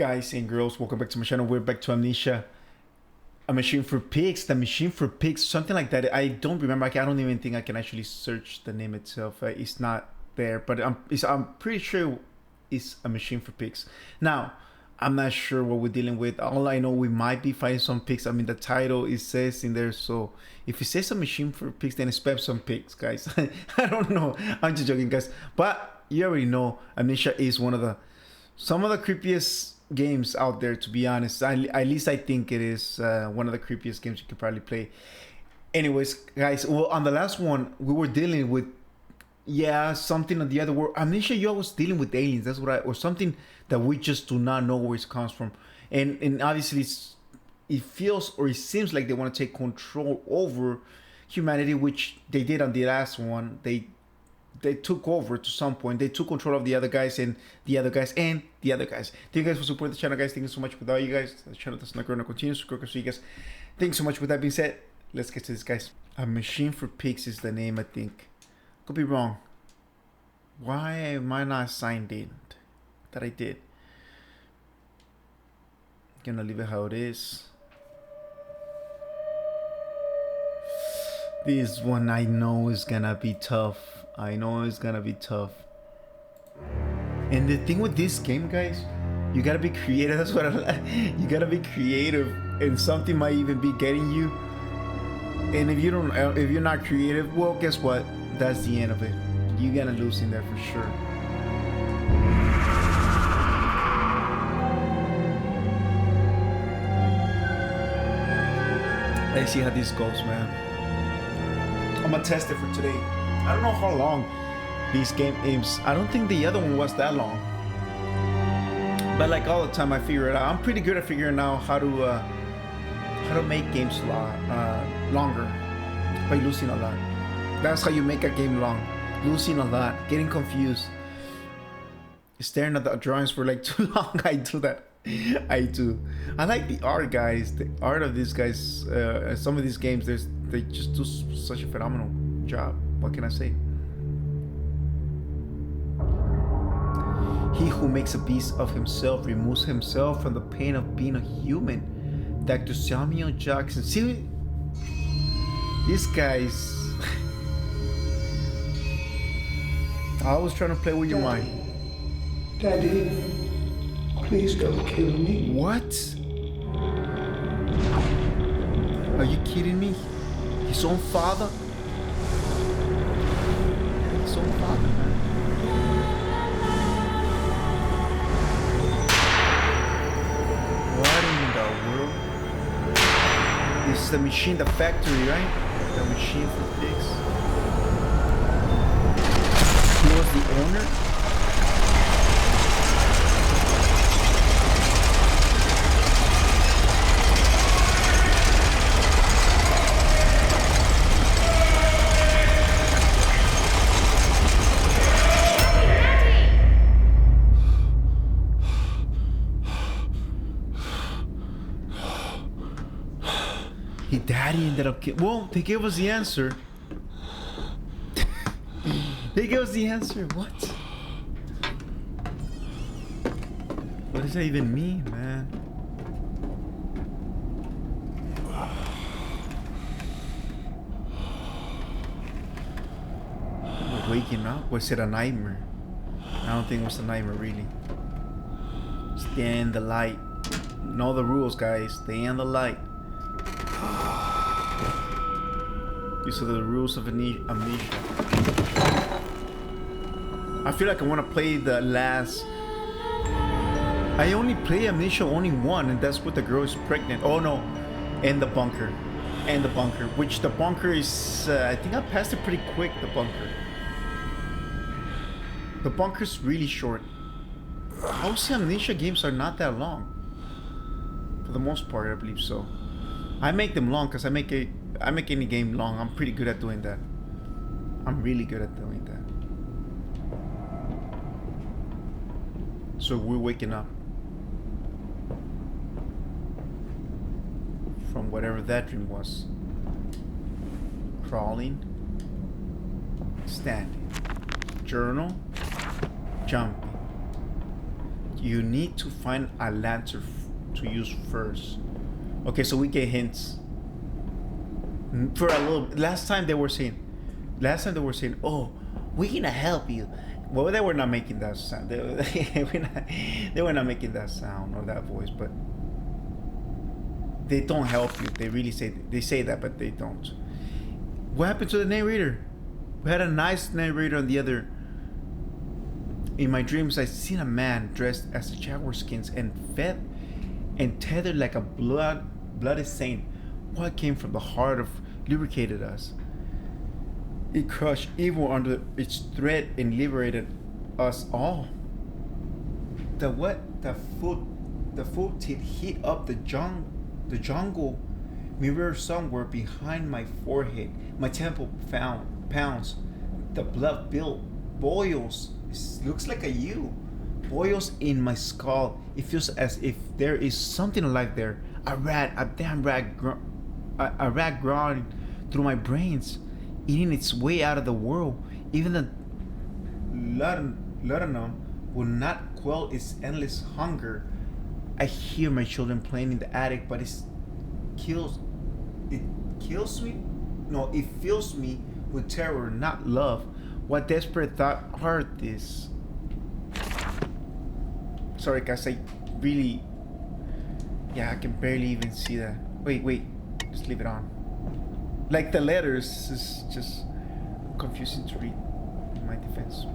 Guys and girls, welcome back to my channel. We're back to Amnesia, a machine for pigs. The machine for pigs, something like that. I don't remember. I don't even think I can actually search the name itself. It's not there, but I'm pretty sure it's a machine for pigs. Now, I'm not sure what we're dealing with. All I know, we might be fighting some pigs. I mean, the title, it says in there, so if it says a machine for pigs, then expect some pigs, guys. I don't know. I'm just joking, guys. But you already know, Amnesia is some of the creepiest games out there, to be honest. At least I think it is one of the creepiest games you could probably play. Anyways, guys, well, on the last one we were dealing with something on the other world. Amnesia, you always dealing with aliens. That's what or something that we just do not know where it comes from, and obviously it feels or it seems like they want to take control over humanity, which they did on the last one. They took over to some point. They took control of the other guys and the other guys and the other guys. Thank you guys for supporting the channel, guys. Thank you so much. Without you guys, the channel does not grow and continue to grow. So you guys, thank you so much. With that being said, let's get to this, guys. A Machine for Pigs is the name, I think. Could be wrong. Why am I not signed in? That I did. Gonna leave it how it is. This one I know is gonna be tough. I know it's gonna be tough. And the thing with this game, guys, you gotta be creative. That's what I like. You gotta be creative, and something might even be getting you. And if you're not creative, well, guess what? That's the end of it. You're gonna lose in there for sure. Let's see how this goes, man. I'm gonna test it for today. I don't know how long this game is. I don't think the other one was that long. But like all the time, I figure it out. I'm pretty good at figuring out how to make games longer by losing a lot. That's how you make a game long. Losing a lot, getting confused, staring at the drawings for like too long. I do that. I do. I like the art, guys. The art of these guys. Some of these games, they just do such a phenomenal job. What can I say? He who makes a beast of himself removes himself from the pain of being a human. Dr. Samuel Jackson. See, these guys. I was trying to play with your mind. Daddy, please don't kill me. What? Are you kidding me? His own father? His own father, man. What in the world? This is the machine, the factory, right? The machine for pigs. He was the owner? Daddy ended up well, they gave us the answer. They gave us the answer. What does that even mean, man? We're waking up? Was it a nightmare? I don't think it was a nightmare, really. Stay in the light. Know the rules, guys. Stay in the light. These are the rules of Amnesia. I feel like I want to play the last. I only play Amnesia only one, and that's with the girl is pregnant. Oh no, and the bunker, which the bunker is. I think I passed it pretty quick. The bunker's really short. I would say Amnesia games are not that long. For the most part, I believe so. I make them long because I make any game long. I'm pretty good at doing that. I'm really good at doing that. So we're waking up from whatever that dream was. Crawling, standing, journal, jumping, You need to find a lantern to use first. Okay, so we get hints. For a little. Last time they were saying, "Oh, we're gonna help you." Well, they were not making that sound. They were not making that sound or that voice, but they don't help you. They say that, but they don't. What happened to the narrator? We had a nice narrator on the other. In my dreams, I seen a man dressed as a jaguar skins and fed and tethered like a bloody saint. What came from the heart of lubricated us? It crushed evil under its thread and liberated us all. The foot teeth hit up the jungle mirror somewhere behind my forehead. My temple pounds. The blood boils. It looks like a U. Boils in my skull. It feels as if there is something alive there. A damn rat growing through my brains, eating its way out of the world. Even the laudanum will not quell its endless hunger. I hear my children playing in the attic, but it fills me with terror, not love. What desperate thought are this? Sorry guys, I can barely even see that. Wait, just leave it on. Like the letters is just confusing to read, in my defense.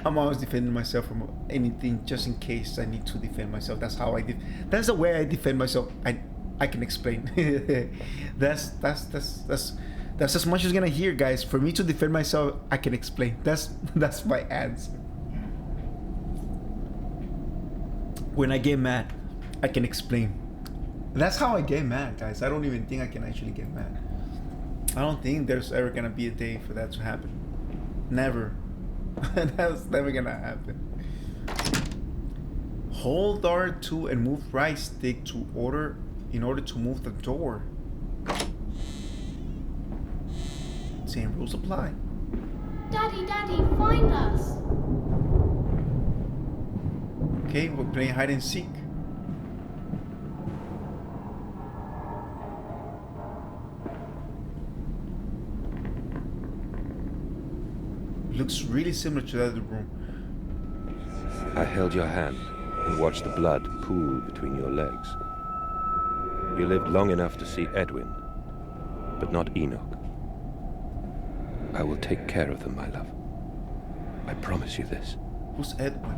I'm always defending myself from anything just in case I need to defend myself. That's how that's the way I defend myself. I can explain. that's as much as you're gonna hear, guys. For me to defend myself, I can explain. That's my answer. When I get mad, I can explain. That's how I get mad, guys. I don't even think I can actually get mad. I don't think there's ever gonna be a day for that to happen. Never. That's never gonna happen. Hold R2 and move right stick in order to move the door. Same rules apply. Daddy, find us. Okay, we're playing hide and seek. Looks really similar to the other room. I held your hand and watched the blood pool between your legs. You lived long enough to see Edwin, but not Enoch. I will take care of them, my love. I promise you this. Who's Edwin?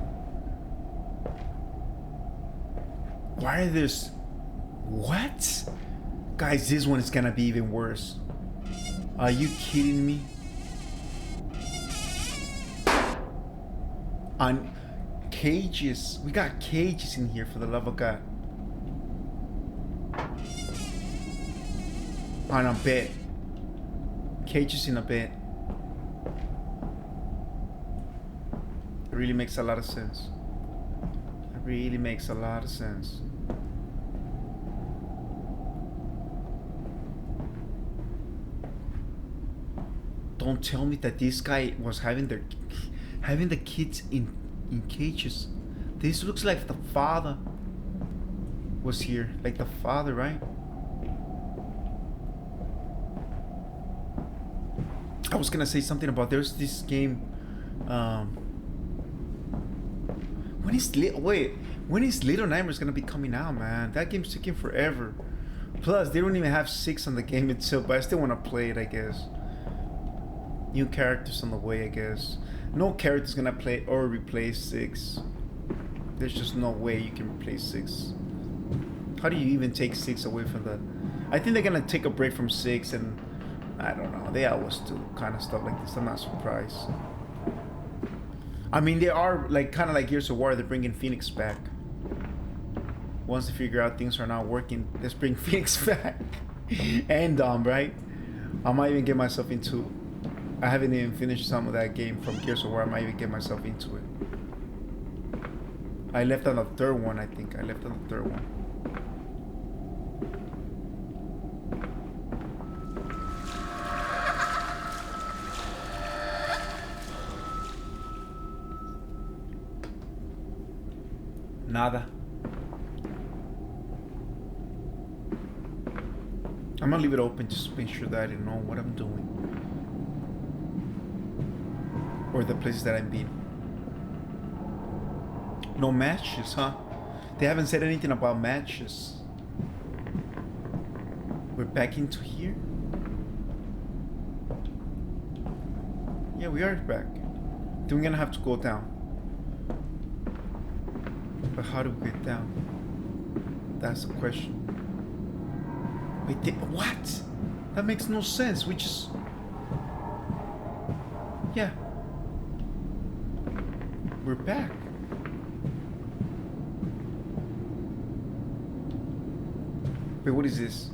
Why are there's... What? Guys, this one is gonna be even worse. Are you kidding me? On cages. We got cages in here, for the love of God. On a bed. Cages in a bed. It really makes a lot of sense. It really makes a lot of sense. Don't tell me that this guy was having the kids in cages. This looks like the father was here. Like the father, right? I was gonna say something about there's this game. When is Little Nightmares gonna be coming out, man? That game's taking forever. Plus, they don't even have 6 on the game itself, but I still want to play it, I guess. New characters on the way, I guess. No character's gonna play or replace 6. There's just no way you can replace 6. How do you even take 6 away from the... I think they're gonna take a break from 6, and I don't know. They always do kind of stuff like this. I'm not surprised. I mean, they are like kind of like Gears of War. They're bringing Phoenix back. Once they figure out things are not working, let's bring Phoenix back. And right? I might even get myself into... I haven't even finished some of that game from Gears of War. I might even get myself into it. I left on the 3rd one, I think. I left on the 3rd one. Nada. I'm gonna leave it open just to make sure that I don't know what I'm doing. Or the places that I've been. No matches, huh? They haven't said anything about matches. We're back into here? Yeah, we are back. Then we're gonna have to go down. But how do we get down? That's the question. Wait, what? That makes no sense. We just... Yeah. We're back. Wait, what is this?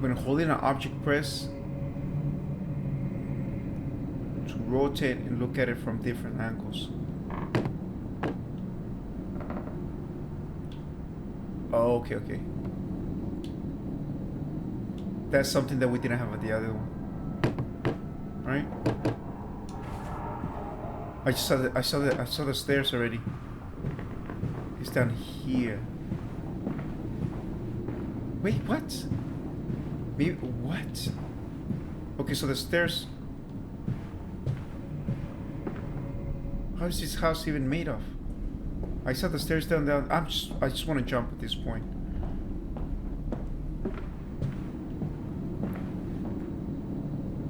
When holding an object, press to rotate and look at it from different angles. Oh, okay, okay. That's something that we didn't have at the other one, right? I saw the stairs already. It's down here. Wait, what? Maybe what? Okay, so the stairs. How is this house even made of? I saw the stairs down. I just want to jump at this point.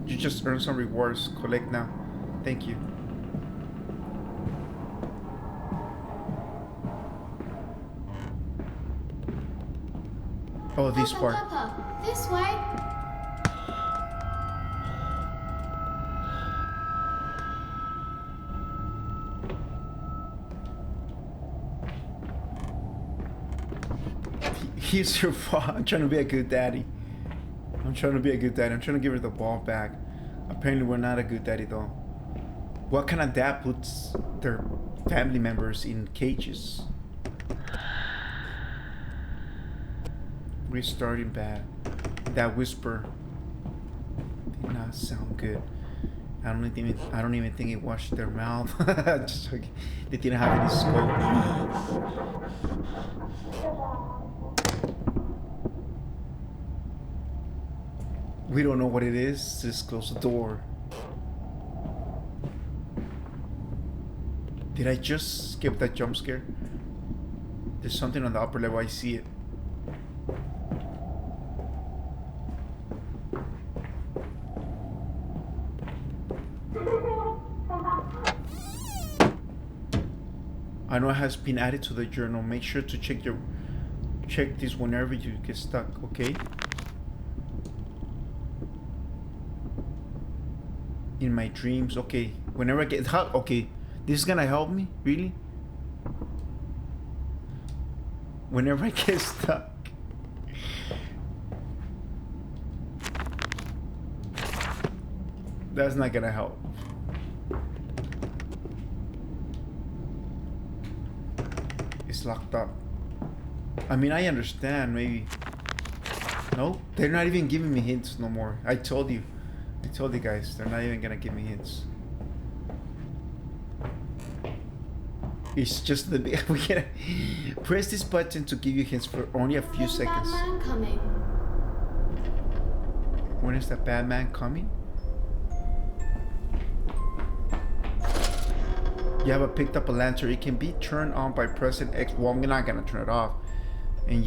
You just earned some rewards. Collect now. Thank you. Oh, this part. Papa, this way. He's your fault. I'm trying to be a good daddy. I'm trying to give her the ball back. Apparently we're not a good daddy though. What kind of dad puts their family members in cages? We're starting bad. That whisper did not sound good. I don't even think it washed their mouth. Just okay. They didn't have any scope. We don't know what it is. Just close the door. Did I just skip that jump scare? There's something on the upper level. I see it. I know it has been added to the journal. Make sure to check this whenever you get stuck, okay? In my dreams, okay. Whenever I get okay, this is gonna help me, really? Whenever I get stuck. That's not gonna help. It's locked up. I mean, I understand, maybe. No, they're not even giving me hints no more. I told you guys, they're not even gonna give me hints. It's just the we gotta press this button to give you hints for only a few seconds. Bad man coming. When is that bad man coming? You have picked up a lantern. It can be turned on by pressing X. Well, I'm not gonna turn it off. And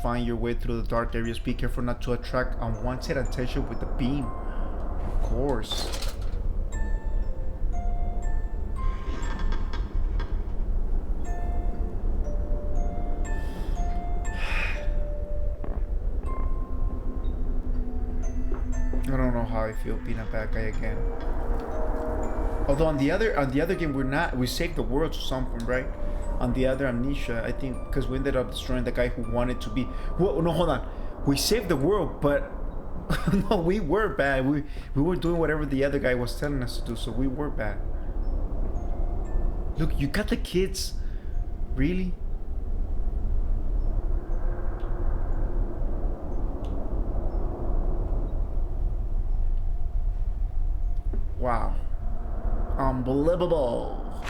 find your way through the dark areas. Be careful not to attract unwanted attention with the beam. Of course. I don't know how I feel being a bad guy again. Although on the other game we saved the world to some point, right? On the other Amnesia, I think, because we ended up destroying the guy who wanted to be. Well, no, hold on. We saved the world, but no, we were bad. We were doing whatever the other guy was telling us to do, so we were bad. Look, you got the kids. Really? Wow. Unbelievable.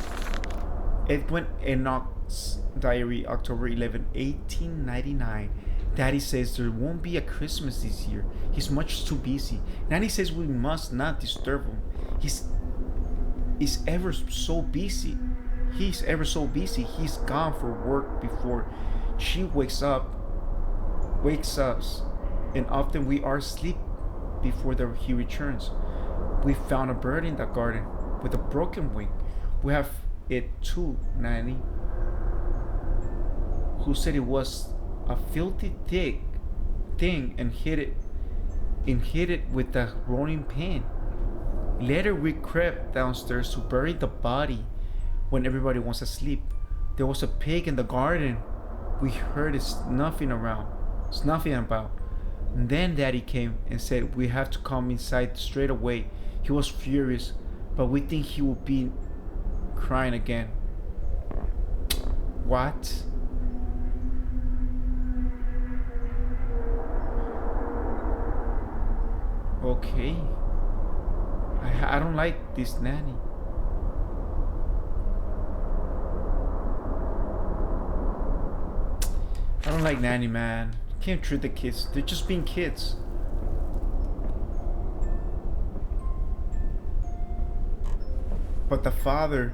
Edwin Enoch's diary, October 11, 1899. Daddy says there won't be a Christmas this year. He's much too busy. Nanny says we must not disturb him. He's ever so busy. He's ever so busy. He's gone for work before she wakes us, and often we are asleep before he returns. We found a bird in the garden with a broken wing. We have it too, Nanny. Who said it was a filthy thick thing and hit it with a rolling pin. Later we crept downstairs to bury the body when everybody was asleep. There was a pig in the garden. We heard it snuffing about. And then Daddy came and said we have to come inside straight away. He was furious, but we think he will be crying again. What? Okay. I don't like this nanny. I don't like nanny, man. Can't treat the kids. They're just being kids. But the father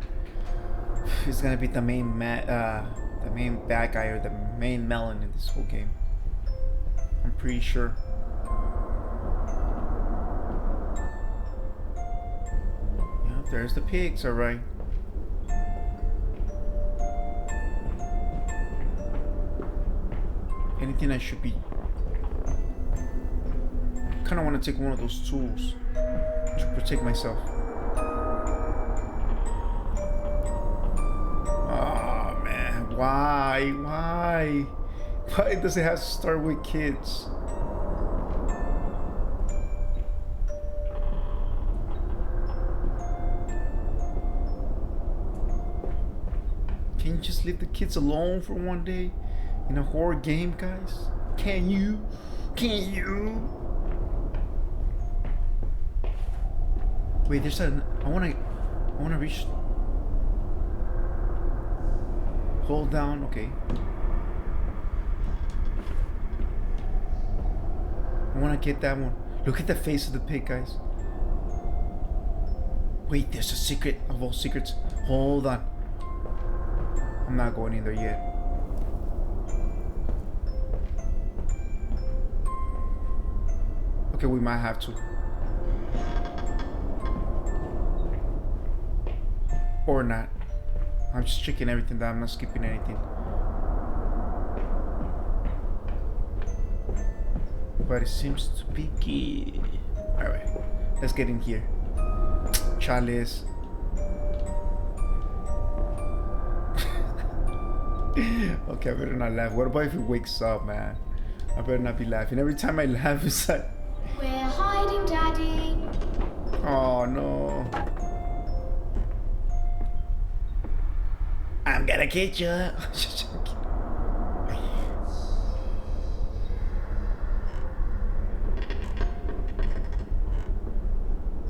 is gonna be the main bad guy, or the main melon in this whole game. I'm pretty sure. Yeah, there's the pigs, alright. Anything I should be. Kinda wanna take one of those tools to protect myself. Oh man, why? Why does it have to start with kids? Can you just leave the kids alone for one day in a horror game, guys? Can you? Wait, there's I wanna reach. Hold down, okay. I wanna get that one. Look at the face of the pig, guys. Wait, there's a secret of all secrets. Hold on. I'm not going in there yet. Okay, we might have to. Or not. I'm just checking everything down. I'm not skipping anything. But it seems to be good. Alright, let's get in here. Chalice. Okay, I better not laugh. What about if he wakes up, man? I better not be laughing. Every time I laugh, it's like... We're hiding, Daddy. Oh, no. I'm gonna get you.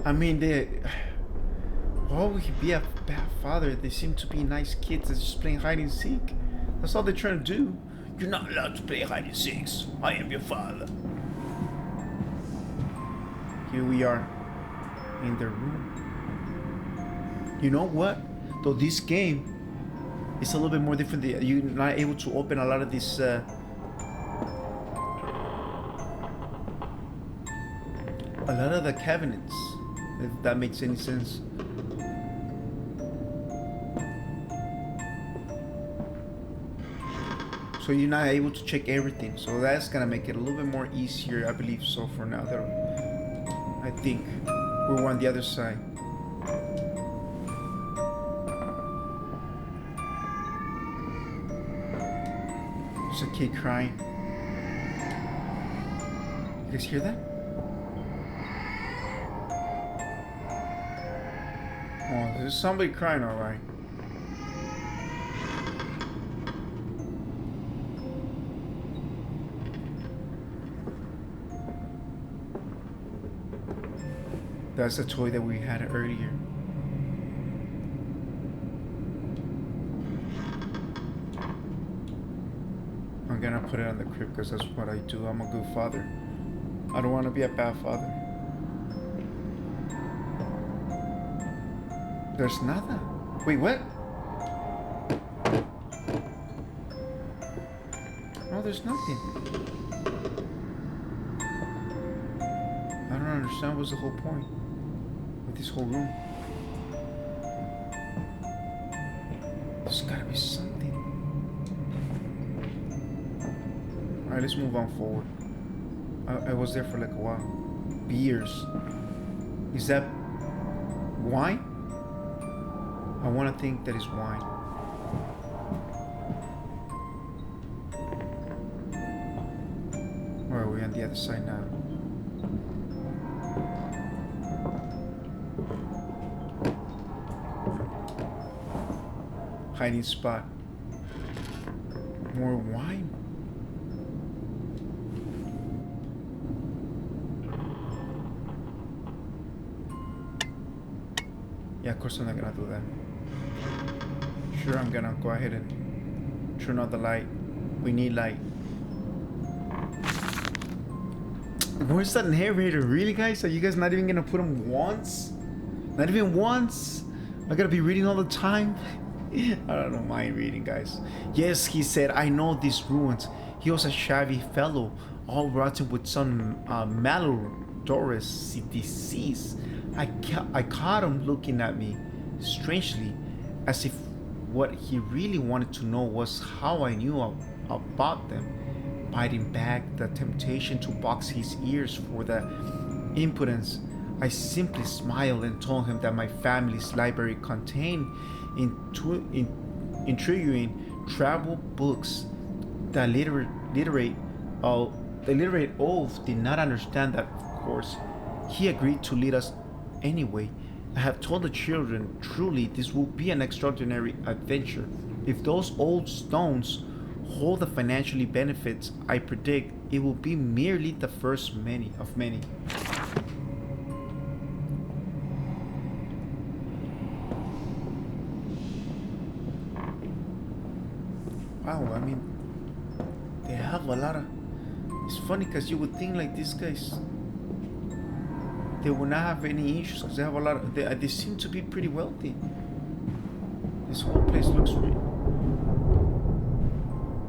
I mean, why would he be a bad father? They seem to be nice kids that's just playing hide and seek. That's all they're trying to do. You're not allowed to play hide and seeks. I am your father. Here we are in the room. You know what? Though this game is a little bit more different. You're not able to open a lot of these a lot of the cabinets, if that makes any sense. So you're not able to check everything. So that's gonna make it a little bit more easier, I believe so, for now. I think we're on the other side. There's a kid crying. You guys hear that? Oh, there's somebody crying, alright. That's the toy that we had earlier. I'm gonna put it on the crib because that's what I do. I'm a good father. I don't want to be a bad father. There's nada. Wait, what? No, there's nothing. I don't understand what's the whole point of this whole room. There's gotta be something. Alright, let's move on forward. I was there for like a while. Beers. Is that wine? I want to think that is wine. Alright, we're on the other side now. Hiding spot. More wine. Yeah, of course I'm not gonna do that. Sure, I'm gonna go ahead and turn on the light. We need light. Where's that narrator? Really, guys? Are you guys not even gonna put him once? Not even once? I gotta be reading all the time? I don't mind reading, guys. Yes, he said, I know these ruins. He was a shabby fellow, all rotten with some malodorous disease. I caught him looking at me strangely, as if what he really wanted to know was how I knew about them. Biting back the temptation to box his ears for the impudence, I simply smiled and told him that my family's library contained intriguing travel books. The literate oaf did not understand that, of course. He agreed to lead us anyway. I have told the children, truly this will be an extraordinary adventure. If those old stones hold the financial benefits I predict, it will be merely the first of many. Wow, I mean, they have a lot of... It's funny because you would think like these guys, they will not have any issues because they have a lot of... They seem to be pretty wealthy. This whole place looks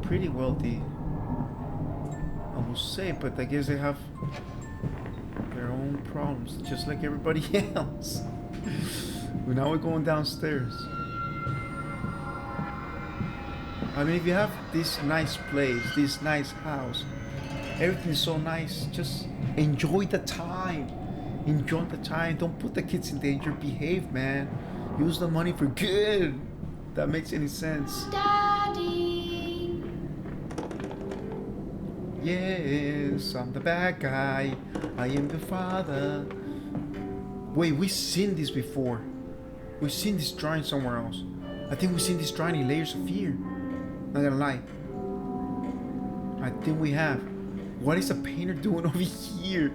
pretty wealthy, I will say, but I guess they have their own problems, just like everybody else. But now we're going downstairs. I mean, if you have this nice place, this nice house, everything's so nice, just enjoy the time. Enjoy the time. Don't put the kids in danger. Behave, man. Use the money for good. That makes any sense. Daddy. Yes, I'm the bad guy. I am the father. Wait, we've seen this before. We've seen this drawing somewhere else. I think we've seen this drawing in Layers of Fear. Not gonna lie. I think we have. What is a painter doing over here?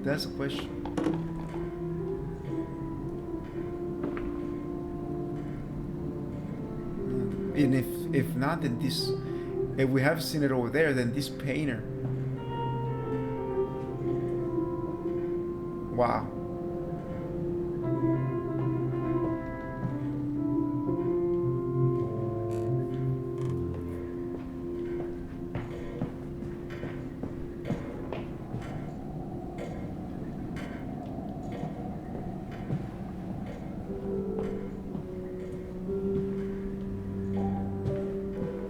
That's a question. And if not, then this... If we have seen it over there, then this painter... Wow.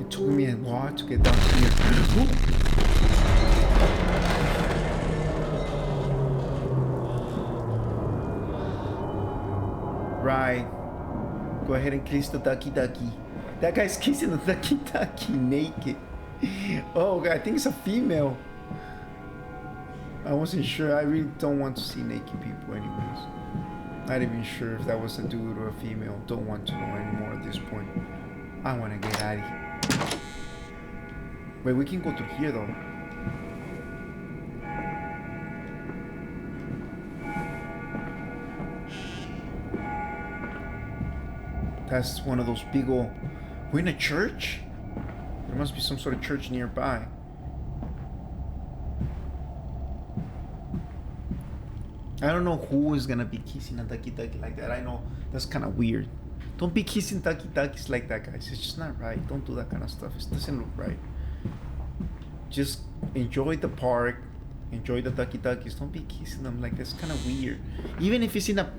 It took me a while to get down here. Right. Go ahead and kiss the ducky. That guy's kissing the ducky naked. Oh, I think it's a female. I wasn't sure. I really don't want to see naked people anyways. Not even sure if that was a dude or a female. Don't want to know anymore at this point. I want to get out of here. Wait, we can go through here though. That's one of those big old... We're in a church? There must be some sort of church nearby. I don't know who is gonna be kissing a ducky ducky like that. I know that's kind of weird. Don't be kissing ducky duckies like that, guys. It's just not right. Don't do that kind of stuff. It doesn't look right. Just enjoy the park. Enjoy the ducky duckies. Don't be kissing them like that's kind of weird. Even if it's in a...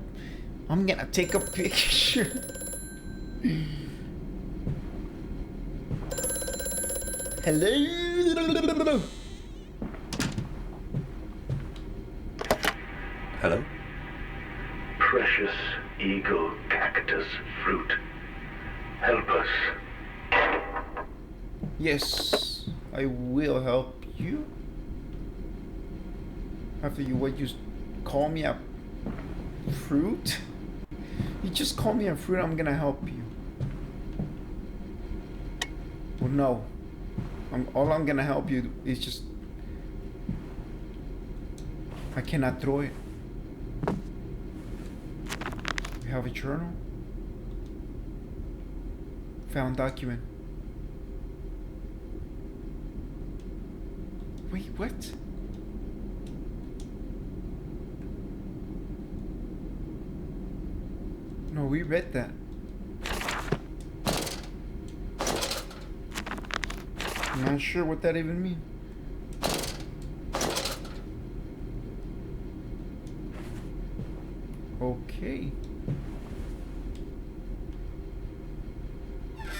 I'm gonna take a picture. Hello? Hello? Precious eagle cactus fruit. Help us. Yes, I will help you. After you what you call me a fruit? You just call me a fruit, I'm gonna help you. Well, no. All I'm gonna help you is just... I cannot throw it. We have a journal. Found document. Wait, what? No, we read that. I'm not sure what that even means. Okay.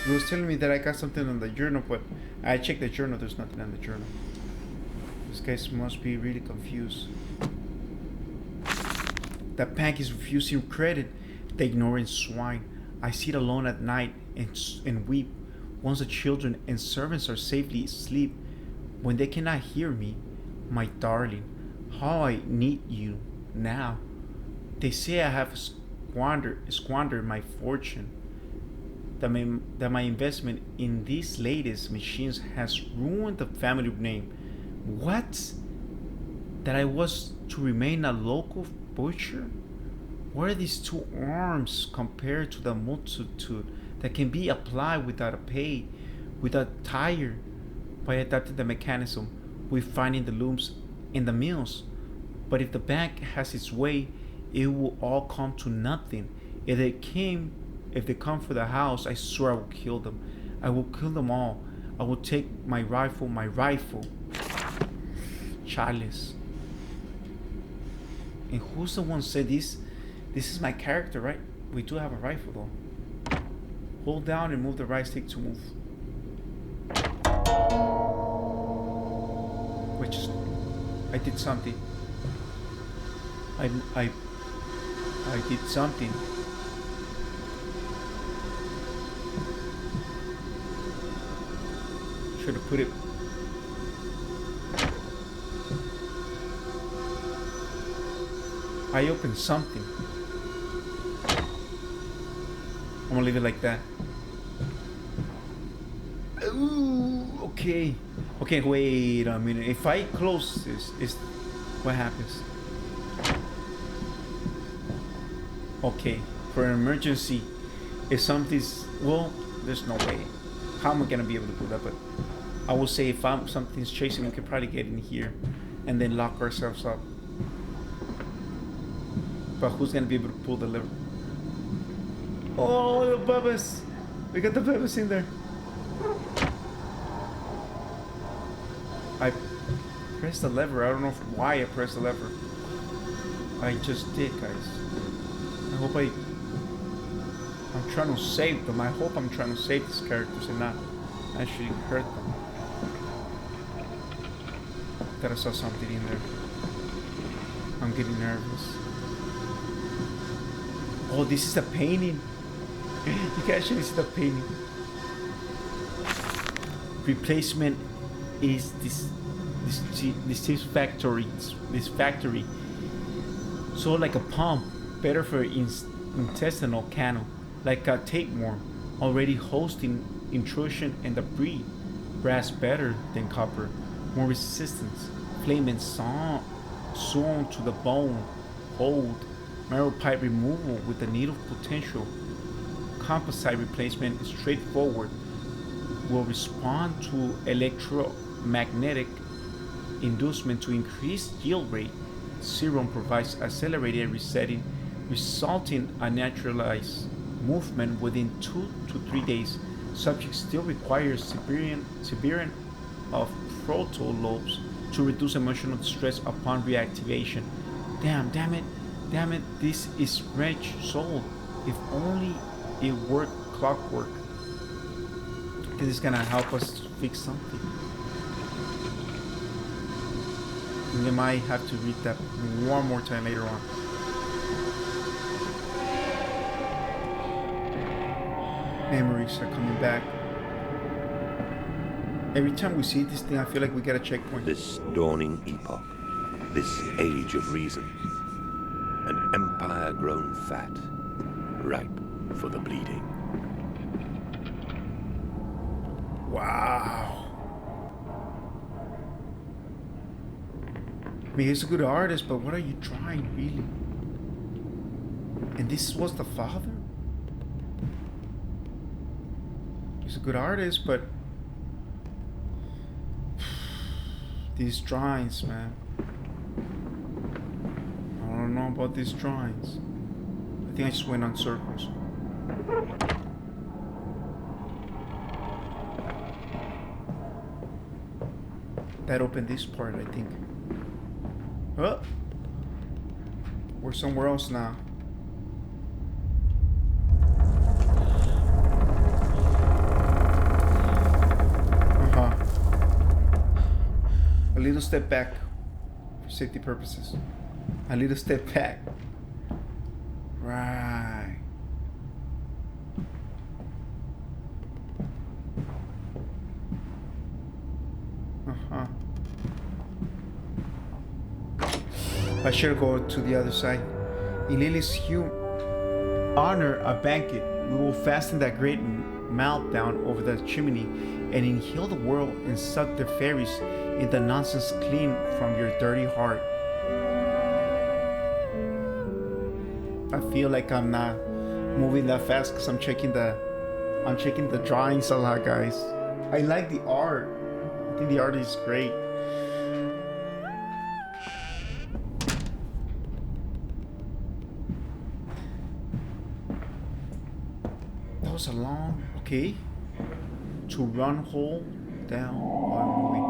It was telling me that I got something on the journal, but I checked the journal, there's nothing on the journal. This guy must be really confused. That bank is refusing credit. The ignorant swine. I sit alone at night and weep. Once the children and servants are safely asleep, when they cannot hear me, my darling, how I need you now. They say I have squandered my fortune. That my investment in these latest machines has ruined the family name. What? That I was to remain a local butcher? What are these two arms compared to the multitude that can be applied without a pay, without tire, by adapting the mechanism we find in the looms and the mills? But if the bank has its way, it will all come to nothing. If they come for the house, I swear I will kill them. I will kill them all. I will take my rifle. Chalice. And who's the one said this? This is my character, right? We do have a rifle though. Hold down and move the right stick to move. I did something. I did something. Should have put it. I opened something. I'm gonna leave it like that. Ooh, okay. Okay, wait a minute. If I close this, what happens? Okay, for an emergency, if something's, well, there's no way. How am I gonna be able to do that? But I will say if something's chasing me, we could probably get in here and then lock ourselves up. But who's gonna be able to pull the lever? Oh, the bubbas! We got the bubbas in there. I pressed the lever. I don't know why I pressed the lever. I just did, guys. I hope I'm trying to save them. I hope I'm trying to save these characters and not actually hurt them. Thought I saw something in there. I'm getting nervous. Oh, this is a painting. You can actually see the painting. Replacement is this factory. So like a pump, better for intestinal canal, like a tapeworm, already hosting intrusion and debris. Brass better than copper, more resistance. Flame and sewn to the bone. Hold. Marrow pipe removal with the needle potential. Composite replacement is straightforward. will respond to electromagnetic inducement to increase yield rate. Serum provides accelerated resetting, resulting in naturalized movement within 2 to 3 days. Subject still requires severing of frontal lobes to reduce emotional stress upon reactivation. Damn it, this is rich soul. If only it worked clockwork. This is gonna help us fix something. We might have to read that one more time later on. Memories are coming back. Every time we see this thing, I feel like we get a checkpoint. This dawning epoch, this age of reason, an empire grown fat, ripe for the bleeding. Wow. I mean, he's a good artist, but what are you trying, really? And this was the father? He's a good artist, but these drawings, man. I don't know about these drawings. I think I just went on circles. That opened this part, I think. Oh, we're somewhere else now. A little step back for safety purposes. A little step back. Right. I should go to the other side. In Lily's honor, a banquet. We will fasten that great meltdown over the chimney and inhale the world and suck the fairies in the nonsense clean from your dirty heart. I feel like I'm not moving that fast because I'm checking the drawings a lot, guys. I like the art. I think the art is great. That was a long, okay. To run hole down while moving.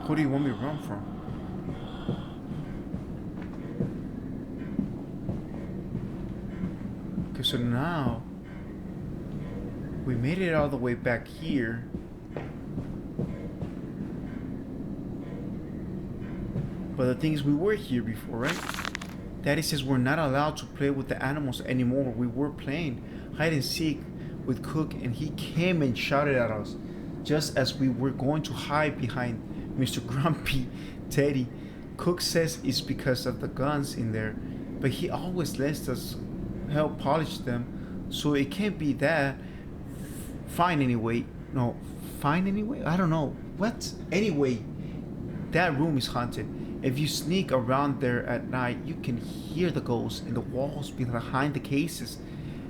Who do you want me to run from? Okay, so now we made it all the way back here. But the thing is, we were here before, right? Daddy says we're not allowed to play with the animals anymore. We were playing hide and seek with Cook, and he came and shouted at us just as we were going to hide behind Mr. Grumpy Teddy. Cook says it's because of the guns in there, but he always lets us help polish them, so it can't be that. Fine anyway. No, fine anyway? I don't know. What? Anyway, that room is haunted. If you sneak around there at night, you can hear the ghosts in the walls behind the cases.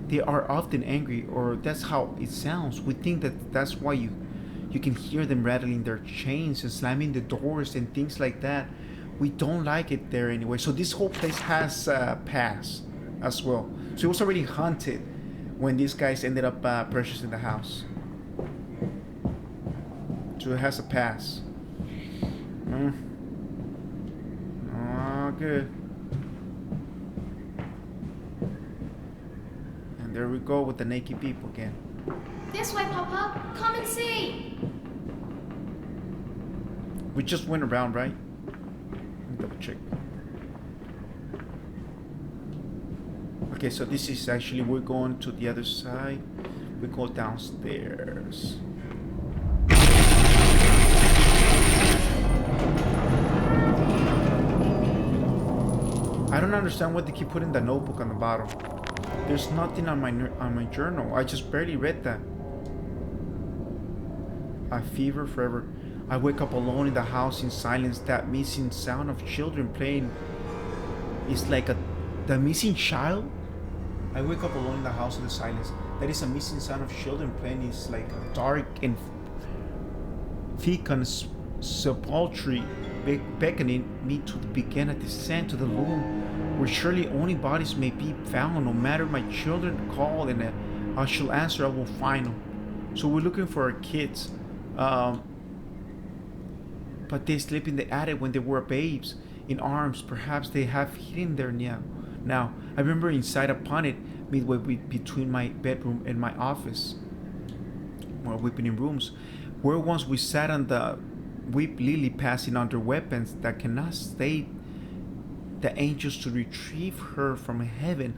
They are often angry, or that's how it sounds. We think that that's why you can hear them rattling their chains and slamming the doors and things like that. We don't like it there anyway. So this whole place has pass as well. So it was already haunted when these guys ended up purchasing the house. So it has a pass. Good. And there we go with the naked people again. This way, Papa. Come and see. We just went around, right? Let me double check. Okay, so this is actually, we're going to the other side. We go downstairs. I don't understand what they keep putting the notebook on the bottom. There's nothing on my journal. I just barely read that. A fever forever. I wake up alone in the house in silence. That missing sound of children playing is like the missing child. I wake up alone in the house of the silence. There is a missing sound of children playing. It's like a dark and fecund sepulchre beckoning me to begin a descent to the room where surely only bodies may be found. No matter my children call and I shall answer, I will find them. So we're looking for our kids. But they sleep in the attic when they were babes in arms. Perhaps they have hidden there now. Now, I remember inside upon it, midway between my bedroom and my office, or weeping in rooms, where once we sat on the weep lily passing under weapons that cannot stay the angels to retrieve her from heaven.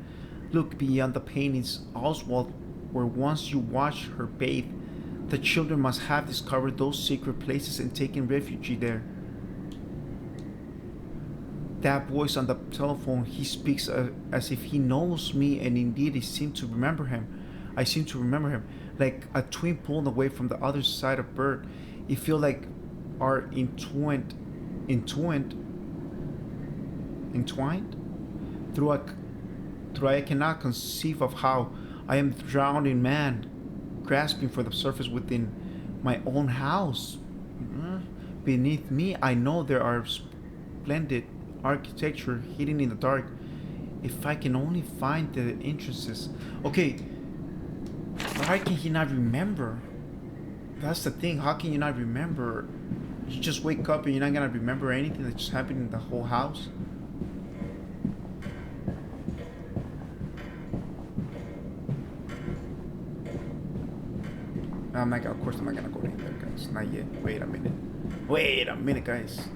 Look beyond the paintings, Oswald, where once you watched her bathe. The children must have discovered those secret places and taken refuge there. That voice on the telephone, he speaks as if he knows me, and indeed I seem to remember him. I seem to remember him, like a twin pulled away from the other side of bird. It feels like are entwined through I cannot conceive of how I am drowned in man, grasping for the surface within my own house. Beneath me, I know there are splendid architecture hidden in the dark. If I can only find the entrances. Okay, why can he not remember? That's the thing. How can you not remember? You just wake up and you're not gonna remember anything that just happened in the whole house. Of course I'm not gonna go in there, guys. Not yet. Wait a minute, guys.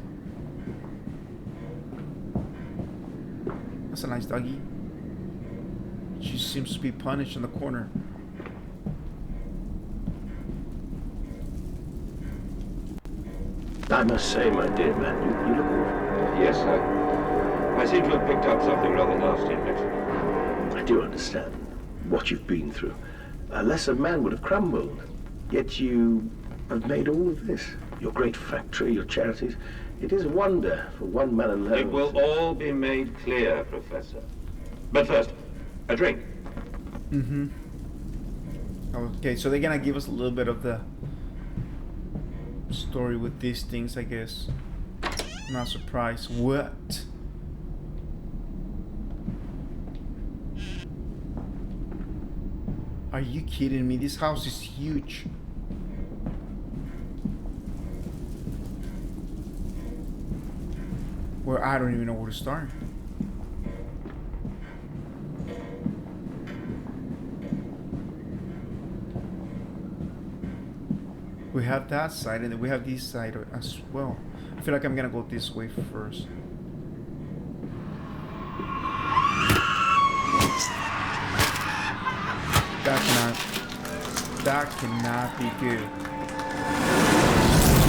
That's a nice doggy. She seems to be punished in the corner. I must say, my dear man, you look awful. Yes, I seem to have picked up something rather nasty in Mexico. I do understand what you've been through. A lesser man would have crumbled. Yet you have made all of this. Your great factory, your charities. It is a wonder for one man alone. It will all be made clear, Professor. But first, a drink. Mm-hmm. Okay, so they're gonna give us a little bit of the story with these things, I guess. Not surprised. What? Are you kidding me? This house is huge. Well, I don't even know where to start. We have that side and then we have this side as well. I feel like I'm gonna go this way first. That cannot be good.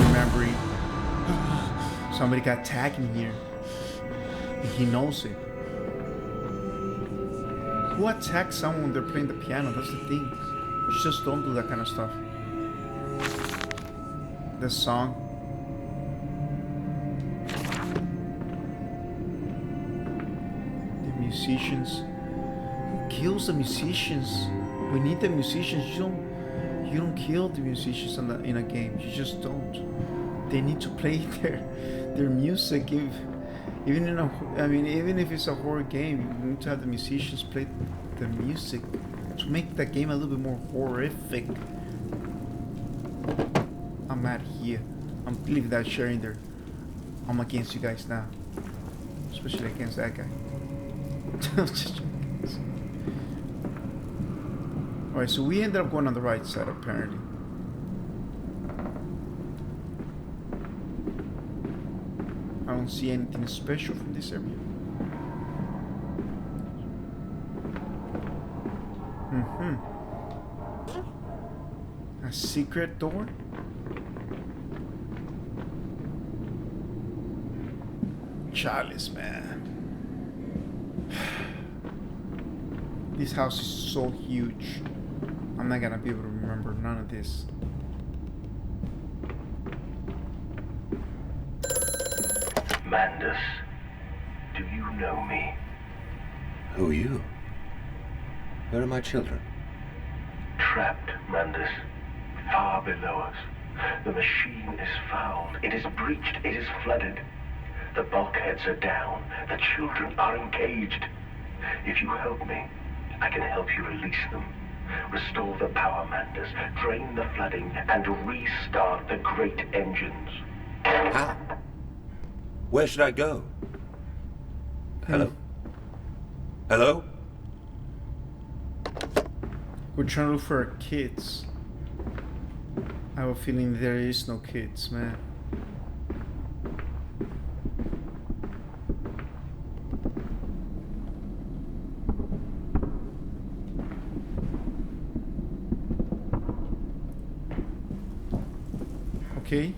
Remembering somebody got tagged in here. And he knows it. Who attacks someone when they're playing the piano? That's the thing. You just don't do that kind of stuff. The song. The musicians. Who kills the musicians? We need the musicians. You don't kill the musicians in a game. You just don't. They need to play their music. Even if it's a horror game, you need to have the musicians play the music to make the game a little bit more horrific. I'm mad here. I'm leaving that sharing there. I'm against you guys now, especially against that guy. Alright, so we ended up going on the right side apparently. I don't see anything special from this area. A secret door? Chalice, man. This house is so huge. I'm not gonna be able to remember none of this. Mandus, do you know me? Who are you? Where are my children? Trapped, Mandus. Far below us. The machine is fouled. It is breached. It is flooded. The bulkheads are down. The children are encaged. If you help me, I can help you release them. Restore the power, Mandus. Drain the flooding and restart the great engines. How? Where should I go? Hello? Hello? We're trying to look for our kids. I have a feeling there is no kids, man. Okay.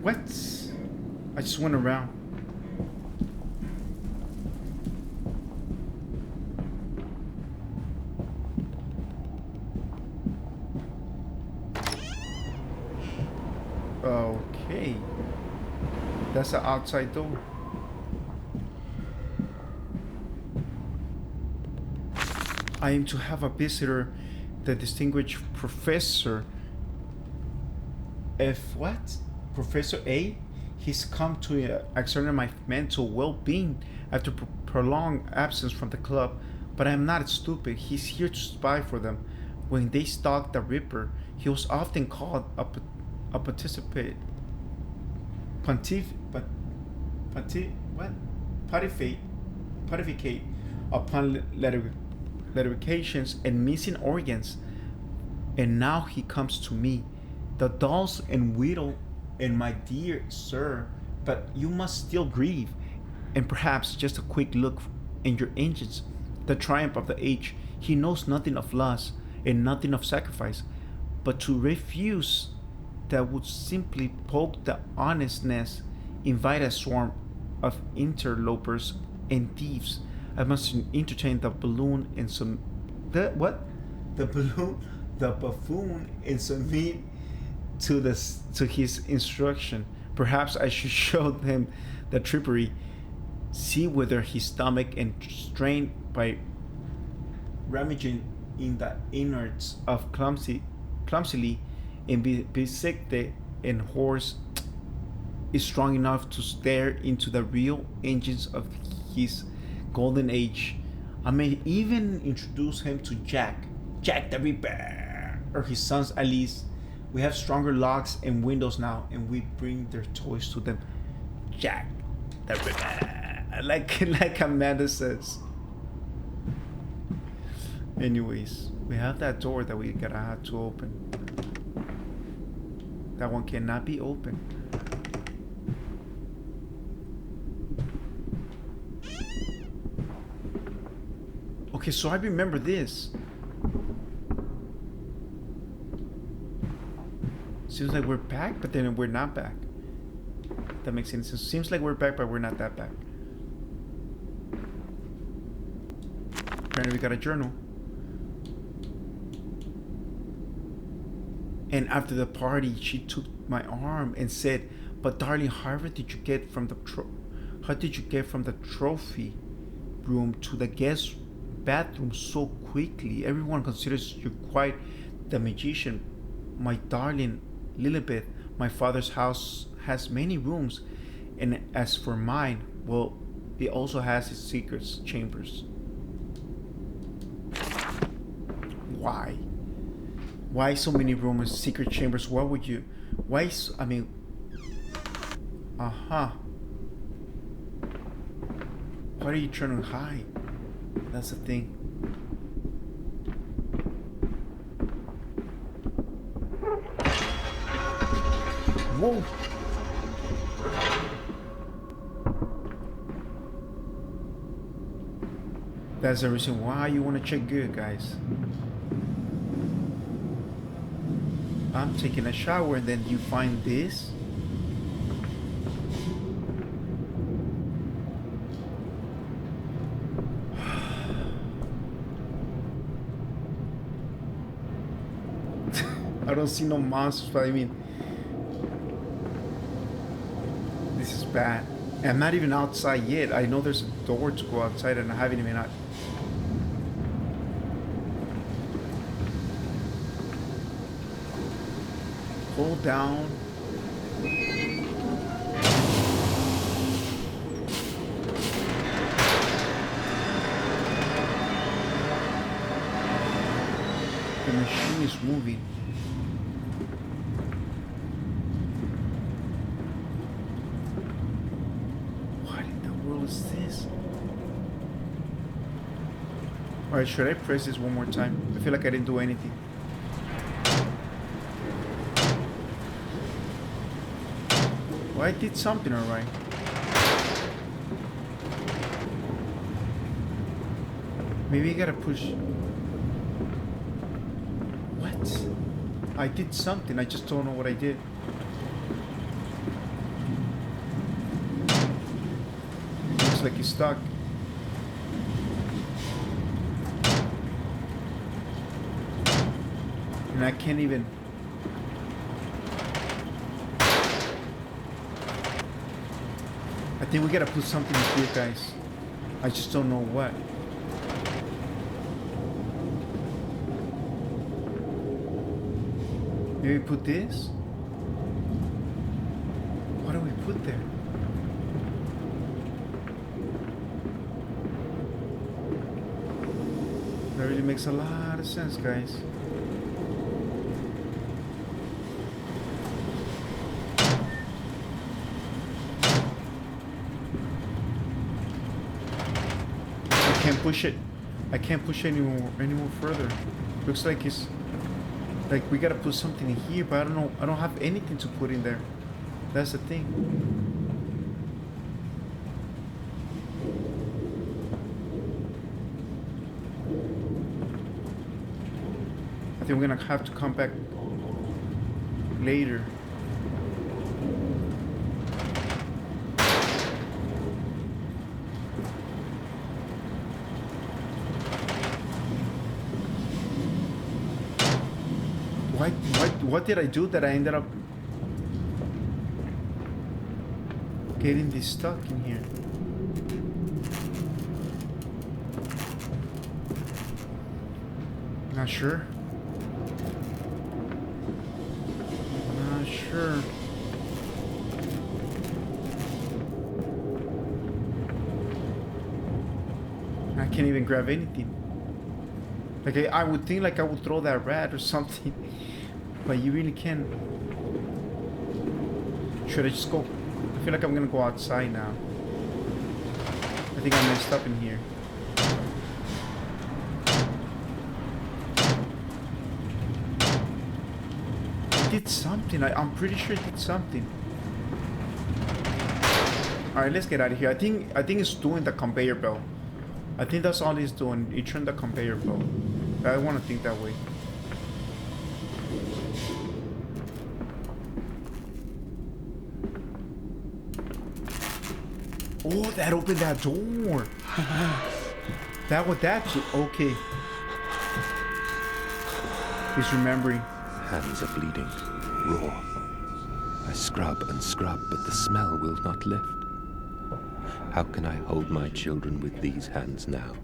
What? I just went around. Okay. That's the outside door. I am to have a visitor, the distinguished Professor F. What? Professor A? He's come to examine my mental well-being after prolonged absence from the club, but I am not stupid. He's here to spy for them. When they stalked the Ripper, he was often called a pontificate upon litigations and missing organs, and now he comes to me, the dolls and widow, and my dear sir, but you must still grieve, and perhaps just a quick look in your engines, the triumph of the age. He knows nothing of loss and nothing of sacrifice, but to refuse that would simply poke the honestness, invite a swarm of interlopers and thieves. I must entertain the balloon and some the buffoon and submit to his instruction. Perhaps I should show him the trickery, see whether his stomach and strained by rummaging in the innards of clumsily and bisected and horse is strong enough to stare into the real engines of his golden age. I may even introduce him to Jack the Ripper, or his sons at least. We have stronger locks and windows now, and we bring their toys to them. Jack the Ripper, like Amanda says. Anyways, we have that door that we gotta have to open. That one cannot be open. Okay, so I remember this. Seems like we're back, but then we're not back. That makes sense. Seems like we're back, but we're not that back. Apparently we got a journal. And after the party, she took my arm and said, "But darling, how did you get from the trophy room to the guest bathroom so quickly? Everyone considers you quite the magician. My darling Lilibeth, my father's house has many rooms, and as for mine, well, it also has its secret chambers." Why? Why so many rooms, secret chambers? What would you? Why? I mean, Why are you trying to hide? That's the thing. Whoa! That's the reason why you want to check good, guys. I'm taking a shower and then you find this. I don't see no monsters, but I mean, this is bad. I'm not even outside yet. I know there's a door to go outside and I haven't even out. Hold down. The machine is moving. What in the world is this? Alright, should I press this one more time? I feel like I didn't do anything. Well, I did something alright. Maybe I gotta push. What? I did something, I just don't know what I did. Looks like he's stuck. And I can't even. I think we gotta put something in here, guys. I just don't know what. Maybe put this? What do we put there? That really makes a lot of sense, guys. I can't push it. I can't push any more further. Looks like it's like we gotta put something in here, but I don't know. I don't have anything to put in there. That's the thing. I think we're gonna have to come back later. What did I do that I ended up getting this stuck in here? Not sure. Not sure. I can't even grab anything. Like I would think like I would throw that rat or something. But you really can't. Should I just go? I feel like I'm gonna go outside now. I think I messed up in here. It did something. I'm pretty sure it did something. Alright, let's get out of here. I think it's doing the conveyor belt. I think that's all it's doing. It turned the conveyor belt. I want to think that way. Oh, that opened that door. Okay. He's remembering. Hands are bleeding, raw. I scrub and scrub, but the smell will not lift. How can I hold my children with these hands now?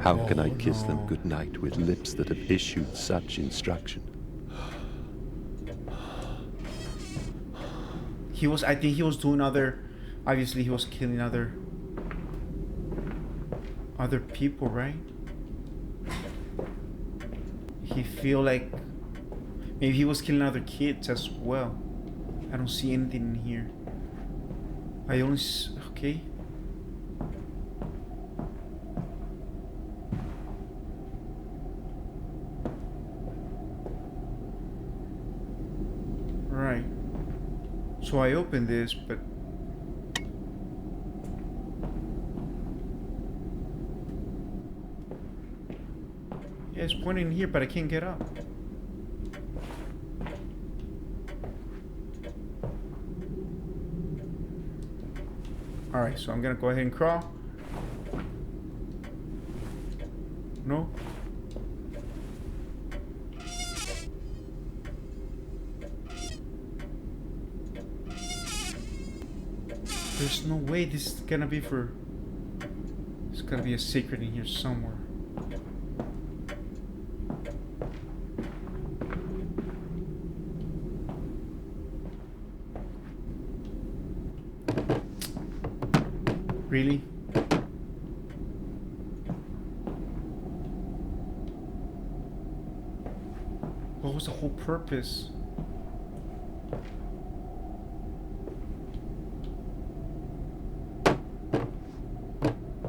How can I kiss them goodnight with lips that have issued such instruction? I think he was doing other. Obviously, he was killing other people, right? He feel like maybe he was killing other kids as well. I don't see anything in here. I only okay. Right. So I opened this, but. Yeah, it's pointing here, but I can't get up. Alright, so I'm gonna go ahead and crawl. No? There's no way this is gonna be for... There's gotta be a secret in here somewhere. Really? What was the whole purpose?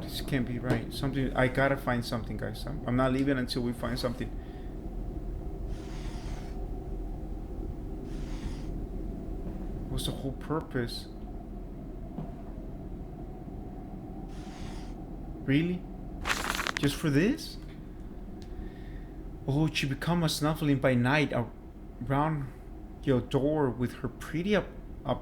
This can't be right. Something, I gotta find something, guys. I'm not leaving until we find something. What's the whole purpose? Really? Just for this? Oh, she become a snuffling by night around your door with her pretty up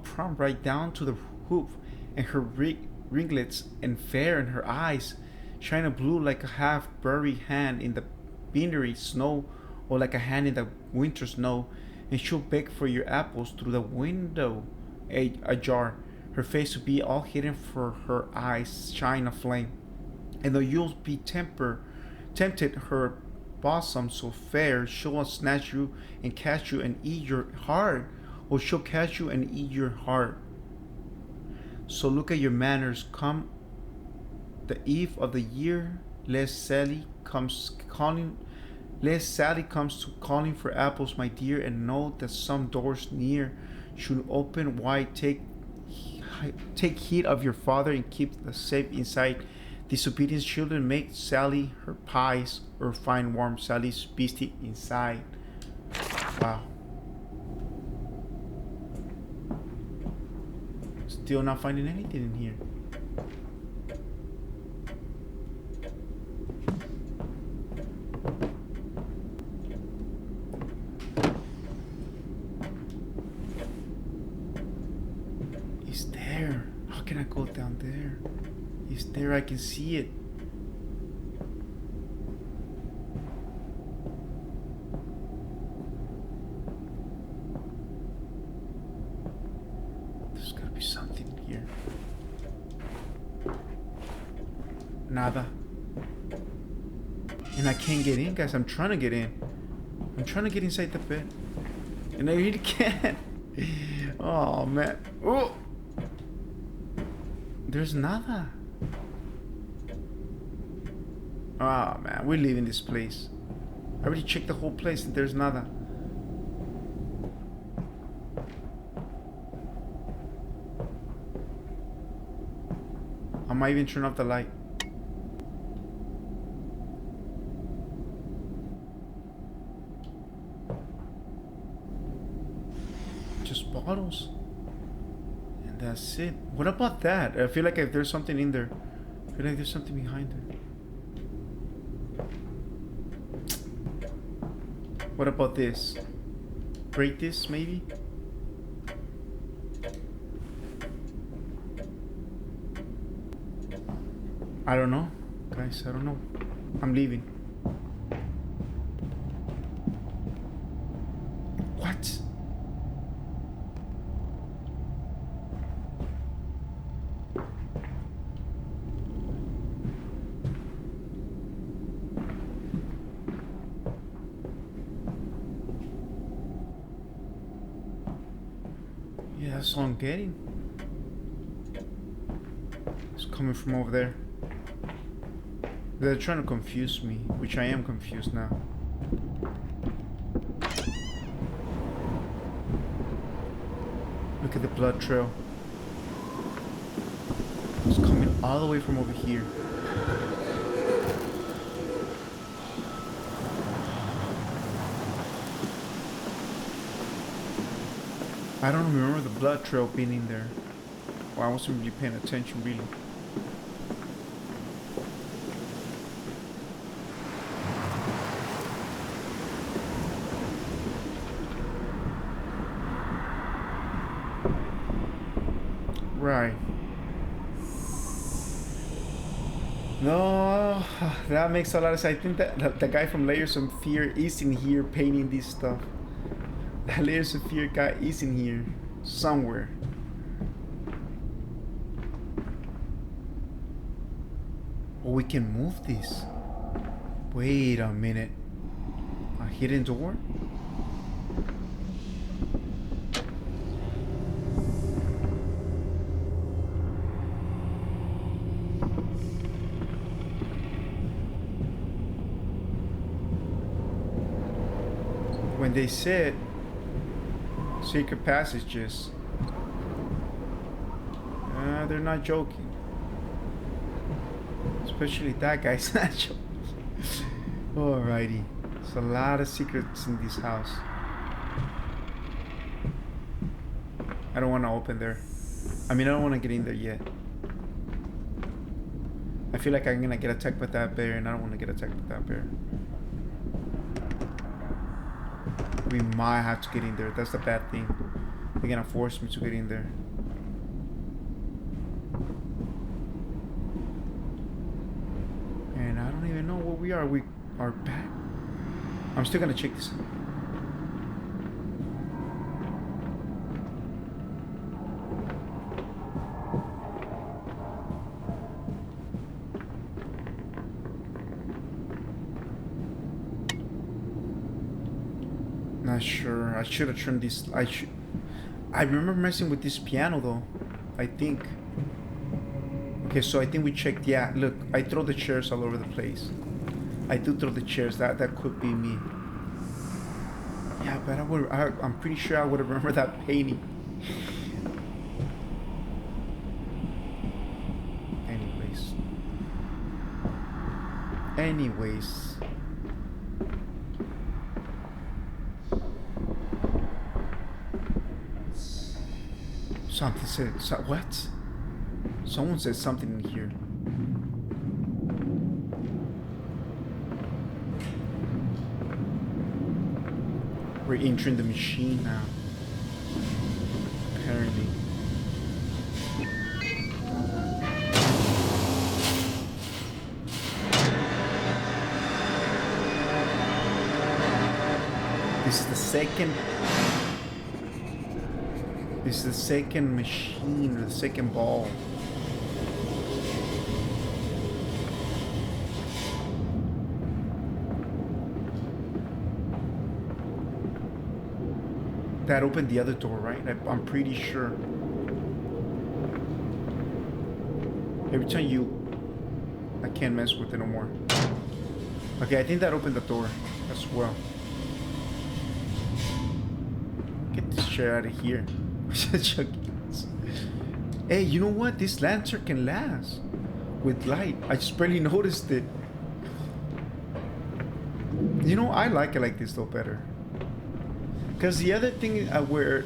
front right down to the hoof, and her ringlets and fair, and her eyes shine a blue like a half-buried hand in the wintry snow, or like a hand in the winter snow, and she'll beg for your apples through the window ajar, her face to be all hidden, for her eyes shine a flame. And though you'll be tempted, her bosom so fair, she'll snatch you and catch you and eat your heart, or she'll catch you and eat your heart. So look at your manners, come the eve of the year, lest Sally comes to calling for apples, my dear, and know that some doors near should open wide. Take heed of your father and keep the safe inside. Disobedient children make Sally her pies, or find warm Sally's beastie inside. Wow. Still not finding anything in here. It's there. How can I go down there? It's there, I can see it. There's gotta be something here. Nada. And I can't get in, guys. I'm trying to get in. I'm trying to get inside the bed. And I really can't. Oh, man. Oh! There's nada. Ah, oh, man, we're leaving this place. I already checked the whole place and there's nada. I might even turn off the light. Just bottles. And that's it. What about that? I feel like if there's something in there. I feel like there's something behind there. What about this? Break this, maybe? I don't know. Guys, I don't know. I'm leaving. What? Yeah, that's all I'm getting. It's coming from over there. They're trying to confuse me, which I am confused now. Look at the blood trail. It's coming all the way from over here. I don't remember the blood trail being in there. Well, I wasn't really paying attention, really. Right. No, that makes a lot of sense. I think that the guy from Layers of Fear is in here painting this stuff. The Layers of Fear guy is in here somewhere. Oh, we can move this. Wait a minute. A hidden door? When they said secret passages, they're not joking. Especially that guy's not joking. Alrighty. There's a lot of secrets in this house. I don't want to open there. I mean, I don't want to get in there yet. I feel like I'm going to get attacked by that bear, and I don't want to get attacked by that bear. We might have to get in there. That's the bad thing. They're going to force me to get in there. And I don't even know where we are. We are back. I'm still going to check this out. Not sure. I should have turned this. I remember messing with this piano though. I think. Okay, so I think we checked. Yeah, look, I throw the chairs all over the place. I do throw the chairs. That could be me. Yeah, but I'm pretty sure I would have remembered that painting. Anyways. Something said, what? Someone said something in here. We're entering the machine now. Apparently. This is the second machine, or the second ball. That opened the other door, right? I'm pretty sure. Every time I can't mess with it no more. Okay, I think that opened the door as well. Get this chair out of here. Hey, you know what? This lantern can last with light. I just barely noticed it. You know, I like it like this though better. Cause the other thing where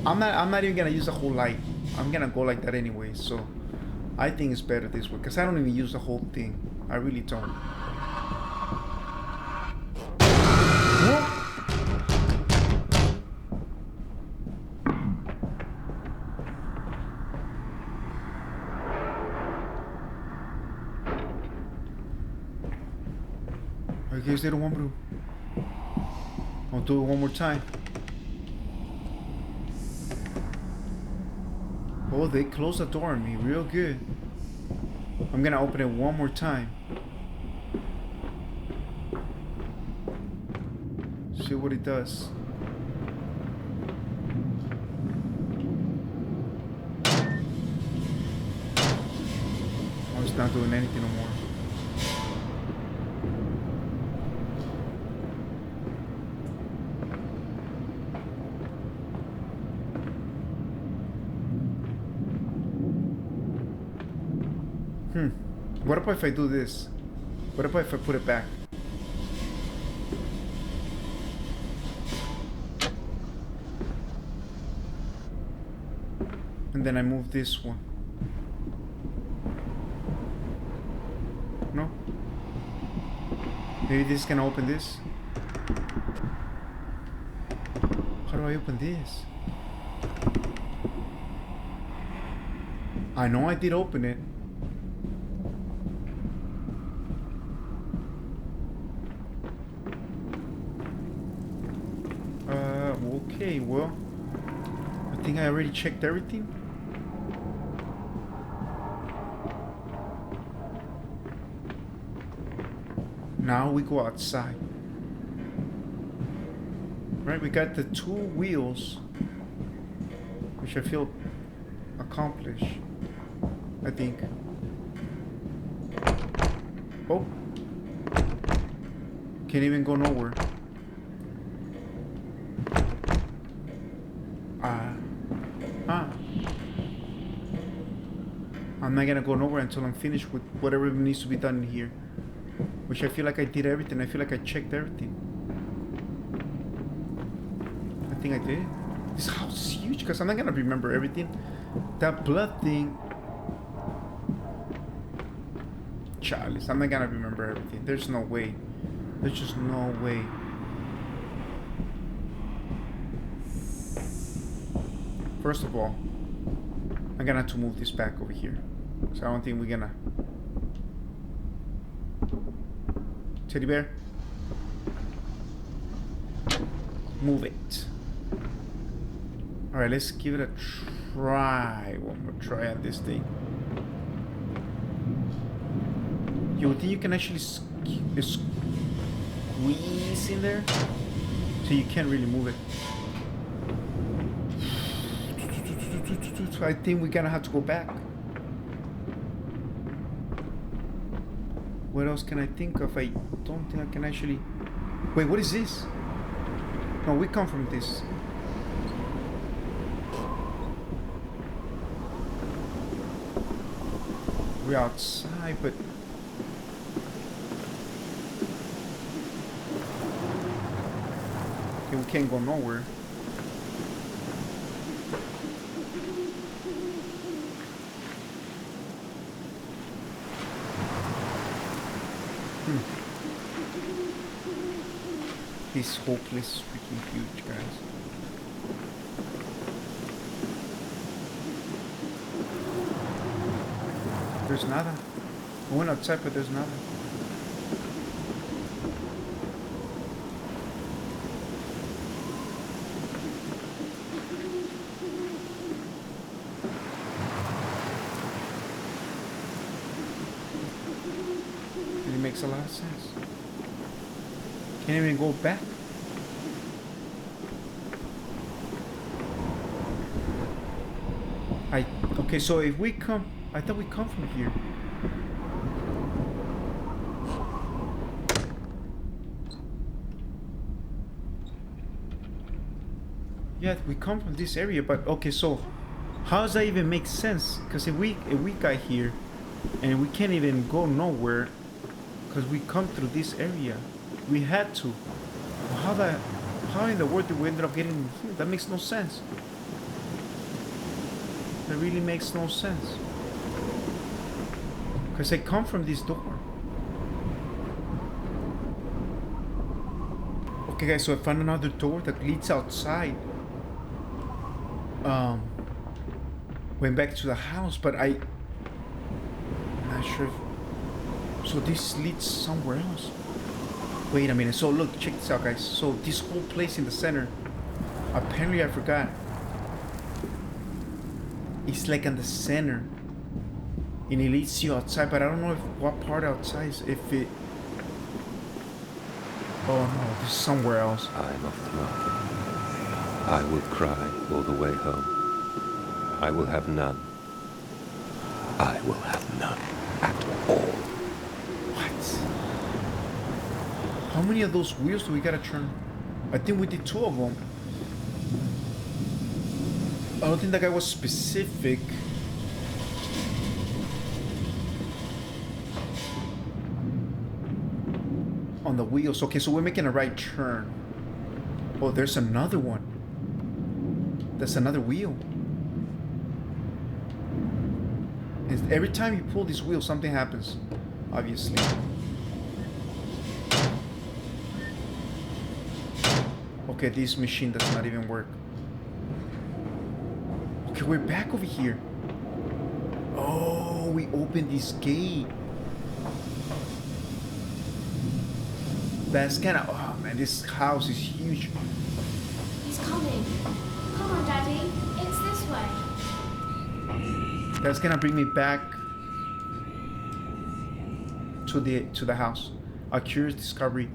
I'm not even gonna use the whole light. I'm gonna go like that anyway. So I think it's better this way. Cause I don't even use the whole thing. I really don't. I guess they don't want me to. I'll do it one more time. Oh, they closed the door on me real good. I'm gonna open it one more time. See what it does. Oh, it's not doing anything no more. What if I do this? What if I put it back? And then I move this one. No? Maybe this is gonna open this? How do I open this? I know I did open it. Okay, well, I think I already checked everything. Now we go outside. Right, we got the 2 wheels, which I feel accomplished, I think. Oh. Can't even go nowhere. I'm not gonna go nowhere until I'm finished with whatever needs to be done in here. Which I feel like I did everything. I feel like I checked everything. I think I did. This house is huge because I'm not gonna remember everything. That blood thing. Chalice. I'm not gonna remember everything. There's no way. There's just no way. First of all, I'm gonna have to move this back over here. So I don't think we're gonna. Teddy bear. Move it. Alright, let's give it a try. One more try on this thing. You think you can actually squeeze in there? So you can't really move it. So I think we're gonna have to go back. What else can I think of? I don't think I can actually... Wait, what is this? No, we come from this. We're outside, but... Okay, we can't go nowhere. This hopeless freaking huge, guys. There's nada. I went outside, but there's nada. It makes a lot of sense. Can't even go back. Okay, so if we come, I thought we come from here. Yeah, we come from this area, but okay, so how does that even make sense? Because if we got here and we can't even go nowhere because we come through this area. We had to. How in the world did we end up getting here? That makes no sense. That really makes no sense. Because I come from this door. Okay guys, so I found another door that leads outside. Went back to the house, but I'm not sure if... So this leads somewhere else. Wait a minute, so look, check this out guys. So this whole place in the center, apparently I forgot, it's like in the center. And it leads you outside, but I don't know if what part outside is, if it... Oh no, this is somewhere else. I'm off the market. I will cry all the way home. I will have none. I will have none at all. What? How many of those wheels do we gotta turn? I think we did 2 of them. I don't think that guy was specific. On the wheels. Okay, so we're making a right turn. Oh, there's another one. That's another wheel. And every time you pull this wheel, something happens. Obviously. Okay, this machine does not even work. Okay, we're back over here. Oh, we opened this gate. That's kind of... Oh man, this house is huge. He's coming. Come on, Daddy. It's this way. That's gonna bring me back to the house. A curious discovery.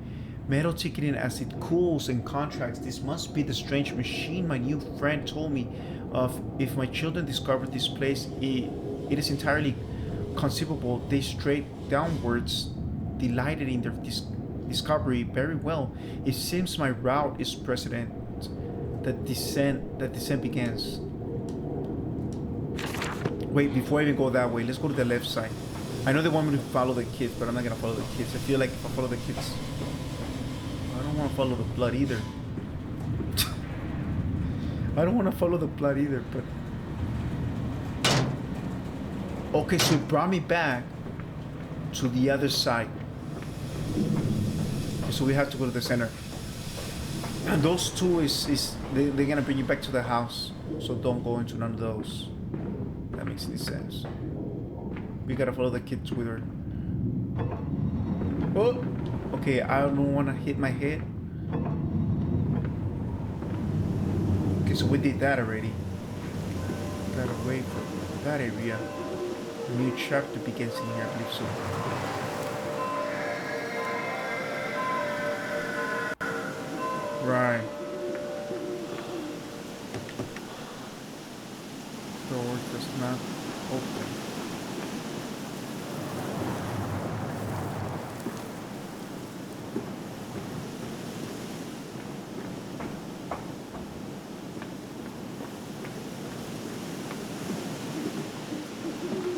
Metal ticketing as it cools and contracts. This must be the strange machine my new friend told me of. If my children discovered this place, it is entirely conceivable they strayed downwards, delighted in their discovery. Very well. It seems my route is precedent. The descent begins. Wait, before I even go that way, let's go to the left side. I know they want me to follow the kids, but I'm not gonna follow the kids. I feel like if I follow the kids, I don't want to follow the blood either. I don't want to follow the blood either, but... Okay, so it brought me back to the other side. Okay, so we have to go to the center. And those two they're gonna bring you back to the house. So don't go into none of those. That makes any sense. We gotta follow the kids with her. Oh! Okay, I don't wanna hit my head. Okay, so we did that already. Got away from that area. A new chapter begins in here, I believe so. Right. Door does not open.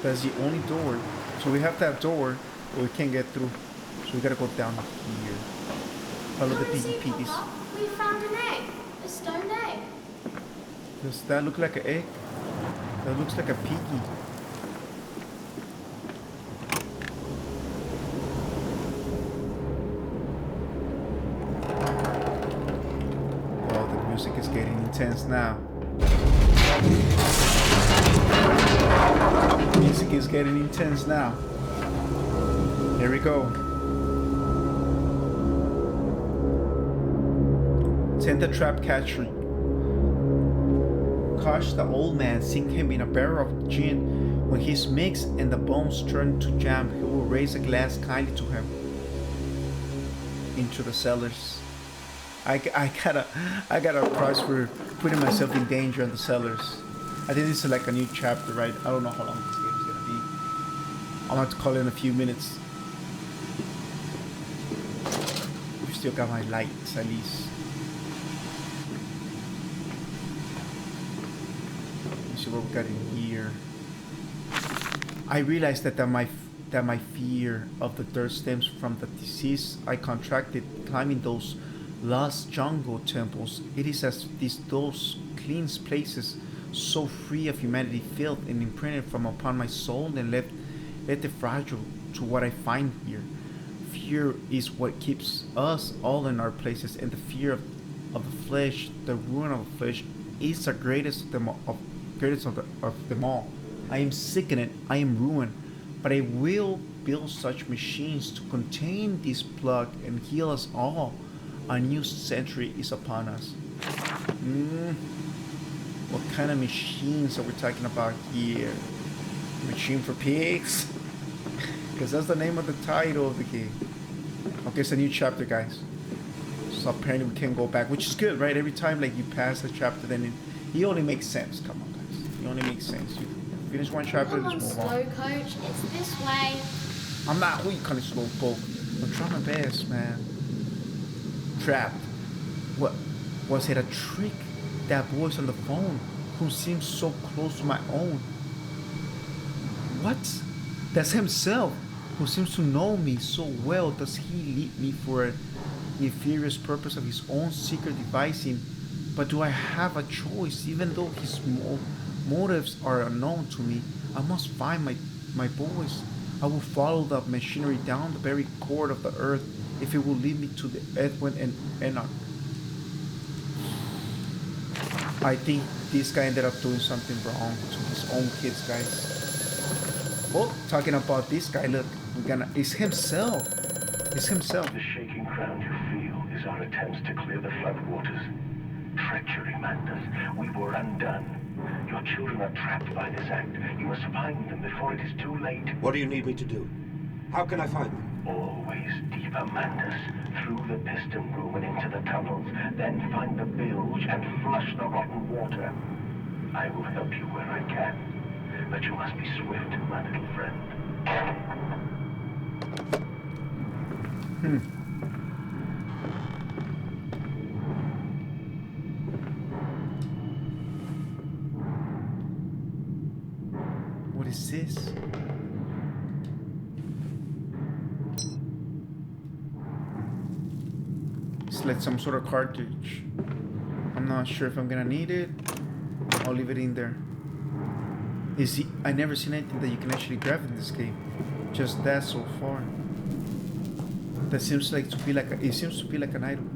That's the only door. So we have that door, but we can't get through. So we gotta go down here. Follow the piggy piggies. Papa, we found an egg. A stone egg. Does that look like an egg? That looks like a piggy. Oh, the music is getting intense now. Music is getting intense now. Here we go. Enter trap catcher. Kosh, the old man, sink him in a barrel of gin. When he's mixed and the bones turn to jam, he will raise a glass kindly to him. Into the cellars. I got a prize for putting myself in danger in the cellars. I think this is like a new chapter, right? I don't know how long this game is gonna be. I'm going to call it in a few minutes. We still got my lights at least. Let's see what we got in here. I realized that my fear of the dirt stems from the disease I contracted climbing those lost jungle temples. It is as those clean places, so free of humanity, filth and imprinted from upon my soul and left the fragile to what I find here. Fear is what keeps us all in our places, and the fear of the flesh, the ruin of the flesh, is the greatest of them all. I am sickened, I am ruined, but I will build such machines to contain this plague and heal us all. A new century is upon us. What kind of machines are we talking about here? Machine for pigs? Because that's the name of the title of the game. Okay, it's a new chapter, guys. So apparently we can go back, which is good, right? Every time like you pass a chapter, then it only makes sense. Come on, guys. It only makes sense. You finish one chapter, Come on, just move slow on. coach. It's this way. I'm not. Who you calling slow poke? I'm trying my best, man. Trapped. What? Was it a trick? That voice on the phone, who seems so close to my own. What? That's himself, who seems to know me so well. Does he lead me for a nefarious purpose of his own secret devising? But do I have a choice? Even though his motives are unknown to me, I must find my voice. I will follow the machinery down the very core of the earth if it will lead me to the Edwin and Enoch. I think this guy ended up doing something wrong to his own kids, guys. Oh, talking about this guy, look, it's himself. It's himself. The shaking ground you feel is our attempts to clear the floodwaters. Treachery, Mandus. We were undone. Your children are trapped by this act. You must find them before it is too late. What do you need me to do? How can I find them? Always deeper, Mandus, through the piston room and into the tunnels. Then find the bilge and flush the rotten water. I will help you where I can, but you must be swift, my little friend. What is this? It's like some sort of cartridge. I'm not sure if I'm gonna need it. I'll leave it in there. I never seen anything that you can actually grab in this game. Just that so far. That seems like to be like it seems to be like an item,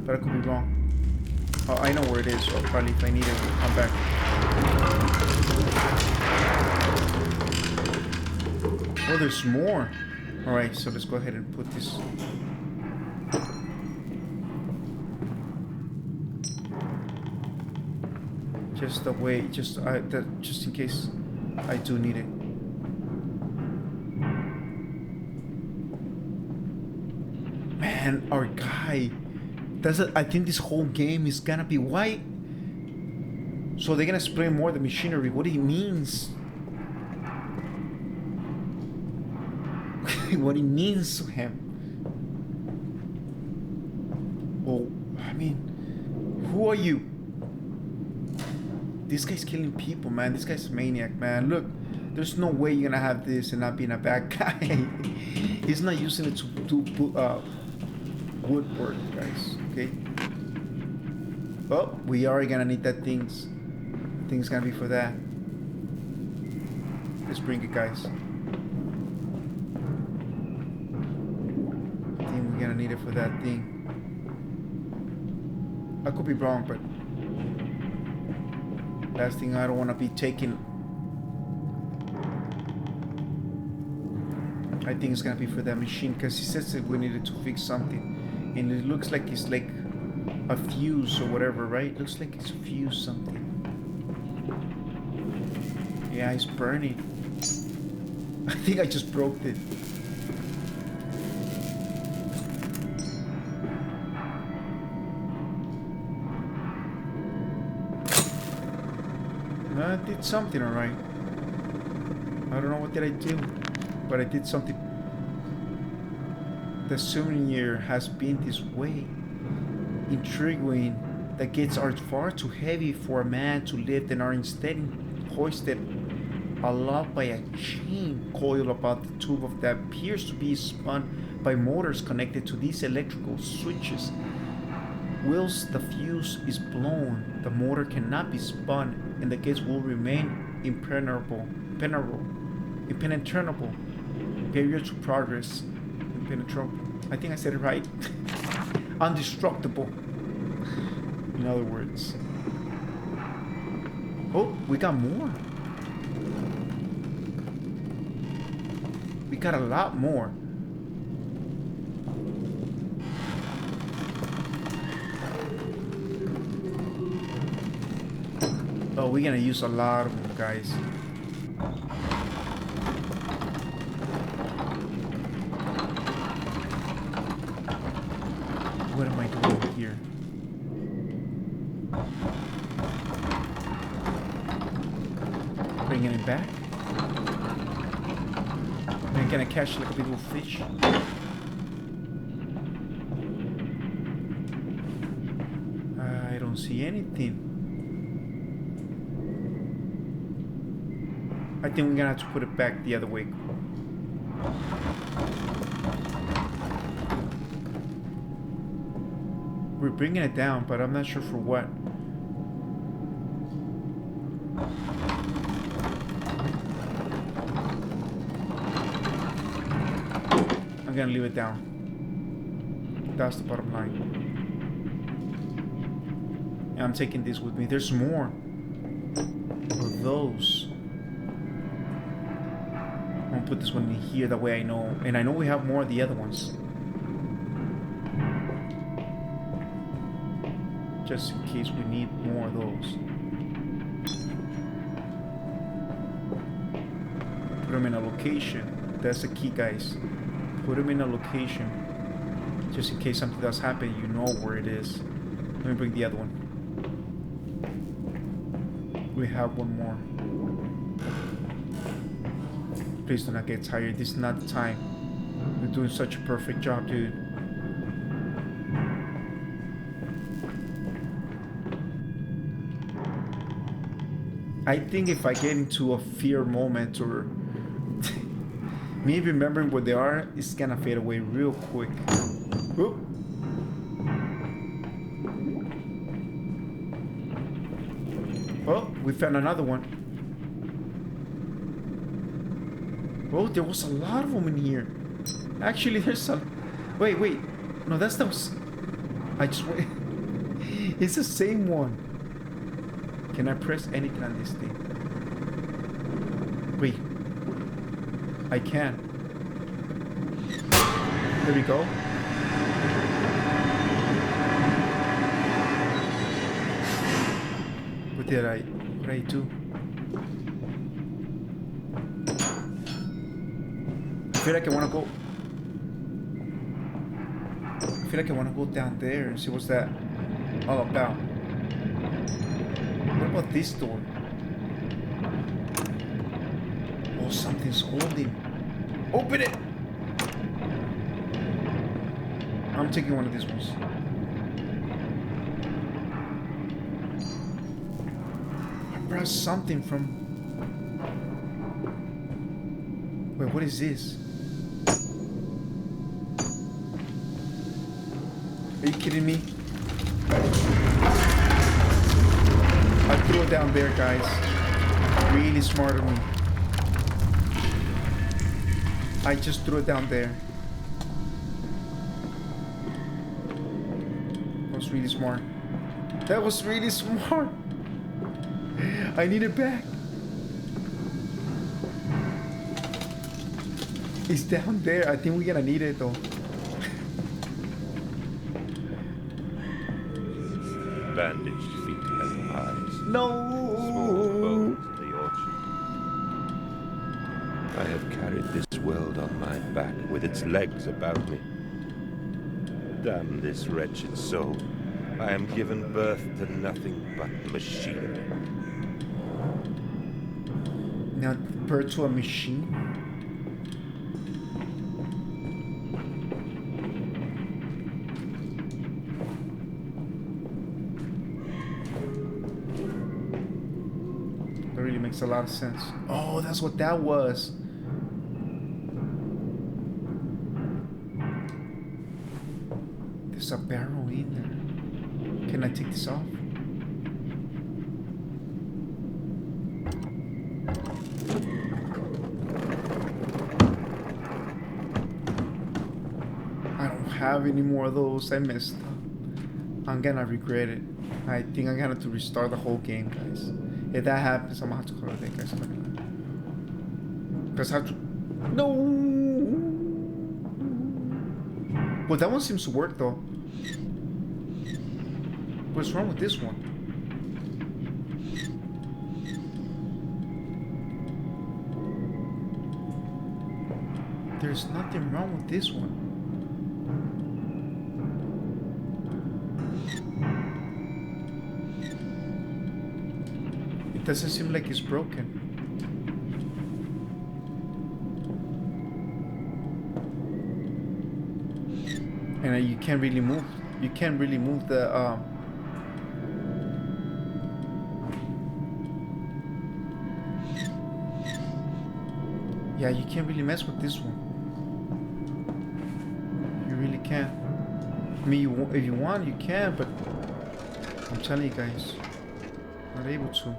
but I could be wrong. Oh, I know where it is. So probably if I need it, I'll come back. Oh, there's more. All right, so let's go ahead and put this. Just the way, just in case I do need it. Man, our guy. I think this whole game is gonna be white. So they're gonna spray more the machinery. What he means? What he means to him? Well, I mean, who are you? This guy's killing people, man. This guy's a maniac, man. Look, there's no way you're gonna have this and not being a bad guy. He's not using it to do woodwork, guys. Okay. Well, we are gonna need that things. Things gonna be for that. Let's bring it, guys. I think we're gonna need it for that thing. I could be wrong, but last thing I don't want to be taking. I think it's gonna be for that machine because he says that we needed to fix something, and it looks like it's like a fuse or whatever, right? It looks like it's a fuse something. Yeah, it's burning. I think I just broke it. I did something, alright. I don't know what did I do, but I did something. The souvenir has been this way. Intriguing. The gates are far too heavy for a man to lift and are instead hoisted aloft by a chain coiled about the tube of that appears to be spun by motors connected to these electrical switches. Whilst the fuse is blown, the motor cannot be spun and the gates will remain impenetrable. Barrier to progress. Impenetrable. I think I said it right. Undestructible. In other words. Oh, we got more. We got a lot more. Oh, we're gonna use a lot of them, guys. What am I doing here? Bringing it back? Am I gonna catch like a big little fish? I don't see anything. I think we're gonna have to put it back the other way. We're bringing it down, but I'm not sure for what. I'm gonna leave it down. That's the bottom line. And I'm taking this with me. There's more of those. I'm gonna put this one in here, that way I know. And I know we have more of the other ones. Just in case we need more of those. Put them in a location. That's the key, guys. Put Put him in a location. Just in case something does happen, you know where it is. Let me bring the other one. We have one more. Please do not get tired. This is not the time. You're doing such a perfect job, dude. I think if I get into a fear moment or me remembering what they are, it's gonna fade away real quick. Whoop. Oh, we found another one. Oh, there was a lot of them in here. Actually, there's a... Wait. No, that's the... I just... Wait. It's the same one. Can I press anything on this thing? Wait. I can. There we go. What did I do? I feel like I want to go down there and see what's that all about. What about this door? Oh, something's holding. Open it! I'm taking one of these ones. I pressed something from... Wait, what is this? Are you kidding me? I threw it down there, guys. Really smart of me. I just threw it down there. That was really smart. That was really smart. I need it back. It's down there. I think we're gonna need it though. Bandaged feet and eyes. No. Small bones in the orchard. I have carried this world on my back with its legs about me. Damn this wretched soul. I am given birth to nothing but machinery. Now, birth to a machine? That really makes a lot of sense. Oh, that's what that was. There's a barrel in there. Can I take this off? I don't have any more of those. I missed. I'm gonna regret it. I think I'm gonna have to restart the whole game, guys. If that happens, I'm gonna have to call it that, guys. Because I have to... No! Well, that one seems to work, though. What's wrong with this one? There's nothing wrong with this one. It doesn't seem like it's broken. And you can't really move. You can't really move the yeah, you can't really mess with this one. You really can't. I mean, if you want, you can, but I'm telling you guys, not able to.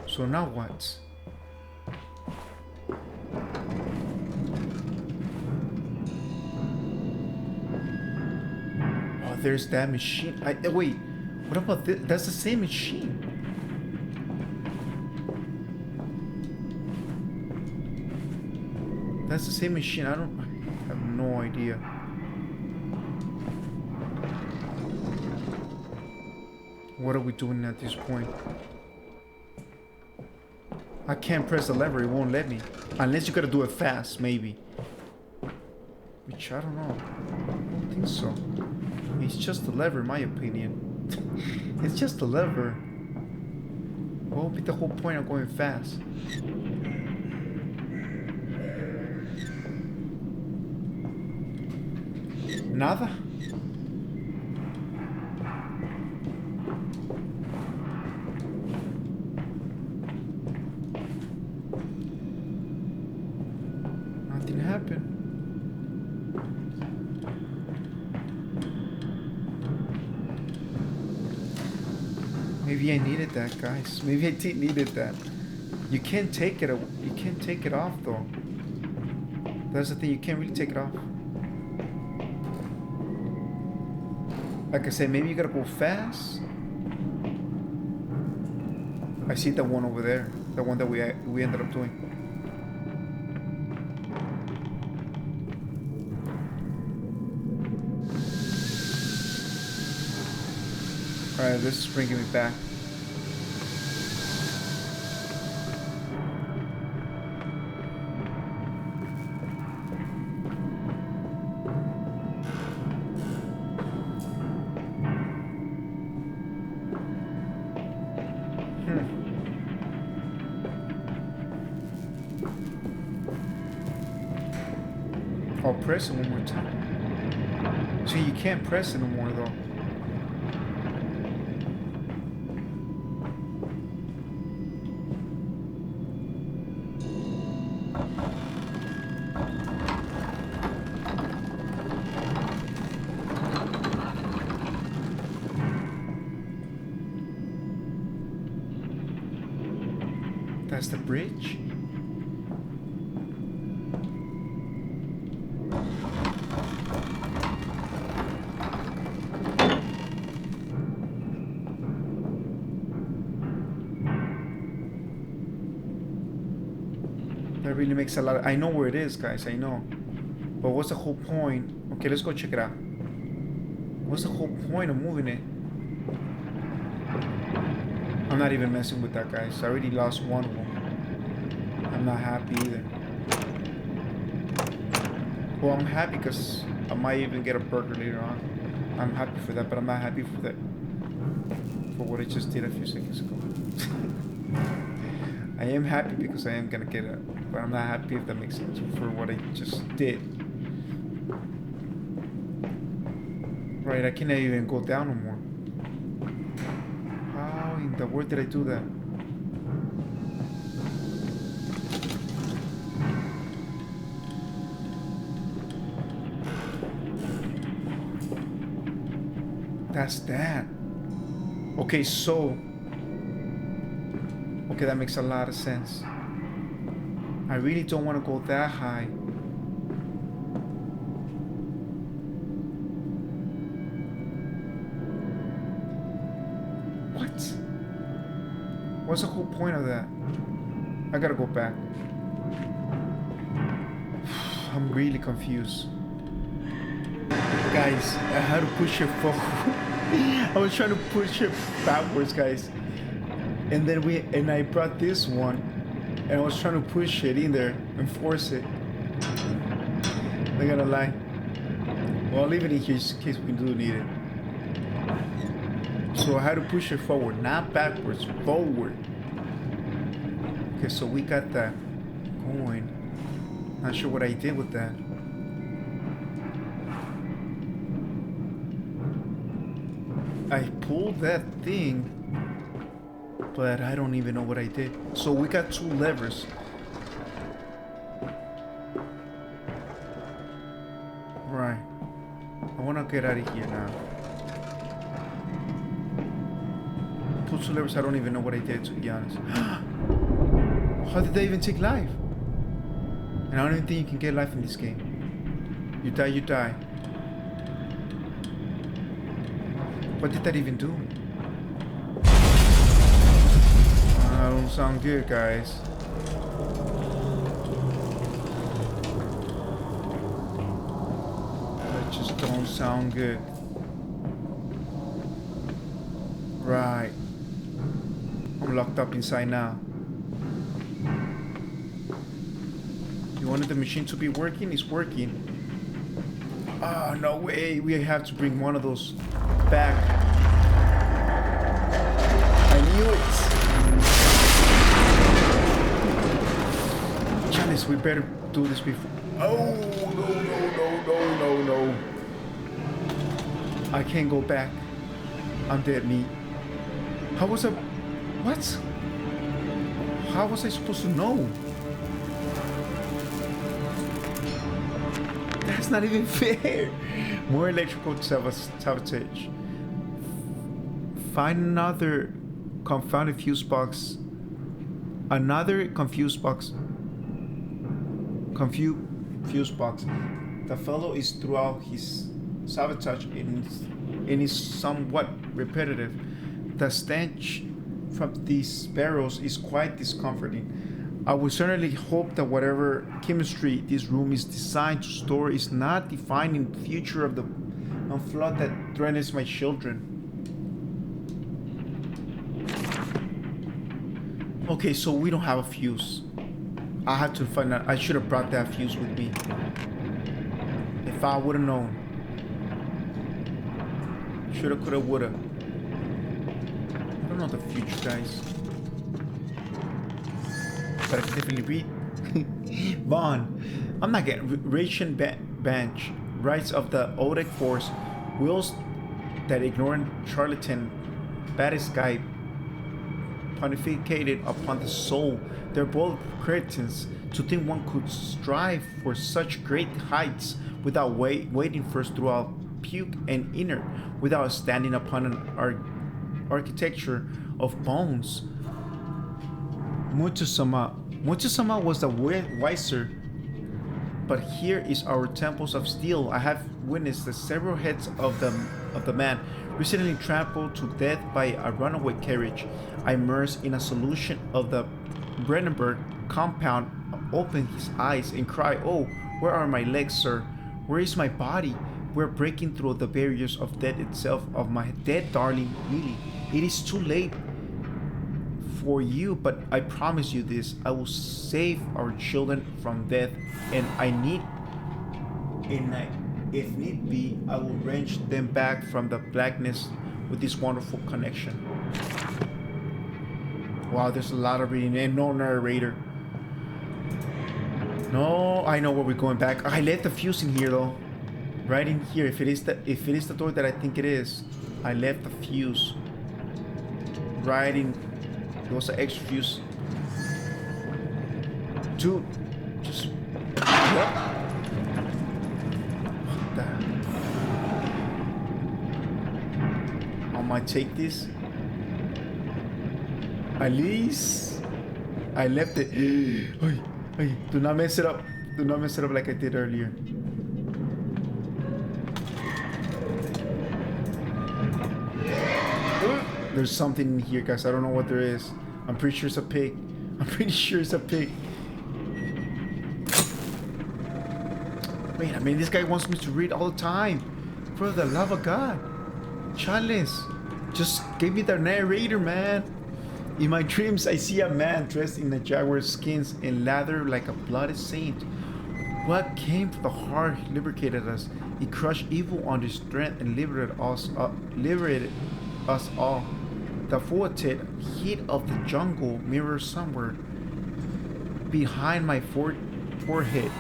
So now what? Oh, there's that machine. Wait. What about this? That's the same machine. That's the same machine. I have no idea. What are we doing at this point? I can't press the lever, it won't let me. Unless you gotta do it fast, maybe. Which I don't know. I don't think so. It's just a lever, in my opinion. It's just a lever. What would be the whole point of going fast? Nada? Nothing happened. Maybe I needed that, guys. Maybe I did needed that. You can't take it. You can't take it off, though. That's the thing. You can't really take it off. Like I said, maybe you gotta go fast. I see the one over there. The one that we ended up doing. Alright, this is bringing me back. I'll press it one more time. So you can't press it no more though. That's the bridge. That really makes a lot of, I know where it is, guys, I know. But what's the whole point? Okay, let's go check it out. What's the whole point of moving it? I'm not even messing with that, guys. I already lost one of them. I'm not happy either. Well, I'm happy because I might even get a burger later on. I'm happy for that, but I'm not happy for that. For what I just did a few seconds ago. I am happy because I am gonna get it, but I'm not happy, if that makes sense, for what I just did. Right, I cannot even go down no more. How in the world did I do that? That's that. Okay, so... Okay, that makes a lot of sense. I really don't want to go that high. What? What's the whole point of that? I gotta go back. I'm really confused. Guys, I had to push it forward. I was trying to push it backwards, guys. And then I brought this one, and I was trying to push it in there and force it. Not gonna lie. Well, I'll leave it in here in case we do need it. So I had to push it forward, not backwards, forward. Okay, so we got that going. Not sure what I did with that. I pulled that thing, but I don't even know what I did. So we got two levers. Right. I want to get out of here now. Pull two levers, I don't even know what I did, to be honest. How did they even take life? And I don't even think you can get life in this game. You die, you die. What did that even do? That don't sound good, guys. That just don't sound good. Right. I'm locked up inside now. You wanted the machine to be working? It's working. Oh, no way. We have to bring one of those back. I knew it. Janice, we better do this before. Oh, no. I can't go back. I'm dead meat. How was I... What? How was I supposed to know? That's not even fair. More electrical sabotage. Find another confounded fuse box. Another confused box. Fuse box. The fellow is throughout his sabotage and is somewhat repetitive. The stench from these barrels is quite discomforting. I would certainly hope that whatever chemistry this room is designed to store is not defining the future of the flood that threatens my children. Okay, so we don't have a fuse. I have to find out. I should have brought that fuse with me. If I would have known. Shoulda, coulda, woulda. I don't know the future, guys. But I can definitely read. Vaughn. I'm not getting ration bench. Rights of the Odic Force. Wills that ignorant charlatan. Baddest guy. Pontificated upon the soul. They're both cretins. To think one could strive for such great heights without waiting first throughout puke and inert, without standing upon an architecture of bones. Mutusama was the wiser, but here is our temples of steel. I have witnessed the several heads of the man recently trampled to death by a runaway carriage. I immersed in a solution of the Brandenburg compound, opened his eyes and cried, "Oh, where are my legs, sir? Where is my body? We're breaking through the barriers of death itself, of my dead darling Lily. It is too late for you, but I promise you this. I will save our children from death, and if need be, I will wrench them back from the blackness with this wonderful connection." Wow, there's a lot of reading and no narrator. No, I know where we're going back. I left the fuse in here though. Right in here. If it is the door that I think it is, I left the fuse. Right in. There was an extra fuse. Dude, just. What? What the? I might take this. At least I left it. Hey, do not mess it up. Do not mess it up like I did earlier. There's something in here, guys. I don't know what there is. I'm pretty sure it's a pig. I'm pretty sure it's a pig. Wait, I mean, this guy wants me to read all the time. For the love of God. Chales. Just give me the narrator, man. In my dreams, I see a man dressed in the jaguar skins and lather like a bloody saint. What came from the heart liberated us. It crushed evil under strength and liberated us all. The forwarded heat of the jungle mirrors somewhere behind my forehead.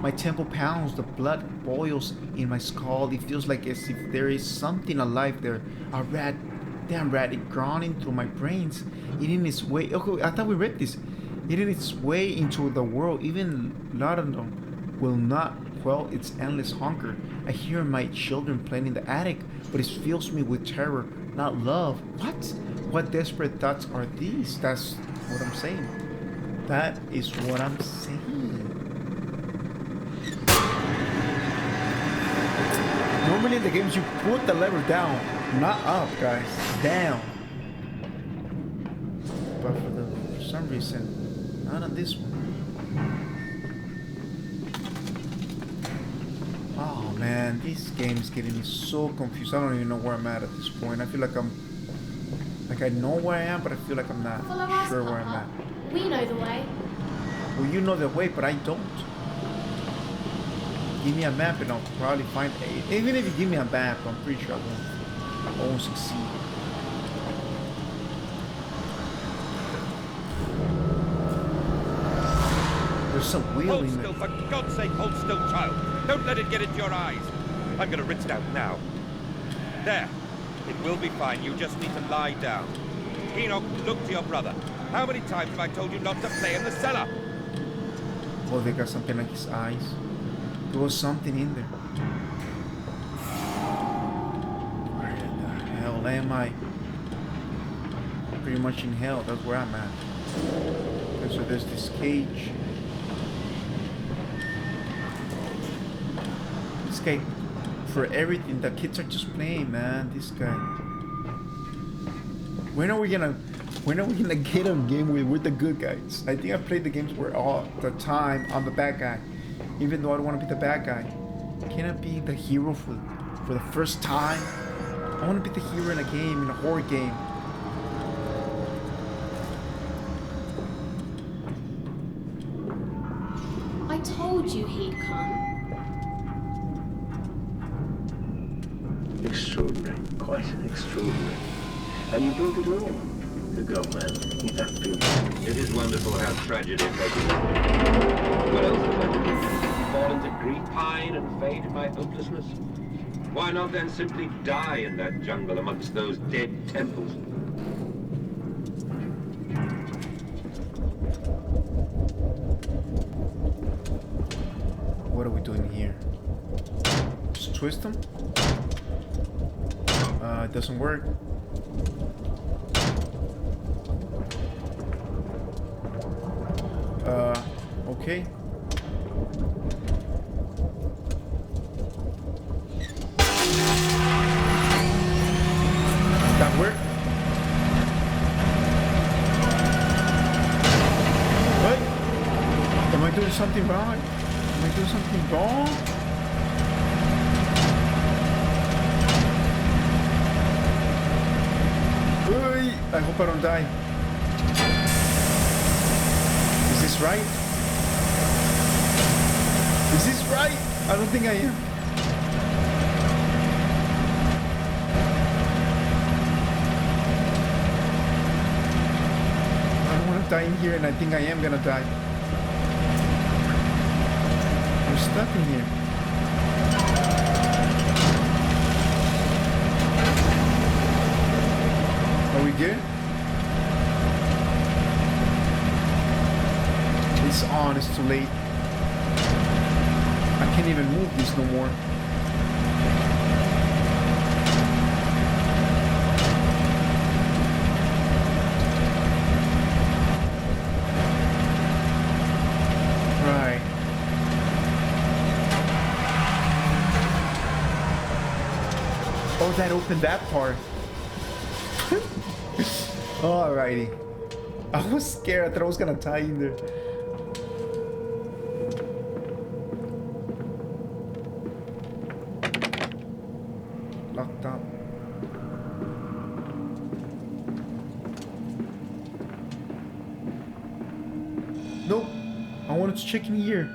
My temple pounds, the blood boils in my skull. It feels like as if there is something alive there. A damn rat, it growling through my brains, eating its way. Okay, I thought we read this. Eating its way into the world. Even laudanum will not quell its endless hunger. I hear my children playing in the attic, but it fills me with terror, not love. What desperate thoughts are these? That's what I'm saying. That is what I'm saying. Normally in the games you put the lever down, not up, guys. Down. But for some reason, not on this one. Oh man, this game is getting me so confused. I don't even know where I'm at this point. I feel like I know where I am, but I feel like I'm not Follow us, sure where I'm Papa. at. We know the way. Well, you know the way, but I don't. Give me a map and I'll probably find it. Even if you give me a map, I'm pretty sure I won't succeed. There's some wheel Hold in still, there. for God's sake, hold still, child. Don't let it get into your eyes. I'm gonna rinse it out now. There. It will be fine. You just need to lie down. Enoch, look to your brother. How many times have I told you not to play in the cellar? Oh, they got something like his eyes. There was something in there. Where the hell am I? Pretty much in hell. That's where I'm at. Okay, so there's this cage. This guy, for everything, the kids are just playing, man. This guy. When are we gonna get a game where we're the good guys? I think I played the games where all the time I'm the bad guy, even though I don't want to be the bad guy. Can I be the hero for the first time? I want to be the hero in a game, in a horror game. I told you he'd come. Extraordinary, quite extraordinary. And you built it all. Good God, man. You have built it. It is wonderful how tragedy makes it. What else is there to do? Fall into grief, pine, and fade in my hopelessness? Why not then simply die in that jungle amongst those dead temples? What are we doing here? Just twist them? It doesn't work. Okay. That work? What? Am I doing something wrong? Am I doing something wrong? Oy, I hope I don't die. Is this right? Is this right? I don't think I am. I don't want to die in here, and I think I am gonna die. I'm stuck in here. Are we good? It's on, it's too late. I can't even move this no more. Right. Oh, that opened that part. Alrighty. I was scared. I thought I was gonna die in there. Locked up. Nope. I wanted to check in here.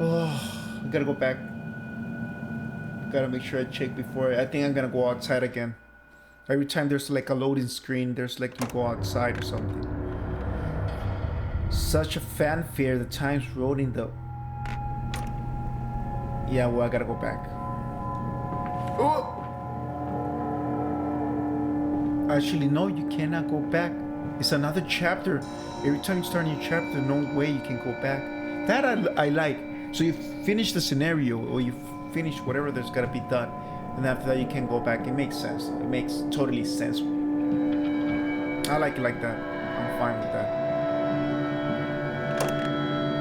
Oh, I gotta go back. Gotta make sure I check before. I think I'm gonna go outside again. Every time there's like a loading screen, there's like you go outside or something. Such a fanfare. The Times wrote in the... Yeah, well, I gotta go back. Oh! Actually, no, you cannot go back. It's another chapter. Every time you start a new chapter, no way you can go back. That I like. So you finish the scenario, or you finish whatever there's gotta be done, and after that you can go back. It makes sense. It makes totally sense. I like it like that. I'm fine with that.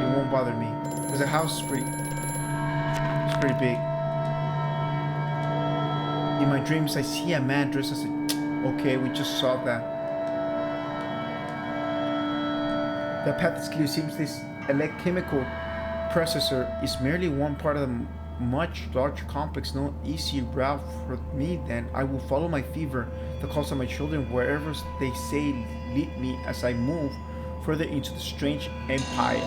It won't bother me. Because the house is pretty big. In my dreams, I see a man dressed as a... Okay, we just saw that. The path is clear. Seems this electrochemical processor is merely one part of the much larger complex. No easy route for me then. I will follow my fever, the calls of my children, wherever they say lead me as I move further into the strange empire.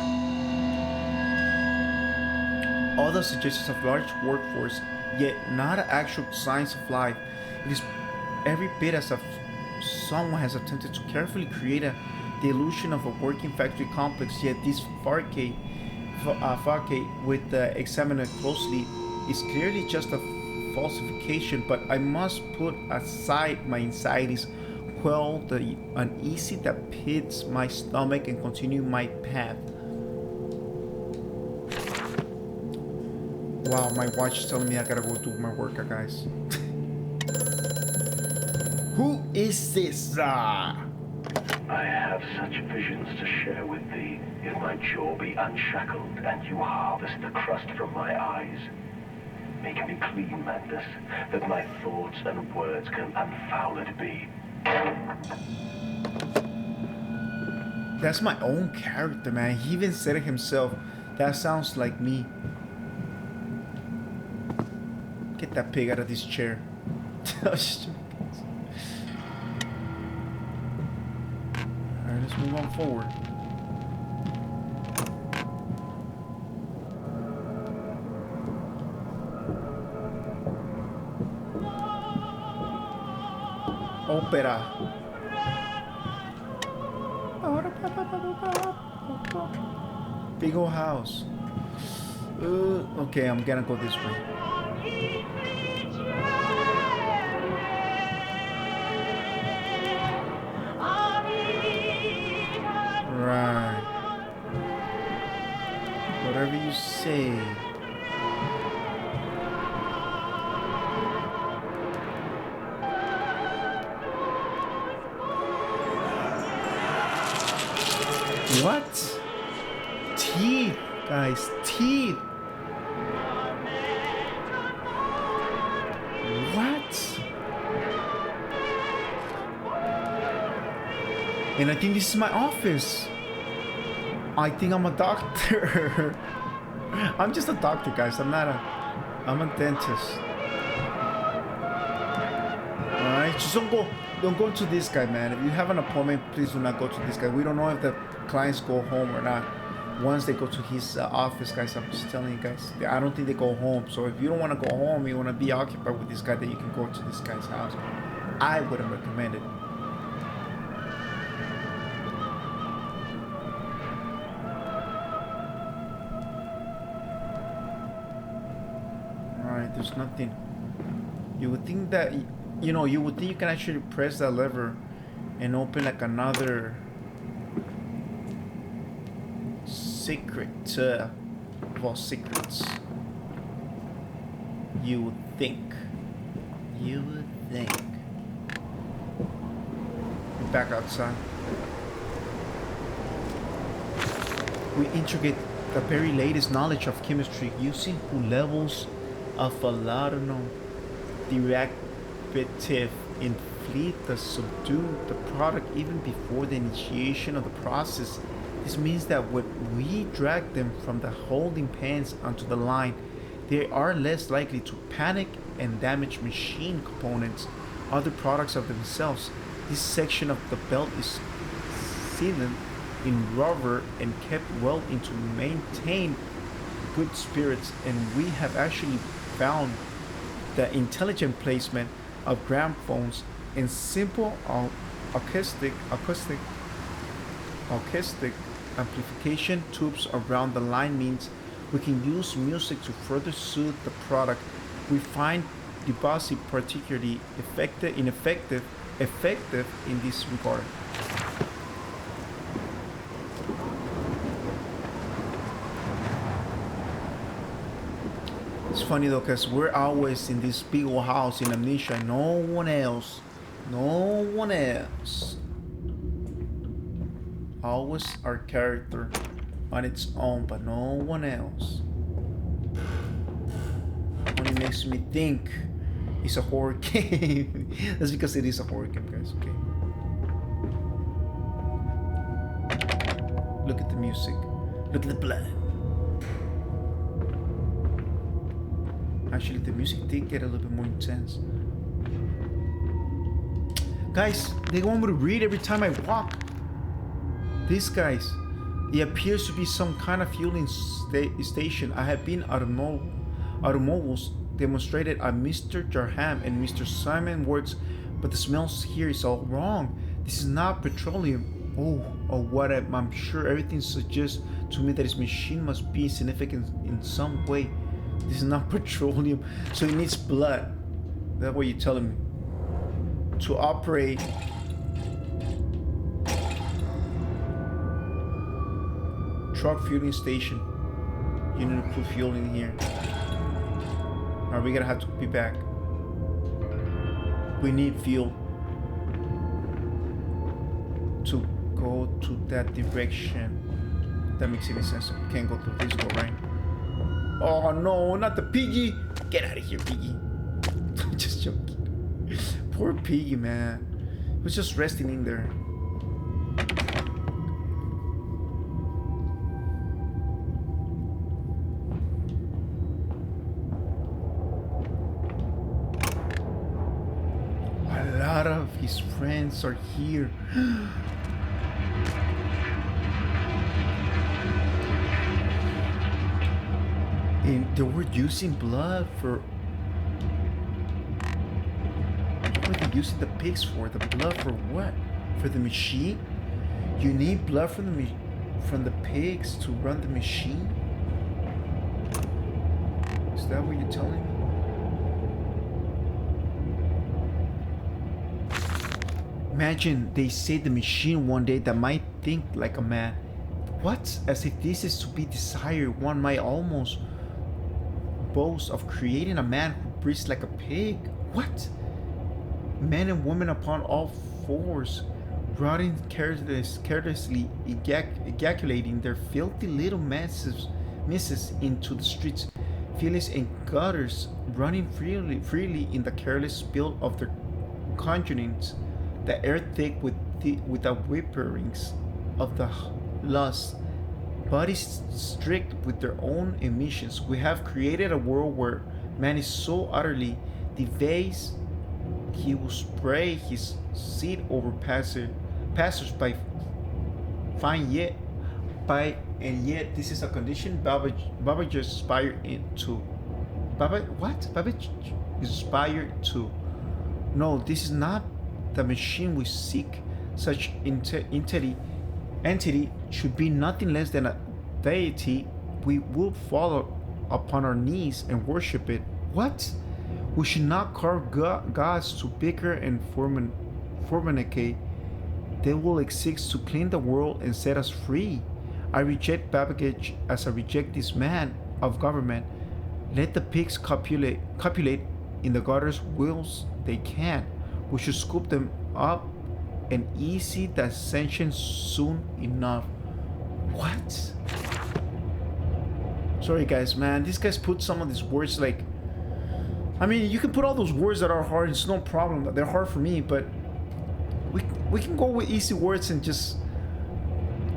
All the suggestions of large workforce, yet not actual signs of life. It is every bit as if someone has attempted to carefully create the illusion of a working factory complex, yet this facade, with examining it closely, is clearly just a falsification. But I must put aside my anxieties, quell the uneasy that pits my stomach, and continue my path. Wow, my watch is telling me I gotta go do my workout, guys. Who is this? I have such visions to share with thee. If my jaw be unshackled and you harvest the crust from my eyes, make me clean, Mandus, that my thoughts and words can unfouled be. That's my own character, man. He even said it himself. That sounds like me. Get that pig out of this chair. Alright, let's move on forward. Opera. Big old house. Okay, I'm gonna go this way. Right. Whatever you say. What? Teeth, guys, teeth. What? And I think this is my office. I think I'm a doctor. I'm just a doctor, guys. I'm a dentist. Alright, just don't go to this guy, man. If you have an appointment, please do not go to this guy. We don't know if the clients go home or not. Once they go to his office, guys, I'm just telling you guys, I don't think they go home. So if you don't want to go home, you want to be occupied with this guy, then you can go to this guy's house. I wouldn't recommend it. Alright, there's nothing. You would think that, you would think you can actually press that lever and open like another secret of all secrets. You would think. We're back outside. We integrate the very latest knowledge of chemistry using levels of a laudanum derivative in fleet that subdue the product even before the initiation of the process. This means that when we drag them from the holding pens onto the line, they are less likely to panic and damage machine components, other products of themselves. This section of the belt is sealed in rubber and kept well to maintain good spirits, and we have actually found the intelligent placement of gramophones and simple acoustic amplification tubes around the line means we can use music to further suit the product. We find Debussy particularly effective in this regard. It's funny though, because we're always in this big old house in Amnesia. No one else. Always our character on its own, but no one else. Only makes me think it's a horror game. That's because it is a horror game, guys. Okay. Look at the music. Look at the blood. Actually, the music did get a little bit more intense. Guys, they want me to read every time I walk. These guys, it appears to be some kind of fueling station. I have been automobiles demonstrated at Mr. Jarham and Mr. Simon works, but the smells here is all wrong. This is not petroleum. Or what? I'm sure everything suggests to me that this machine must be significant in some way. This is not petroleum, so it needs blood. That's what you're telling me. To operate. Truck fueling station. You need to put fuel in here. Are we gonna have to be back? We need fuel to go to that direction. That makes any sense. We can't go through this door, right? Oh no, not the piggy! Get out of here, piggy. I'm just joking. Poor piggy, man. He was just resting in there. A lot of his friends are here. And they were using blood for... What were they using the pigs for? The blood for what? For the machine? You need blood from the pigs to run the machine? Is that what you're telling me? Imagine they say the machine one day that might think like a man. What? As if this is to be desired, one might almost boast of creating a man who breathes like a pig. What? Men and women upon all fours, rotting carelessly ejaculating their filthy little misses into the streets, fields and gutters, running freely in the careless spill of their congealings, the air thick with the whimperings of the lust, bodies strict with their own emissions. We have created a world where man is so utterly debased he will spray his seed over passers by. And yet this is a condition Babbage aspired into. Babbage aspired to. No, this is not the machine we seek. Such entity should be nothing less than a deity. We will fall upon our knees and worship it. What? We should not carve gods to bicker and fornicate. They will exist to clean the world and set us free. I reject Babbage as I reject this man of government. Let the pigs copulate in the gutters whilst they can. We should scoop them up and easy dissension soon enough. What? Sorry guys, man. These guys put some of these words like... I mean, you can put all those words that are hard. It's no problem. They're hard for me, but... We can go with easy words and just...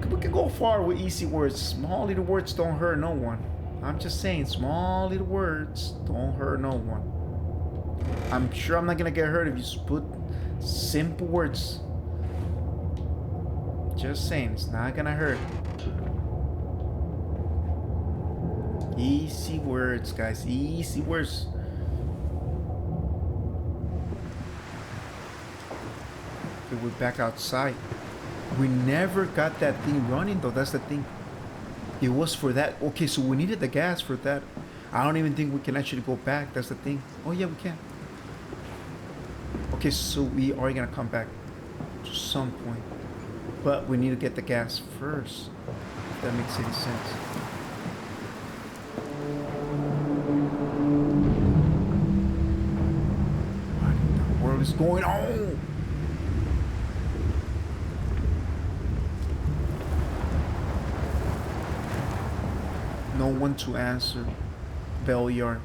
We can go far with easy words. Small little words don't hurt no one. I'm just saying, small little words don't hurt no one. I'm sure I'm not gonna get hurt if you put simple words. Just saying, it's not gonna hurt. Easy words, guys. Easy words. Okay, we're back outside. We never got that thing running though. That's the thing. It was for that. Okay, so we needed the gas for that. I don't even think we can actually go back. That's the thing. Oh yeah, we can. Okay, so we are gonna come back to some point, but we need to get the gas first. If that makes any sense. What in the world is going on? No one to answer. Bell yard.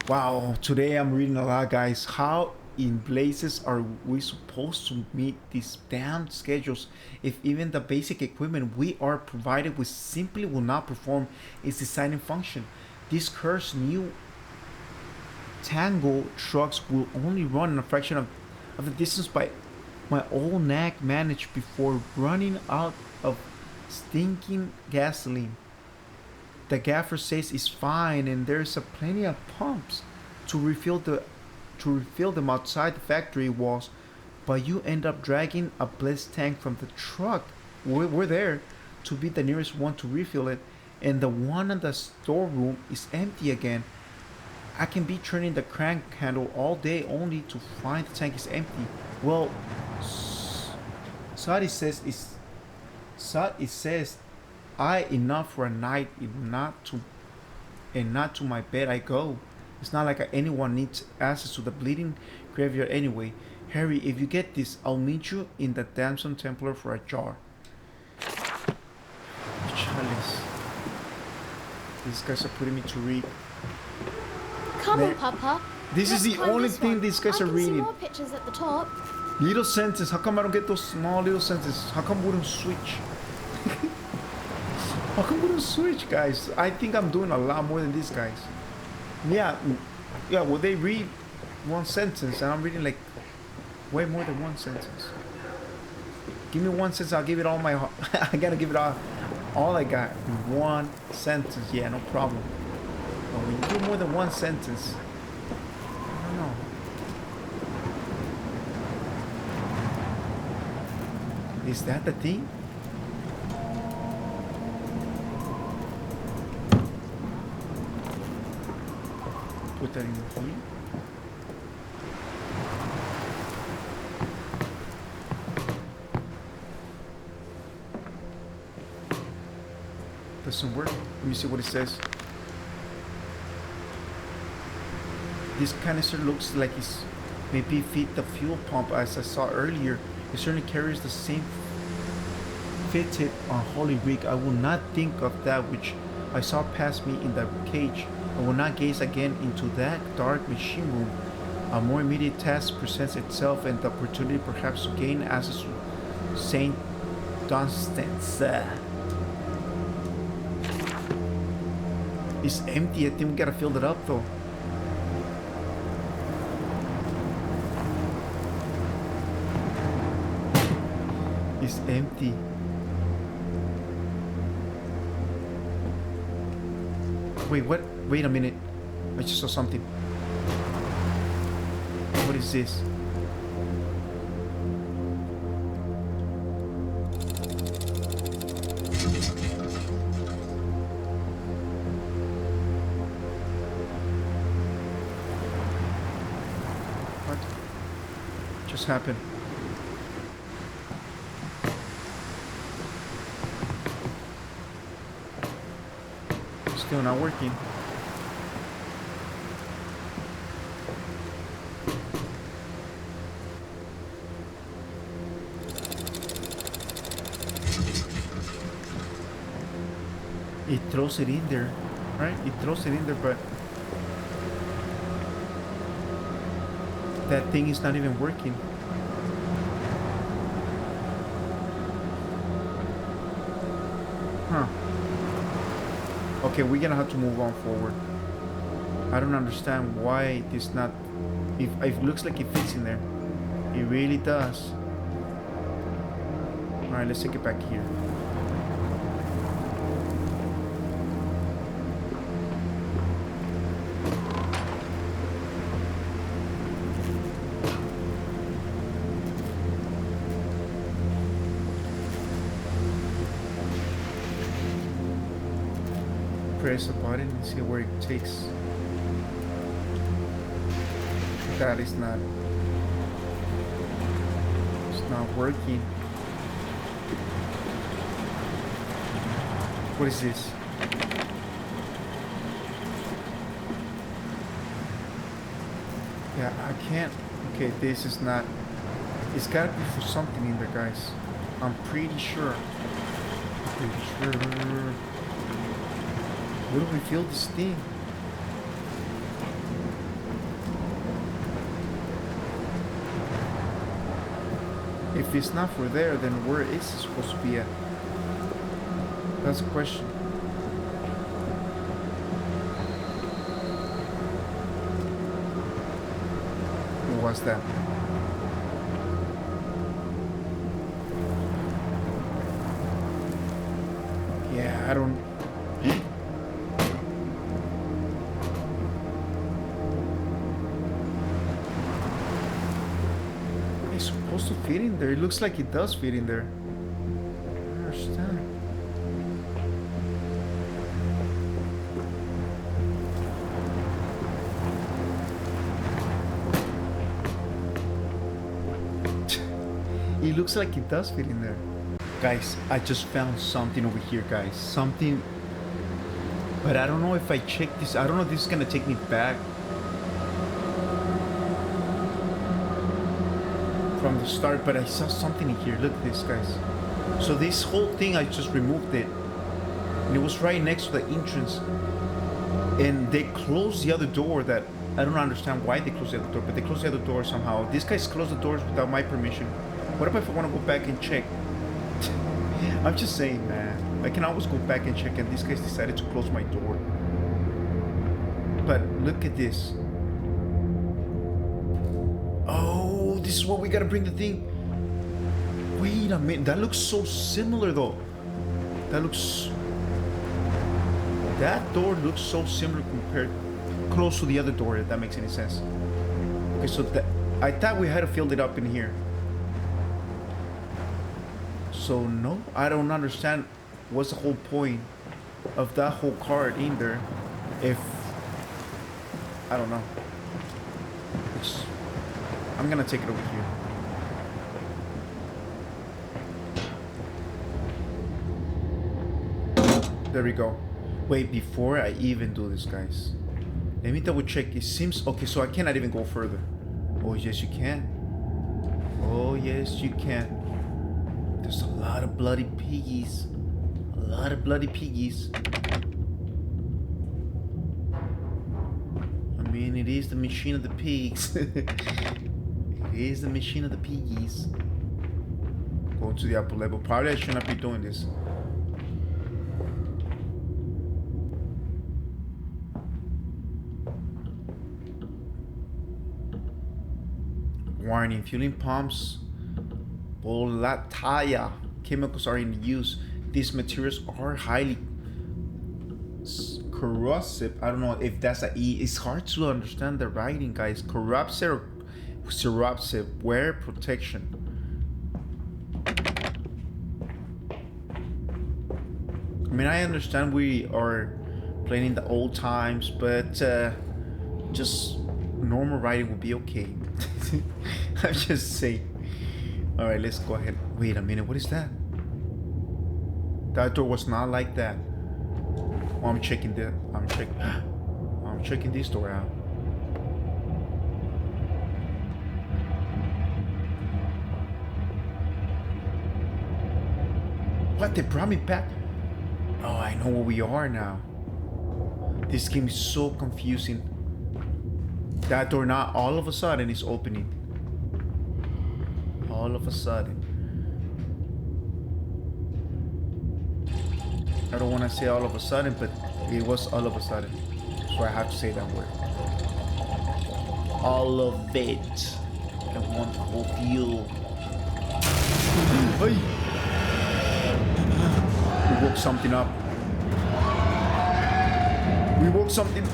Wow, today I'm reading a lot, guys. How in blazes are we supposed to meet these damn schedules if even the basic equipment we are provided with simply will not perform its designing function? This cursed new tango trucks will only run a fraction of the distance by my old nag managed before running out of stinking gasoline. The gaffer says it's fine and there's a plenty of pumps to refill them outside the factory walls, but you end up dragging a blessed tank from the truck. We're there to be the nearest one to refill it, and the one in the storeroom is empty again. I can be turning the crank handle all day only to find the tank is empty. Well, Sadi says it says I enough for a night, not to my bed I go. It's not like anyone needs access to the bleeding graveyard anyway. Harry, if you get this, I'll meet you in the Damson Templar for a jar. Chalice. These guys are putting me to read. Come on, Papa. This is the only thing these guys are reading. More pictures at the top. Little sentence. How come I don't get those small little sentences? How come we don't switch? How come we don't switch, guys? I think I'm doing a lot more than these guys. Yeah. Well, they read one sentence, and I'm reading like way more than one sentence. Give me one sentence, I'll give it all my heart. I gotta give it all I got in one sentence. Yeah, no problem. But when you do more than one sentence, I don't know. Is that the thing? Put that in here. Doesn't work. Let me see what it says. This canister looks like it's maybe fit the fuel pump as I saw earlier. It certainly carries the same fitted on Holy Week. I will not think of that which I saw pass me in the cage. I will not gaze again into that dark machine room. A more immediate task presents itself, and the opportunity perhaps to gain access to St. Dunstan's. It's empty. I think we gotta fill it up though. It's empty. Wait, what? Wait a minute. I just saw something. What is this? What just happened? Still not working. It throws it in there, right? It throws it in there, but that thing is not even working. Huh. Okay, we're gonna have to move on forward. I don't understand why this not... If it looks like it fits in there. It really does. Alright, let's take it back here. Press the button and see where it takes. That is not... It's not working. What is this? Yeah, I can't... Okay, this is not... It's gotta be for something in there, guys. I'm pretty sure. Where do we feel this thing? If it's not for there, then where is it supposed to be at? That's the question. was that? Yeah, I don't... It's supposed to fit in there. It looks like it does fit in there. I don't understand. It looks like it does fit in there. Guys, I just found something over here, guys. Something. But I don't know if I check this. I don't know if this is gonna take me back from the start, but I saw something in here. Look at this, guys. So this whole thing, I just removed it. And it was right next to the entrance. And they closed the other door that... I don't understand why they closed the other door, but they closed the other door somehow. These guys closed the doors without my permission. What if I want to go back and check? I'm just saying, man. I can always go back and check, and these guys decided to close my door. But look at this. Oh, this is what we gotta bring the thing. Wait a minute. That looks so similar, though. That door looks so similar compared close to the other door, if that makes any sense. Okay, so I thought we had to fill it up in here. So no, I don't understand what's the whole point of that whole card in there if I don't know. I'm gonna take it over here. There we go. Wait, before I even do this, guys, let me double check. It seems okay, so I cannot even go further. Oh yes you can. Oh yes you can. There's a lot of bloody piggies. A lot of bloody piggies. I mean, it is the machine of the pigs. It is the machine of the piggies. Go to the upper level. Probably I should not be doing this. Warning, fueling pumps. Volatile chemicals are in use. These materials are highly corrosive. I don't know if that's a E. It's hard to understand the writing, guys. Corrosive. Wear protection. I mean, I understand we are playing in the old times, but just normal writing would be okay. I'm just saying. All right, let's go ahead. Wait a minute, what is that? That door was not like that. Oh, I'm checking this door out. What? They brought me back? Oh, I know where we are now. This game is so confusing. That door now all of a sudden is opening. All of a sudden. I don't want to say all of a sudden, but it was all of a sudden. So I have to say that word. All of it. I want the whole view. Hey. We woke something up. We woke something.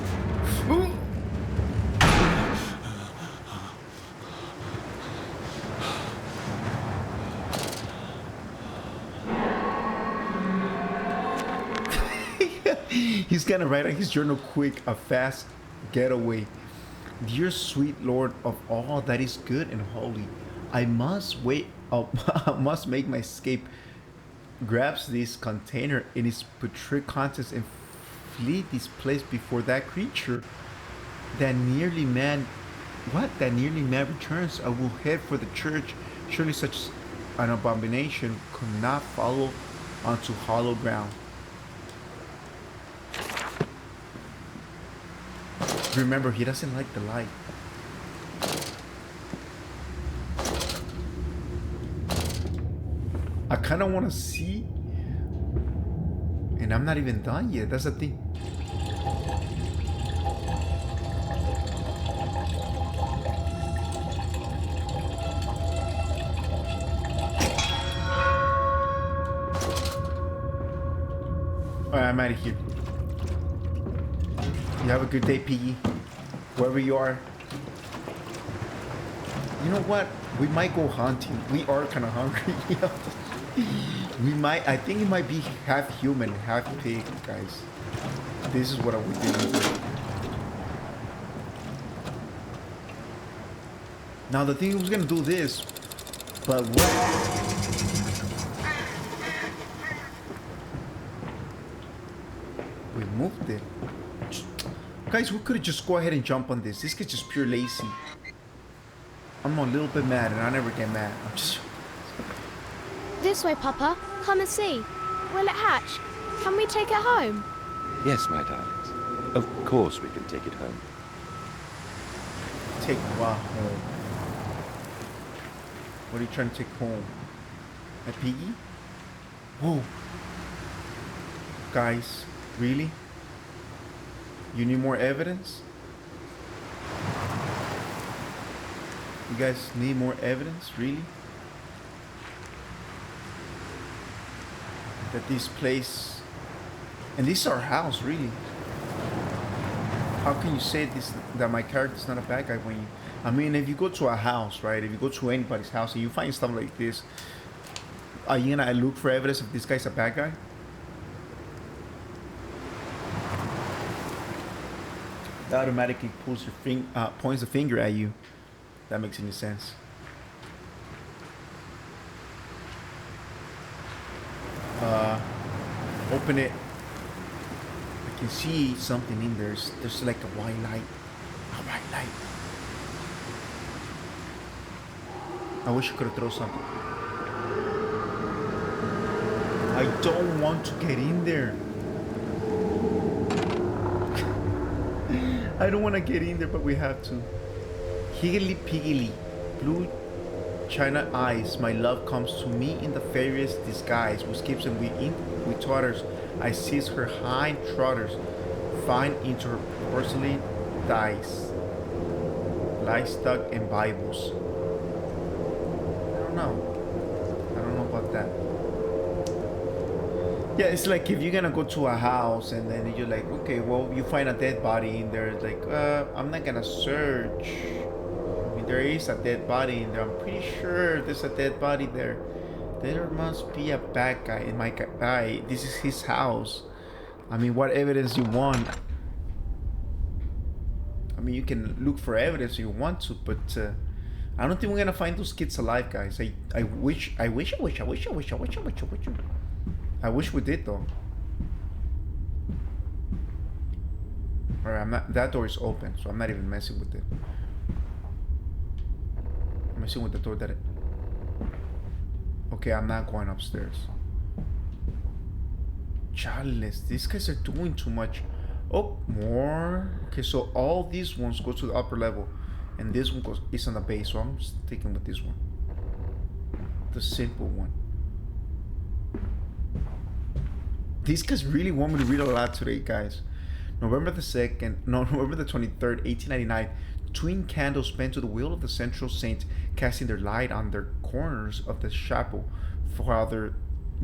He's gonna write on his journal, quick, a fast getaway. Dear sweet Lord of all that is good and holy, I must wait. I must make my escape. Grabs this container in its putrid contents and flee this place before that creature. That nearly man returns. I will head for the church. Surely such an abomination could not follow onto hollow ground. Remember, he doesn't like the light. I kind of want to see, and I'm not even done yet. That's the thing. Alright, I'm out of here. You have a good day, Piggy. Wherever you are. You know what? We might go hunting. We are kind of hungry. We might. I think it might be half human, half pig, guys. This is what I would do. Now the thing was gonna do this, but what? We moved it. Guys, we could have just go ahead and jump on this. This guy's just pure lazy. I'm a little bit mad, and I never get mad. I'm just... This way, Papa. Come and see. Will it hatch? Can we take it home? Yes, my darlings. Of course we can take it home. Take what home? What are you trying to take home? A piggy? Whoa. Guys, really? You need more evidence? You guys need more evidence? Really? That this place... And this is our house, really. How can you say this, that my character's not a bad guy when you... I mean, if you go to a house, right? If you go to anybody's house and you find stuff like this, are you gonna look for evidence if this guy's a bad guy? That automatically pulls your points the finger at you. That makes any sense. Open it. I can see something in there. There's like a white light. A white light. I wish I could have thrown something. I don't want to get in there. I don't want to get in there, but we have to. Higgly piggly, blue china eyes, my love comes to me in the fairest disguise, which keeps him with totters. I seize her hind trotters, find into her porcelain dice, livestock and Bibles. I don't know about that. Yeah, it's like if you're gonna go to a house and then you're like, okay, well, you find a dead body in there. It's like, I'm not gonna search. I mean, there is a dead body in there. I'm pretty sure there's a dead body there. There must be a bad guy in my guy. This is his house. I mean, what evidence you want? I mean, you can look for evidence if you want to, but I don't think we're gonna find those kids alive, guys. I wish we did though. Alright, I'm not. That door is open, so I'm not even messing with it. I'm messing with the door that it. Okay, I'm not going upstairs. Charles, these guys are doing too much. Oh, more. Okay, so all these ones go to the upper level, and this one is on the base. So I'm sticking with this one, the simple one. These guys really want me to read a lot today, guys. November the 23rd, 1899. Twin candles bent to the will of the central saint, casting their light on the corners of the chapel. Father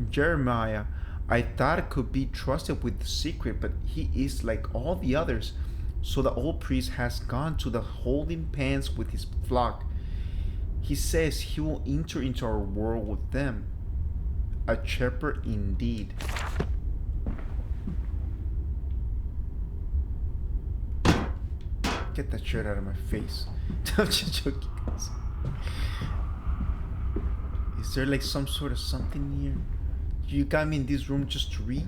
Jeremiah, I thought it could be trusted with the secret, but he is like all the others. So the old priest has gone to the holding pens with his flock. He says he will enter into our world with them. A shepherd indeed. Get that shirt out of my face. I'm just joking, guys. Is there like some sort of something here? You got me in this room just to read?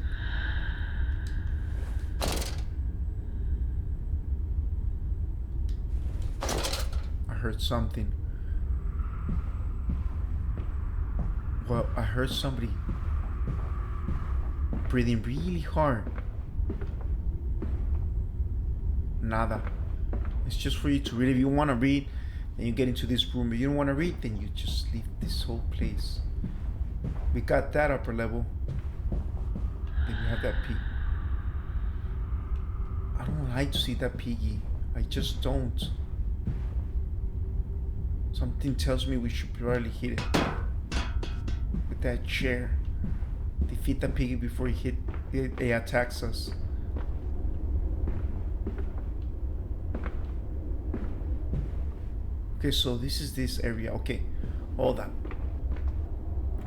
I heard something. Well, I heard somebody breathing really hard. Nada. It's just for you to read. If you want to read, then you get into this room. If you don't want to read, then you just leave this whole place. We got that upper level. Then we have that pig. I don't like to see that piggy. I just don't. Something tells me we should probably hit it with that chair. Defeat that piggy before he hit it attacks us. Okay, so this is this area. Okay, hold on.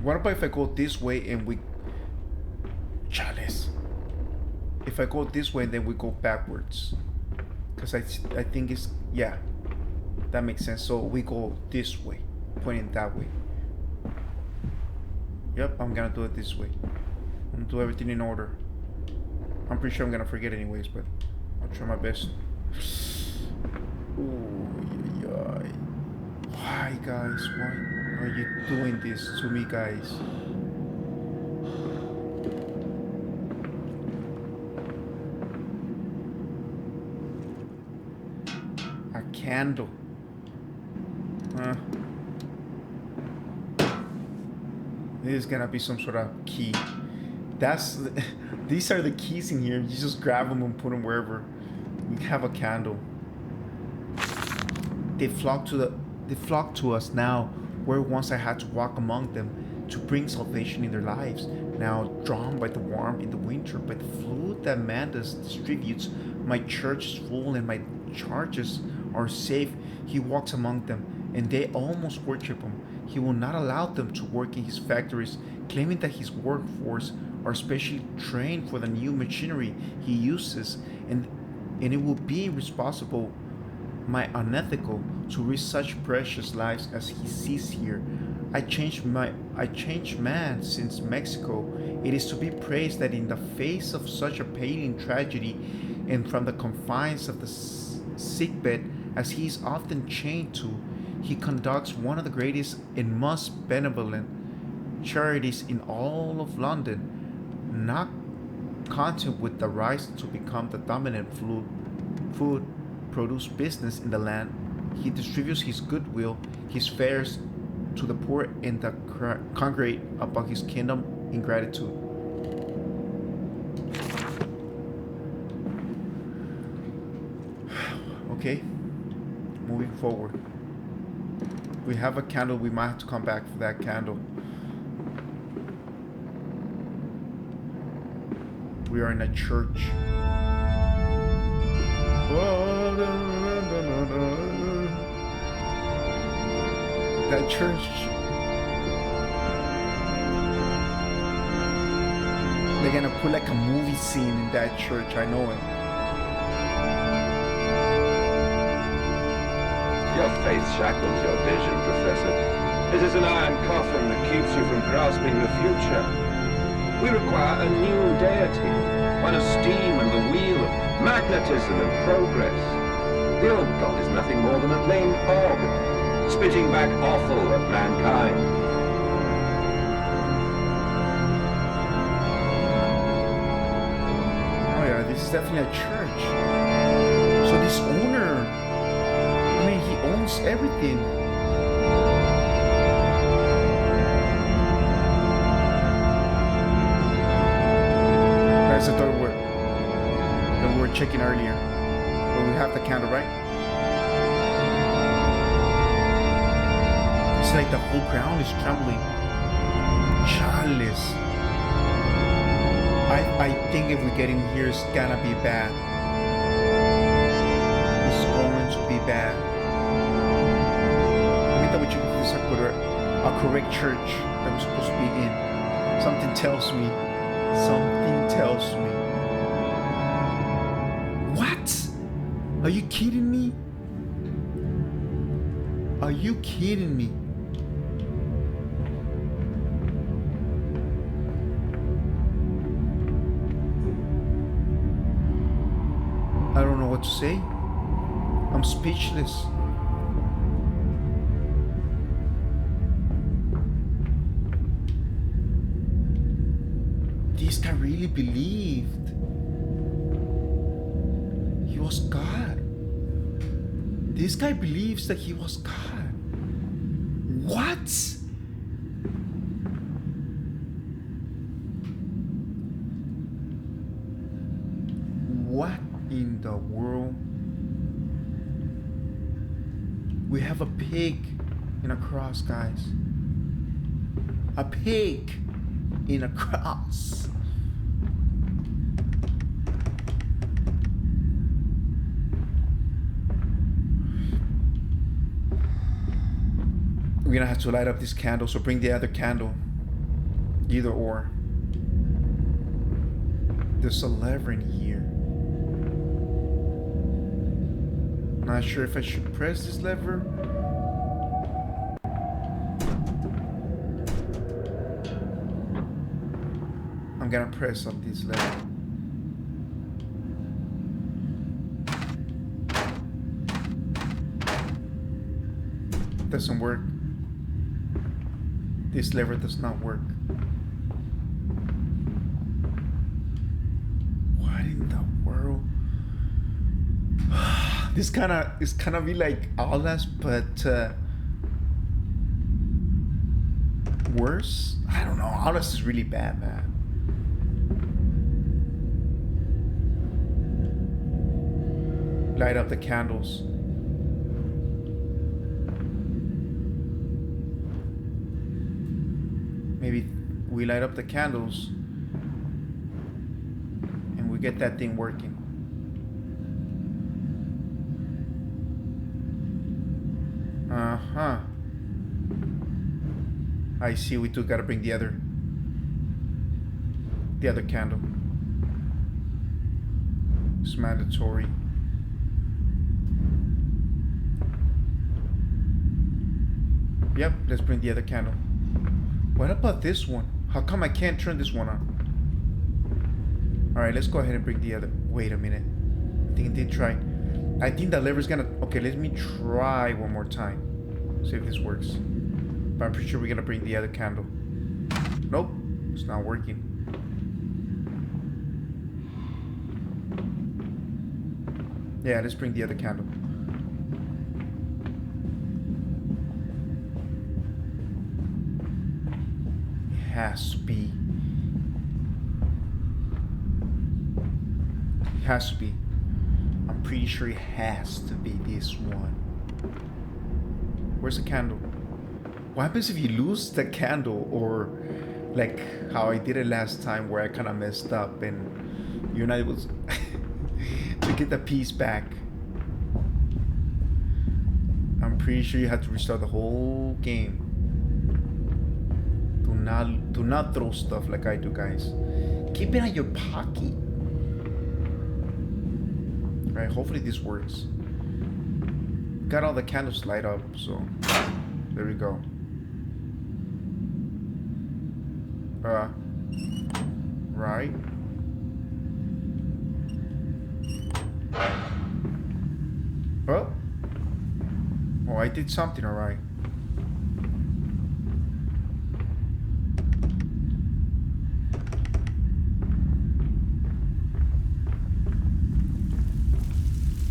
What about if I go this way and we... Chales. If I go this way, then we go backwards. Because I think it's... Yeah. That makes sense. So we go this way. Pointing that way. Yep, I'm gonna do it this way. I'm gonna do everything in order. I'm pretty sure I'm gonna forget anyways, but I'll try my best. Ooh, why, guys? Why are you doing this to me, guys? A candle. This is gonna be some sort of key. That's these are the keys in here. You just grab them and put them wherever. We have a candle. They flock to us now, where once I had to walk among them to bring salvation in their lives. Now, drawn by the warmth in the winter, by the food that Mandus distributes, my church is full and my charges are safe. He walks among them, and they almost worship him. He will not allow them to work in his factories, claiming that his workforce are specially trained for the new machinery he uses, and it will be irresponsible, my unethical, to risk such precious lives as he sees here. I changed man since Mexico. It is to be praised that in the face of such a paling tragedy, and from the confines of the sickbed as he is often chained to, he conducts one of the greatest and most benevolent charities in all of London. Not content with the rise to become the dominant food produce business in the land, he distributes his goodwill, his fares to the poor and the congregate about his kingdom in gratitude. Okay, moving forward. We have a candle. We might have to come back for that candle. We are in a church. That church. They're gonna put like a movie scene in that church. I know it. Your faith shackles your vision, Professor. It is an iron coffin that keeps you from grasping the future. We require a new deity, one of steam and the wheel, of magnetism and progress. The old god is nothing more than a lame organ, spitting back offal at mankind. Oh yeah, this is definitely a church. So this owner, I mean, he owns everything. That's the third word that we were checking earlier. Where we have the candle, right? It's like the whole ground is trembling. Chalice. I think if we get in here, it's gonna be bad. It's going to be bad. Let me double check if this is a correct church that we're supposed to be in. Something tells me. Something tells me. What? Are you kidding me? Are you kidding me? I don't know what to say. I'm speechless. This guy really believed he was God. This guy believes that he was God. What? What in the world? We have a pig in a cross, guys. A pig in a cross. We're gonna have to light up this candle, so bring the other candle. Either or. There's a lever in here. Not sure if I should press this lever. I'm gonna press on this lever. Doesn't work. This lever does not work. What in the world? This is kind of be like Outlast, but worse. I don't know. Outlast is really bad, man. Light up the candles. Maybe we light up the candles and we get that thing working. Uh-huh. I see, we do gotta bring the other candle. It's mandatory. Yep, let's bring the other candle. What about this one? How come I can't turn this one on? Alright, let's go ahead and bring the other. Wait a minute. I think it did try. I think that lever's gonna... Okay, let me try one more time. See if this works. But I'm pretty sure we're gonna bring the other candle. Nope, it's not working. Yeah, let's bring the other candle. Has to be. It has to be. I'm pretty sure it has to be this one. Where's the candle? What happens if you lose the candle, or like how I did it last time where I kind of messed up and you're not able to get the piece back? I'm pretty sure you have to restart the whole game. Do not throw stuff like I do, guys. Keep it in your pocket. Right, hopefully this works. Got all the candles light up, so there we go. Right. Oh, I did something alright.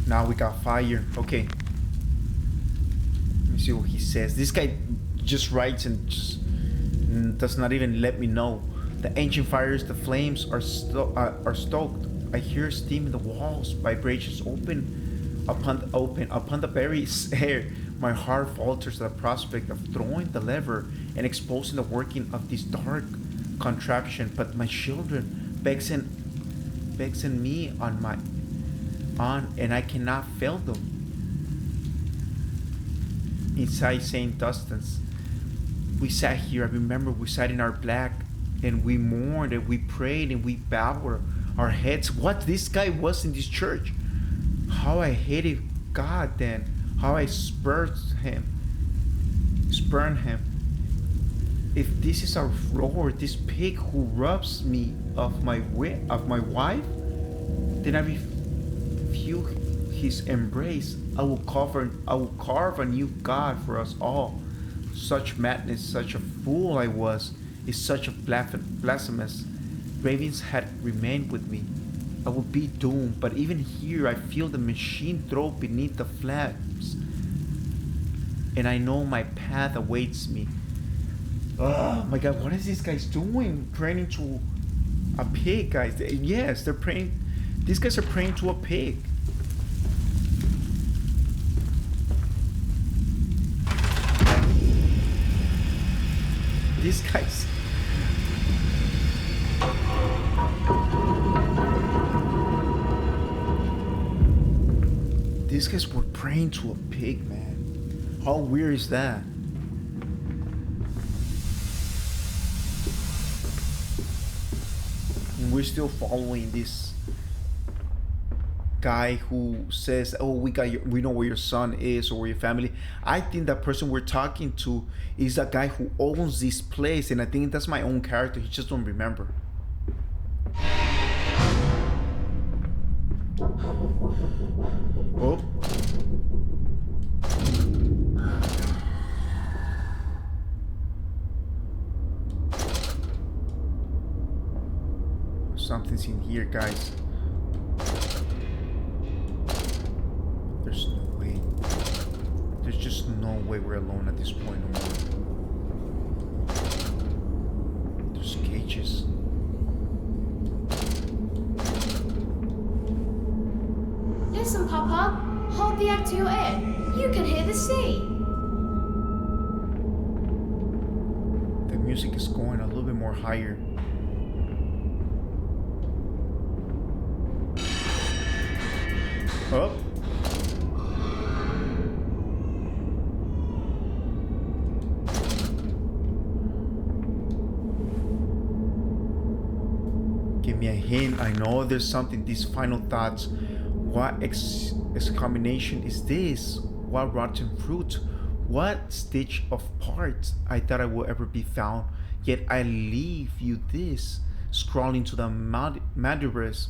Now we got fire. Okay. Let me see what he says. This guy just writes and just does not even let me know. The ancient fires, the flames are stoked. I hear steam in the walls. Vibrations open upon the very air. My heart falters at the prospect of throwing the lever and exposing the working of this dark contraption. But my children begging me on, and I cannot fail them. Inside St. Dunstan's, we sat here. I remember we sat in our black, and we mourned, and we prayed, and we bowed our heads. What this guy was in this church? How I hated God then. How I spurned him. If this is our Lord, this pig who robs me of my wife, then I refuse his embrace. I will carve a new God for us all. Such madness, such a fool I was, is such a blasphemous. Ravens had remained with me. I will be doomed, but even here I feel the machine throw beneath the flames, and I know my path awaits me. Oh my God, what is this guys doing? Praying to a pig, guys. Yes, they're praying. These guys are praying to a pig. These guys. These guys were praying to a pig, man. How weird is that? we're still following this guy who says, "Oh, we know where your son is or where your family." I think that person we're talking to is a guy who owns this place, and I think that's my own character. He just don't remember. Oh. Something's in here, guys. There's no way. There's just no way we're alone at this point no more. There's cages. Listen, Papa. Hold the egg to your ear. You can hear the sea. The music is going a little bit more higher. Oh. Give me a hint. I know there's something. These final thoughts. What exclamation is this? What rotten fruit? What stitch of parts I thought I would ever be found? Yet I leave you this, scrawling to the malodorous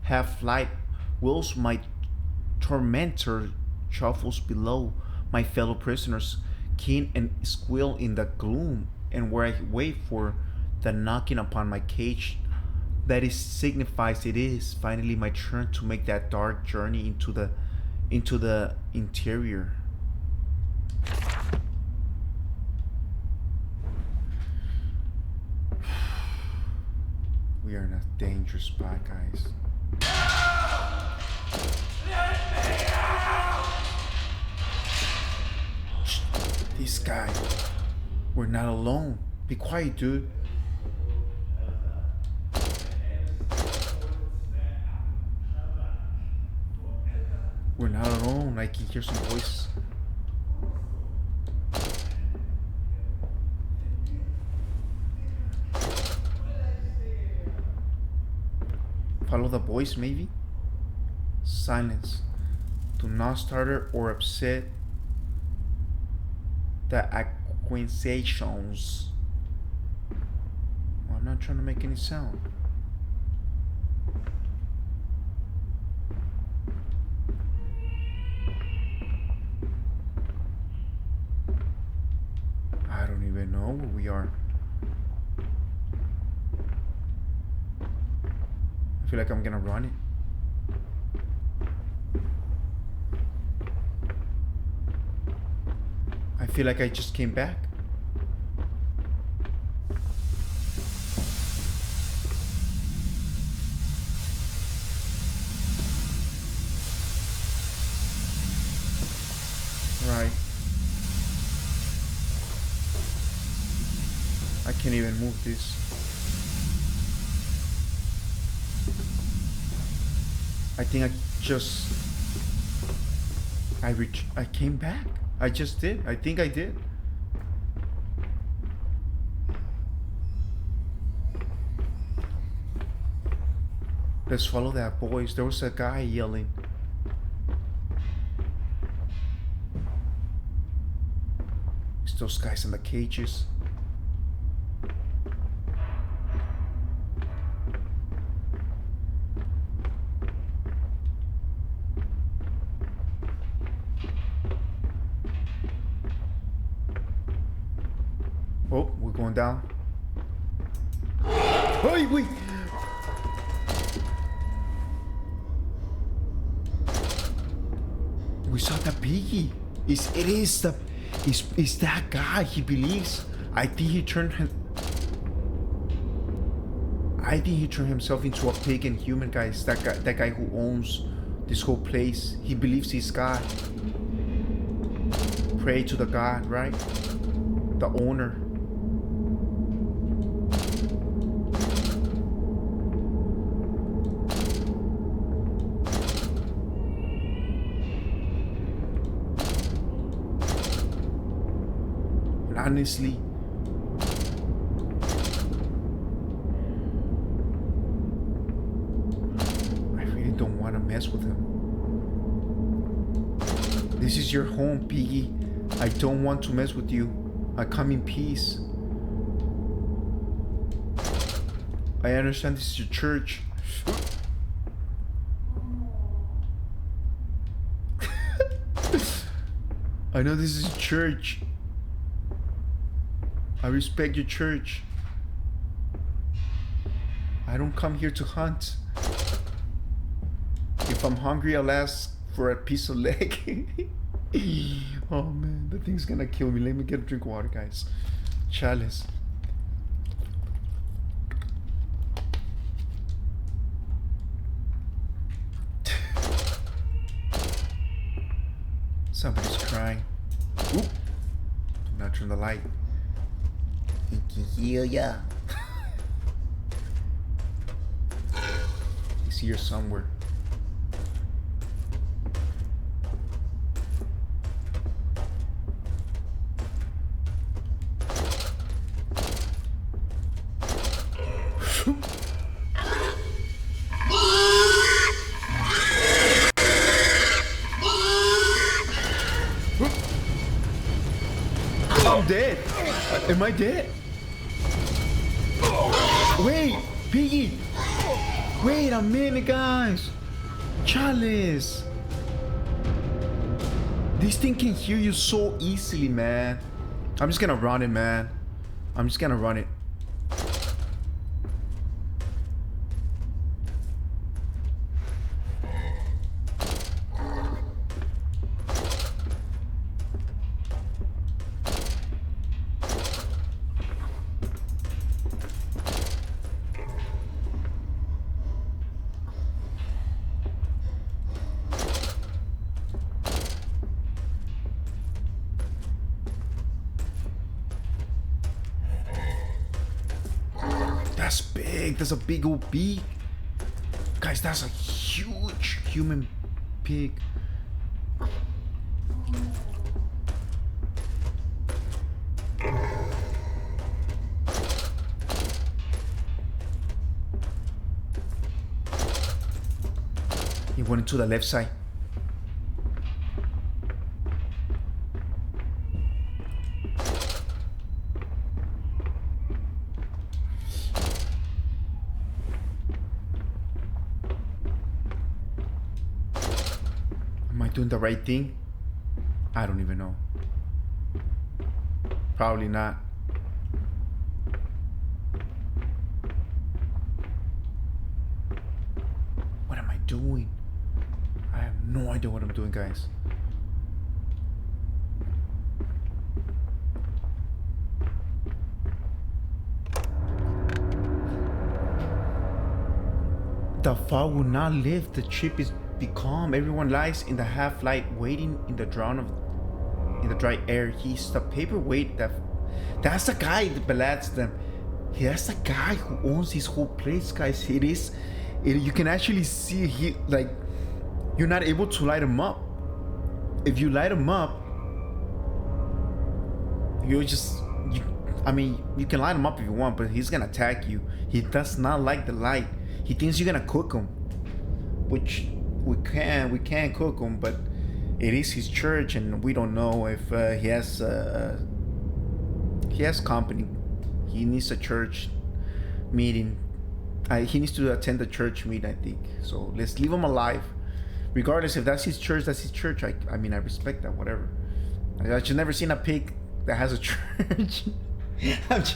half-light, whilst my tormentor shuffles below, my fellow prisoners keen and squeal in the gloom, and where I wait for the knocking upon my cage, that is signifies it is finally my turn to make that dark journey into the interior. We are in a dangerous spot, guys. This guy. We're not alone. Be quiet, dude. We're not alone. I can hear some voice. Follow the voice, maybe? Silence. Do not startle or upset the accusations. Well, I'm not trying to make any sound. I don't even know where we are. I feel like I'm gonna run it. I feel like I just came back. Right. I can't even move this. I think I came back. I just did. I think I did. Let's follow that voice. There was a guy yelling. It's those guys in the cages. Oh, we're going down. Hey, wait! We saw the piggy. It's that guy. He believes. I think he turned himself into a pig and human, guys. That guy who owns this whole place. He believes he's God. Pray to the God, right? The owner. honestly, mess with him. This is your home, Piggy. I don't want to mess with you. I come in peace. I understand this is your church. I know this is your church. I respect your church. I don't come here to hunt. If I'm hungry, I'll ask for a piece of leg. Oh man, that thing's gonna kill me. Let me get a drink of water, guys. Chalice. Somebody's crying. Oop. Do not turn the light. He can heal ya. He's here somewhere. I'm dead. Am I dead? Wait, Piggy. Wait a minute, guys. Chalice. This thing can hear you so easily, man. I'm just gonna run it, man. I'm just gonna run it. That's big. That's a big old beak. Guys, that's a huge human pig. He went into the left side. Am I doing the right thing? I don't even know. Probably not. What am I doing? I have no idea what I'm doing, guys. The fog will not lift. The ship is becalm. Everyone lies in the half light, waiting in the dry air. He's the paperweight that's the guy that belads them. That's the guy who owns this whole place, guys. You can actually see you're not able to light him up. If you light him up, you can light him up if you want, but he's gonna attack you. He does not like the light. He thinks you're gonna cook him, which we can cook him, but it is his church, and we don't know if he has company. He needs a church meeting. He needs to attend the church meeting, I think. So let's leave him alive. Regardless if that's his church, that's his church. I respect that, whatever. I've just never seen a pig that has a church. I've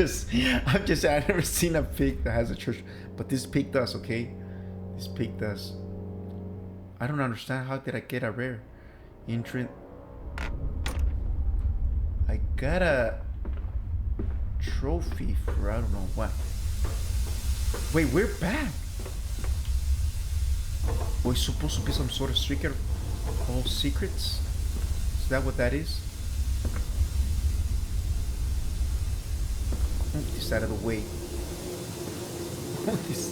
never seen a pig that has a church. But this pig does, okay? This pig does. I don't understand. How did I get a rare entrant? I got a trophy for I don't know what. Wait, we're back. Oh, it's supposed to be some sort of secret of all secrets? Is that what that is? Move this out of the way. Move this.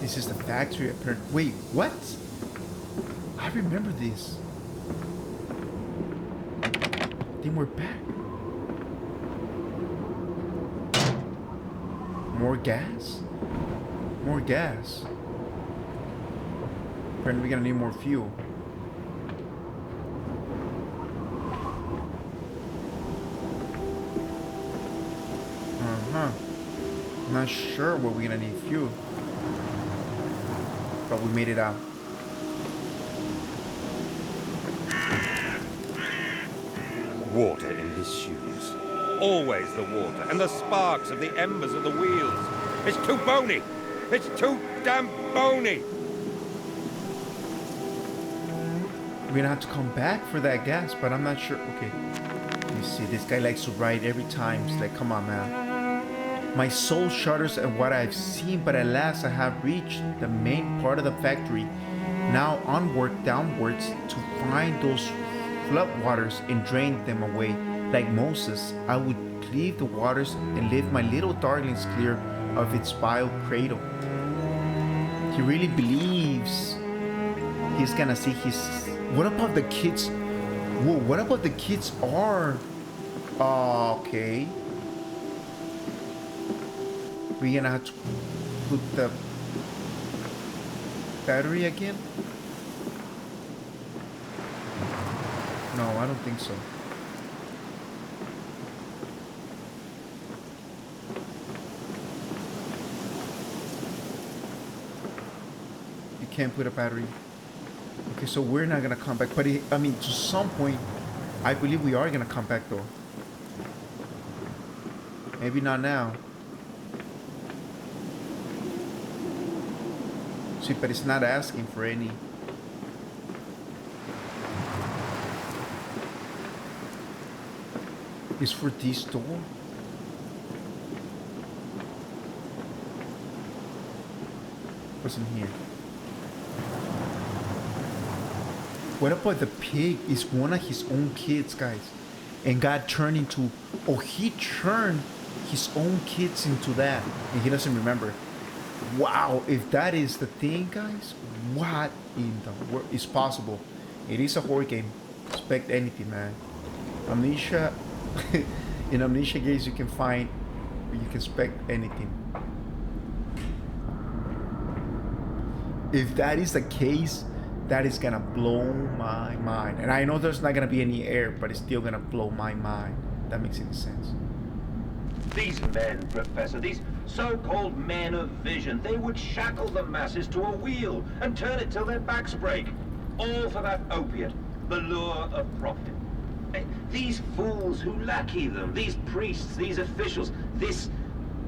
This is the factory apparently. Wait, what? I remember this. Then we're back. More gas? More gas. Apparently we're gonna need more fuel. Not sure where we're gonna need fuel. But we made it out. Water in his shoes. Always the water, and the sparks of the embers of the wheels. It's too bony! It's too damn bony! We're gonna have to come back for that gas, but I'm not sure. Okay. You see, this guy likes to ride every time. It's like, come on, man. My soul shudders at what I've seen, but at last I have reached the main part of the factory. Now onward, downwards, to find those flood waters and drain them away. Like Moses, I would cleave the waters and lift my little darlings clear of its vile cradle. He really believes he's gonna see his... What about the kids? Whoa, what about the kids are... okay. We're gonna have to put the battery again? No, I don't think so. You can't put a battery. Okay, so we're not gonna come back. But I mean, to some point, I believe we are gonna come back though. Maybe not now. See, but it's not asking for any. It's for this door. What's in here? What about the pig? Is one of his own kids, guys. And God turned into... Oh, he turned his own kids into that. And he doesn't remember. Wow, if that is the thing, guys, what in the world is possible? It is a horror game. Expect anything, man. Amnesia. In Amnesia games, you can find, you can expect anything. If that is the case, that is gonna blow my mind. And I know there's not gonna be any air, but it's still gonna blow my mind. That makes any sense. These men, Professor, these so-called men of vision, they would shackle the masses to a wheel and turn it till their backs break. All for that opiate, the lure of profit. These fools who lackey them, these priests, these officials, this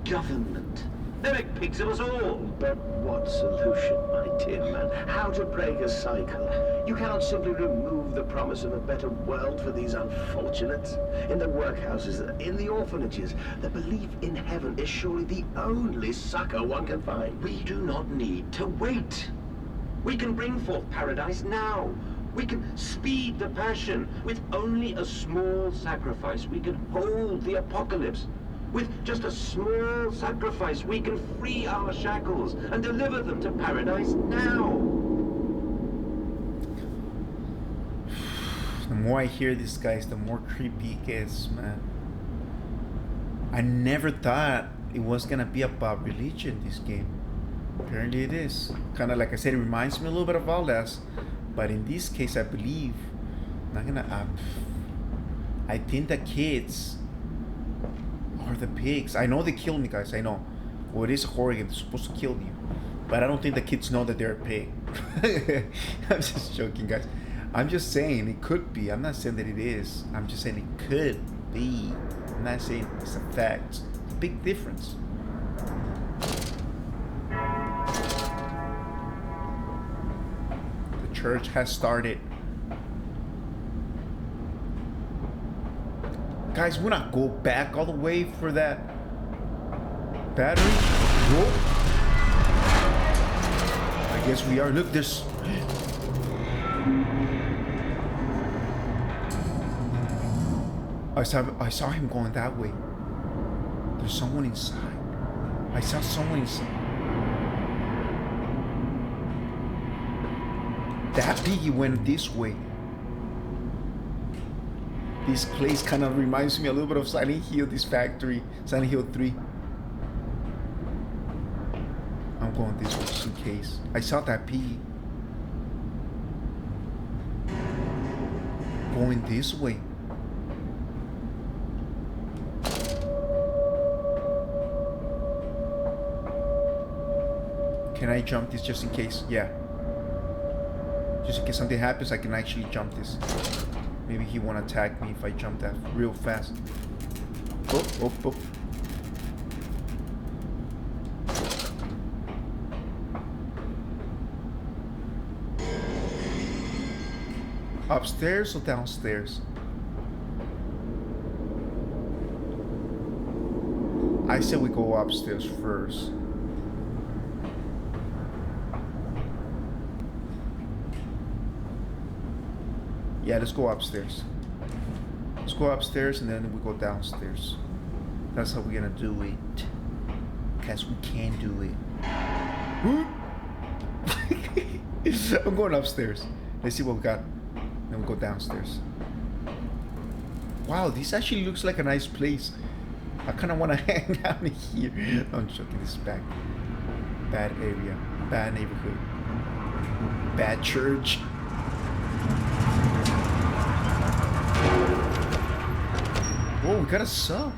government, they make pigs of us all. But what solution, my dear man? How to break a cycle? You cannot simply remove the promise of a better world for these unfortunates. In the workhouses, in the orphanages, the belief in heaven is surely the only succor one can find. We do not need to wait. We can bring forth paradise now. We can speed the passion. With only a small sacrifice, we can hold the apocalypse. With just a small sacrifice, we can free our shackles and deliver them to paradise now. The more I hear these guys, the more creepy it gets, man. I never thought it was gonna be about religion, this game. Apparently it is. Kind of like I said, it reminds me a little bit of Valdas. But in this case, I believe, I think the kids are the pigs. I know they kill me, guys, I know. Well, it is a horror game, they're supposed to kill you. But I don't think the kids know that they're a pig. I'm just joking, guys. I'm just saying it could be. I'm not saying that it is. I'm just saying it could be. I'm not saying it's a fact. It's a big difference. The church has started. Guys, we're not go back all the way for that battery. Whoa. I guess we are. Look, there's... I saw him going that way. There's someone inside. I saw someone inside. That piggy went this way. This place kind of reminds me a little bit of Silent Hill, this factory, Silent Hill 3. I'm going this way just in case. I saw that pea. Going this way. Can I jump this just in case? Yeah. Just in case something happens, I can actually jump this. Maybe he won't attack me if I jump that real fast. Oh, oh, oh. Upstairs or downstairs? I said we go upstairs first. Yeah, let's go upstairs. Let's go upstairs and then we go downstairs. That's how we're gonna do it. Cause we can do it. I'm going upstairs. Let's see what we got. Then we go downstairs. Wow, this actually looks like a nice place. I kind of want to hang out in here. No, I'm joking. This is bad. Bad area. Bad neighborhood. Bad church. Whoa, we got a sub.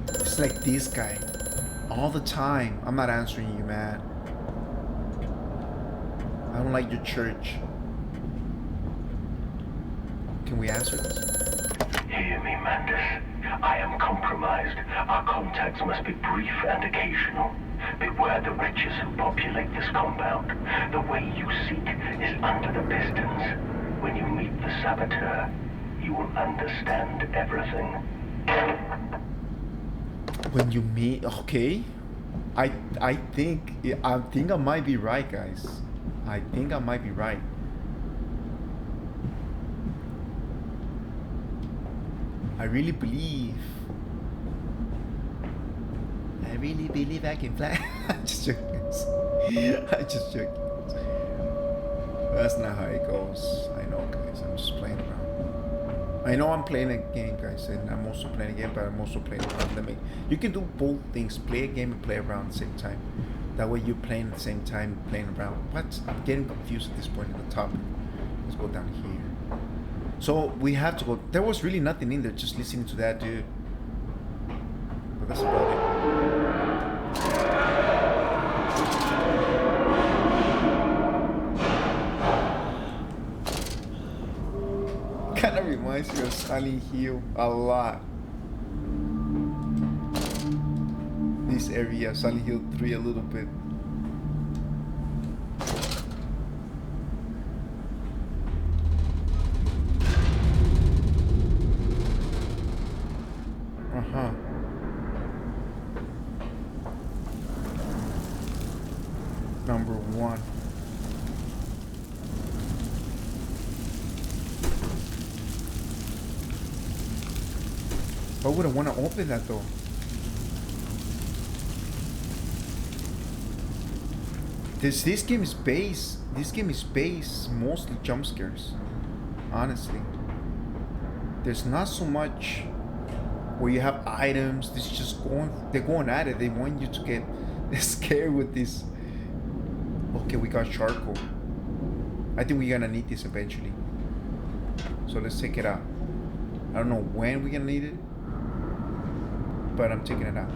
It's like this guy. All the time. I'm not answering you, man. I don't like your church. Can we answer this? Hear me, Mandus. I am compromised. Our contacts must be brief and occasional. Beware the wretches who populate this compound. The way you seek is under the pistons. When you meet the saboteur, you will understand everything. When you meet, okay. I think I might be right, guys. I think I might be right. I really believe I can fly. I'm just joking. I'm just joking. That's not how it goes. I know, guys. I'm just playing around. I know I'm playing a game, guys, and I'm also playing a game, but I'm also playing around. You can do both things: play a game and play around at the same time. That way, you're playing at the same time, playing around. What? I'm getting confused at this point at the top. Let's go down here. So we have to go. There was really nothing in there. Just listening to that dude. But that's about it. Kind of reminds me of Silent Hill a lot. This area, Silent Hill 3 a little bit. Number 1. Why would I want to open that though? This game is based mostly jump scares. Honestly, there's not so much where you have items. This is just they're going at it. They want you to get scared with this. Okay, we got charcoal. I think we're gonna need this eventually. So let's take it out. I don't know when we're gonna need it, but I'm taking it out.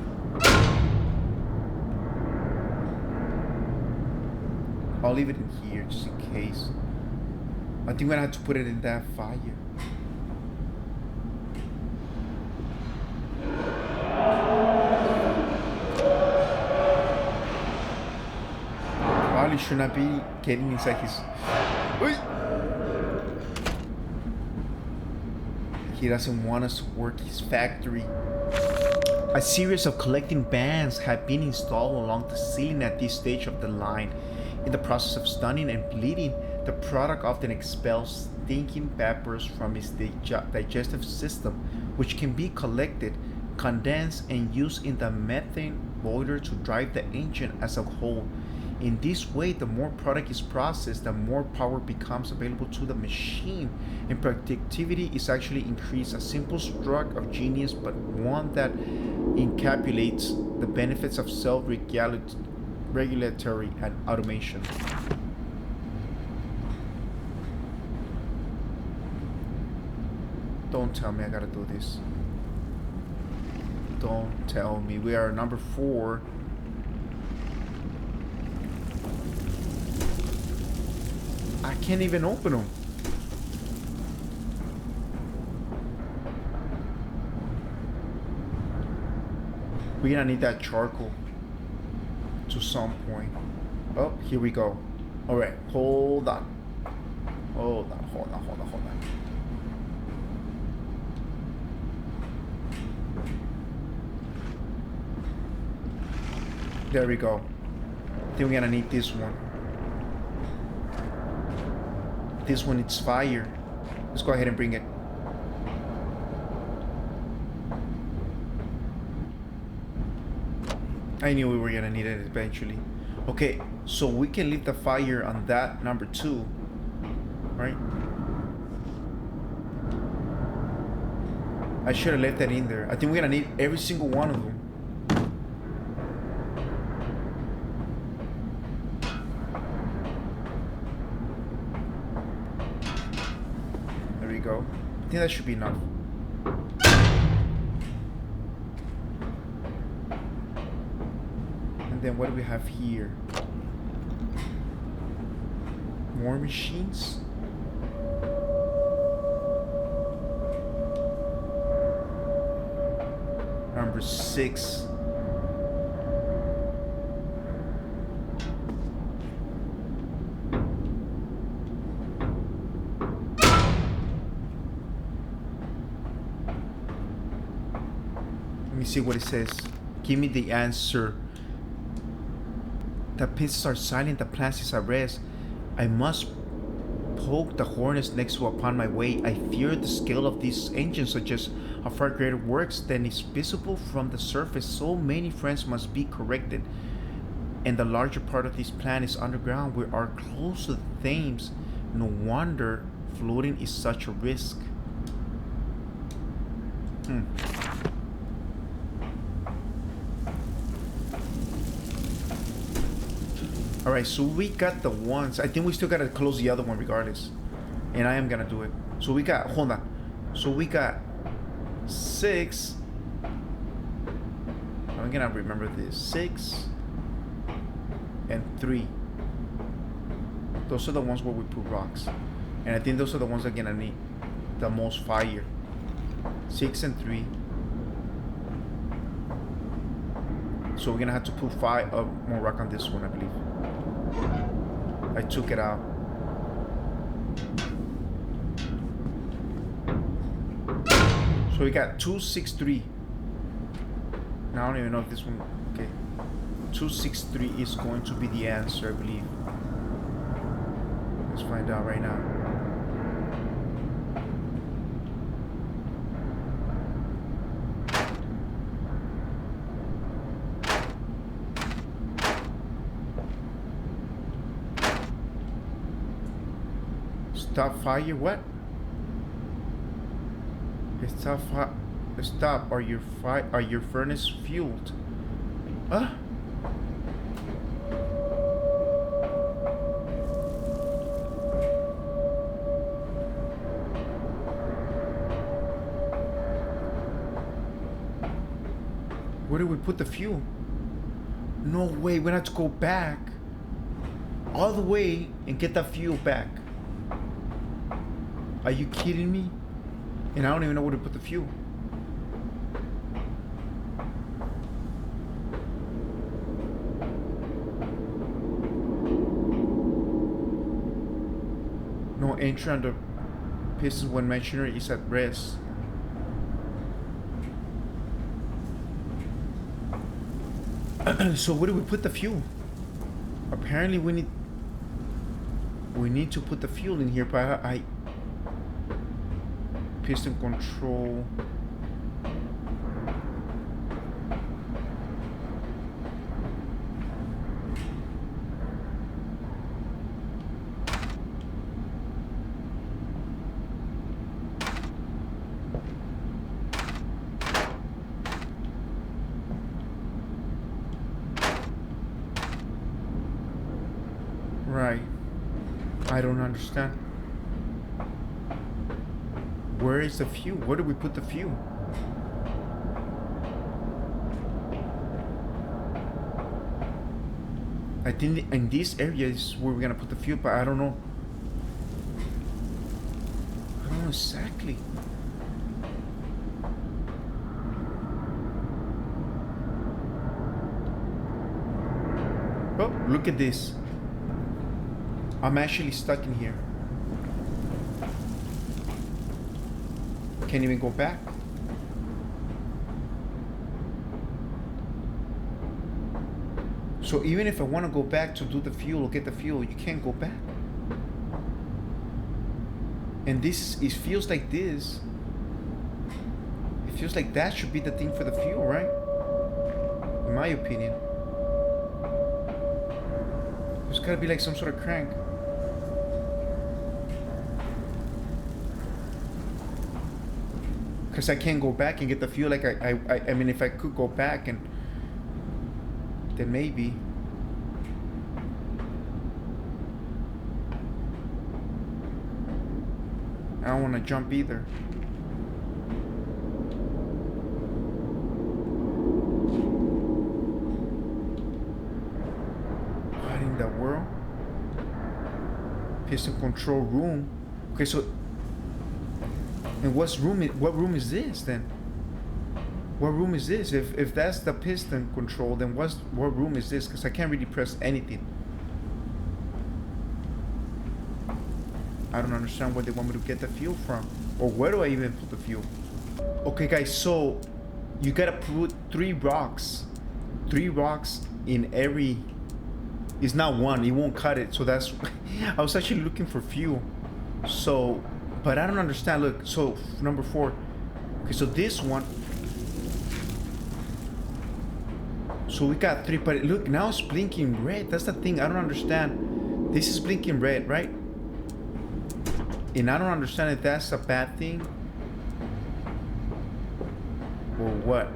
I'll leave it in here just in case. I think we're gonna have to put it in that fire. Probably should not be getting inside his... He doesn't want us to work his factory. A series of collecting bands have been installed along the ceiling at this stage of the line. In the process of stunning and bleeding, the product often expels stinking vapors from its digestive system, which can be collected, condensed, and used in the methane boiler to drive the engine as a whole. In this way, the more product is processed, the more power becomes available to the machine, and productivity is actually increased. A simple stroke of genius, but one that encapsulates the benefits of self-regulatory and automation. Don't tell me I gotta do this. Don't tell me. We are number 4. I can't even open them. We're gonna need that charcoal to some point. Oh, here we go. All right, hold on. Hold on. There we go. I think we're gonna need this one. This one, it's fire. Let's go ahead and bring it. I knew we were gonna need it eventually. Okay, so we can leave the fire on that number 2, right? I should have left that in there. I think we're gonna need every single one of them. Go. I think that should be enough. And then what do we have here? More machines? Number 6. Let me see what it says. Give me the answer. The pieces are silent, the plants is at rest. I must poke the hornet's next to upon my way. I fear the scale of these engines suggests a far greater works than is visible from the surface. So many friends must be corrected. And the larger part of this plant is underground. We are close to the Thames. No wonder floating is such a risk. Alright, so we got the ones. I think we still gotta close the other one regardless. And I am gonna do it. So we got, hold on. So we got 6. I'm gonna remember this. 6 and 3. Those are the ones where we put rocks. And I think those are the ones that are gonna need the most fire. 6 and 3. So we're gonna have to put 5 more rock on this one, I believe. I took it out. So we got 2, 6, 3. Now I don't even know if this one. Okay, 2, 6, 3 is going to be the answer, I believe. Let's find out right now. Stop fire, what? Stop, are your furnace fueled? Huh? Where do we put the fuel? No way, we have to go back all the way and get that fuel back. Are you kidding me? And I don't even know where to put the fuel. No entry on the piston when machinery is at rest. So where do we put the fuel? Apparently we need to put the fuel in here, but I piston control. Right. I don't understand. Where is the fuel? Where do we put the fuel? I think in this area is where we're gonna put the fuel, but I don't know. I don't know exactly. Oh, look at this. I'm actually stuck in here. Can't even go back. So even if I want to go back to do the fuel or get the fuel, you can't go back. And this, it feels like this. It feels like that should be the thing for the fuel, right? In my opinion. There's gotta be like some sort of crank. Because I can't go back and get the fuel. Like I mean, if I could go back and then maybe. I don't want to jump either. What in the world? Piston control room. Okay, so and what room is this then? What room is this? If that's the piston control, then what room is this? Because I can't really press anything. I don't understand where they want me to get the fuel from. Or where do I even put the fuel? Okay guys, so you gotta put 3 rocks. 3 rocks in every... It's not one, it won't cut it. So that's... I was actually looking for fuel. So... But I don't understand. Look, so number 4. Okay, so this one. So we got 3, but look, now it's blinking red. That's the thing. I don't understand. This is blinking red, right? And I don't understand if that's a bad thing or what.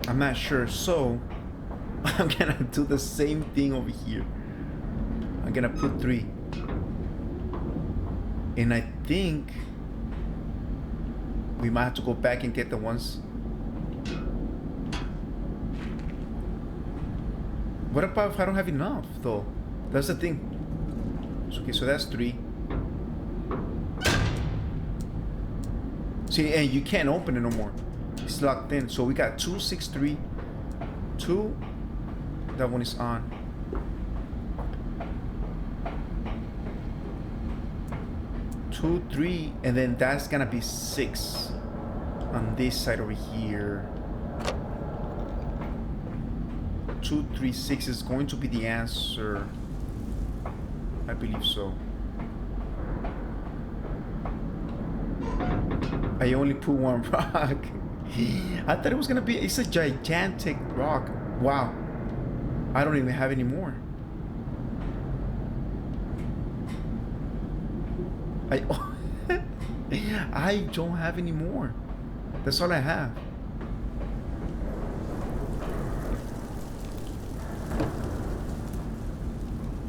I'm not sure. So I'm gonna do the same thing over here. I'm gonna put 3. And I think we might have to go back and get the ones. What about if I don't have enough though? That's the thing. Okay, so that's 3. See, and you can't open it no more. It's locked in. So we got 2, 6, 3, 2. That one is on. 2, 3, and then that's gonna be 6 on this side over here. 2, 3, 6 is going to be the answer. I believe so. I only put 1 rock. I thought it was gonna be, it's a gigantic rock. Wow. I don't even have any more. I don't have any more. That's all I have.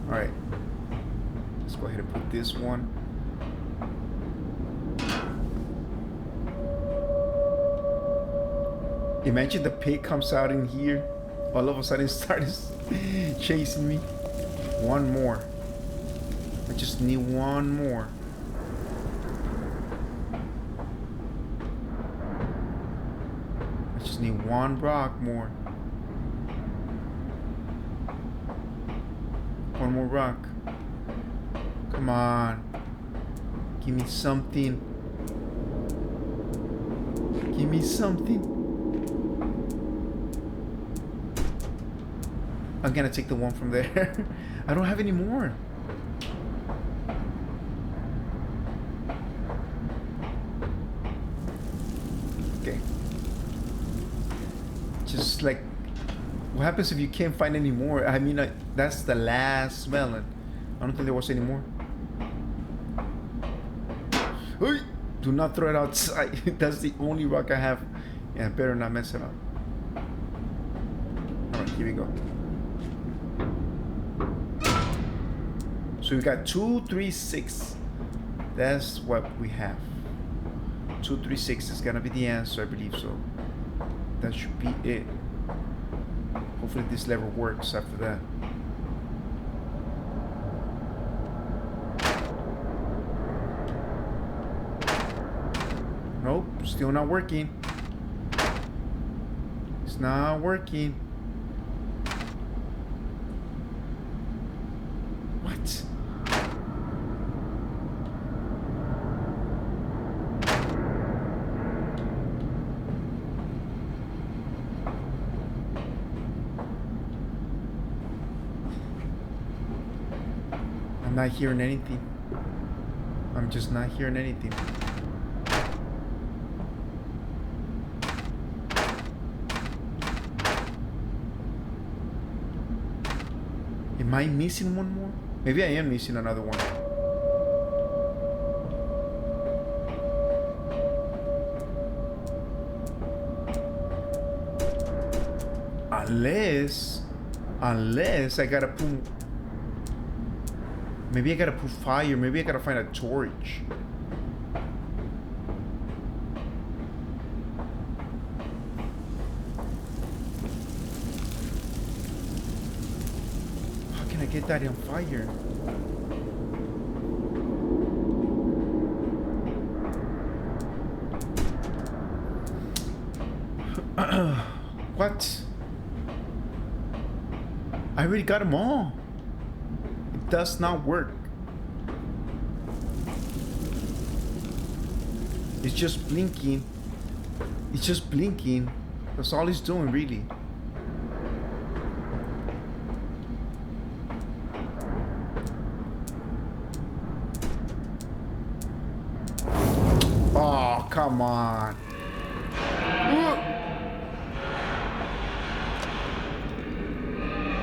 All right. Let's go ahead and put this one. Imagine the pig comes out in here. All of a sudden starts chasing me. 1 more. I just need 1 more. Need 1 rock more. 1 more rock. Come on. Give me something. Give me something. I'm gonna take the one from there. I don't have any more. Okay. Just like, what happens if you can't find any more? I mean, that's the last melon. I don't think there was any more. Hey, do not throw it outside. That's the only rock I have. Yeah, better not mess it up. Alright, here we go. So we got 2, 3, 6. That's what we have. 2, 3, 6 is gonna be the answer, I believe so. That should be it. Hopefully this lever works after that. Nope, still not working. It's not working. What? I'm not hearing anything. I'm just not hearing anything. Am I missing one more? Maybe I am missing another one. Unless I gotta put... Maybe I gotta put fire. Maybe I gotta find a torch. How can I get that on fire? What? I already got them all. It does not work. It's just blinking. It's just blinking. That's all it's doing, really. Oh, come on.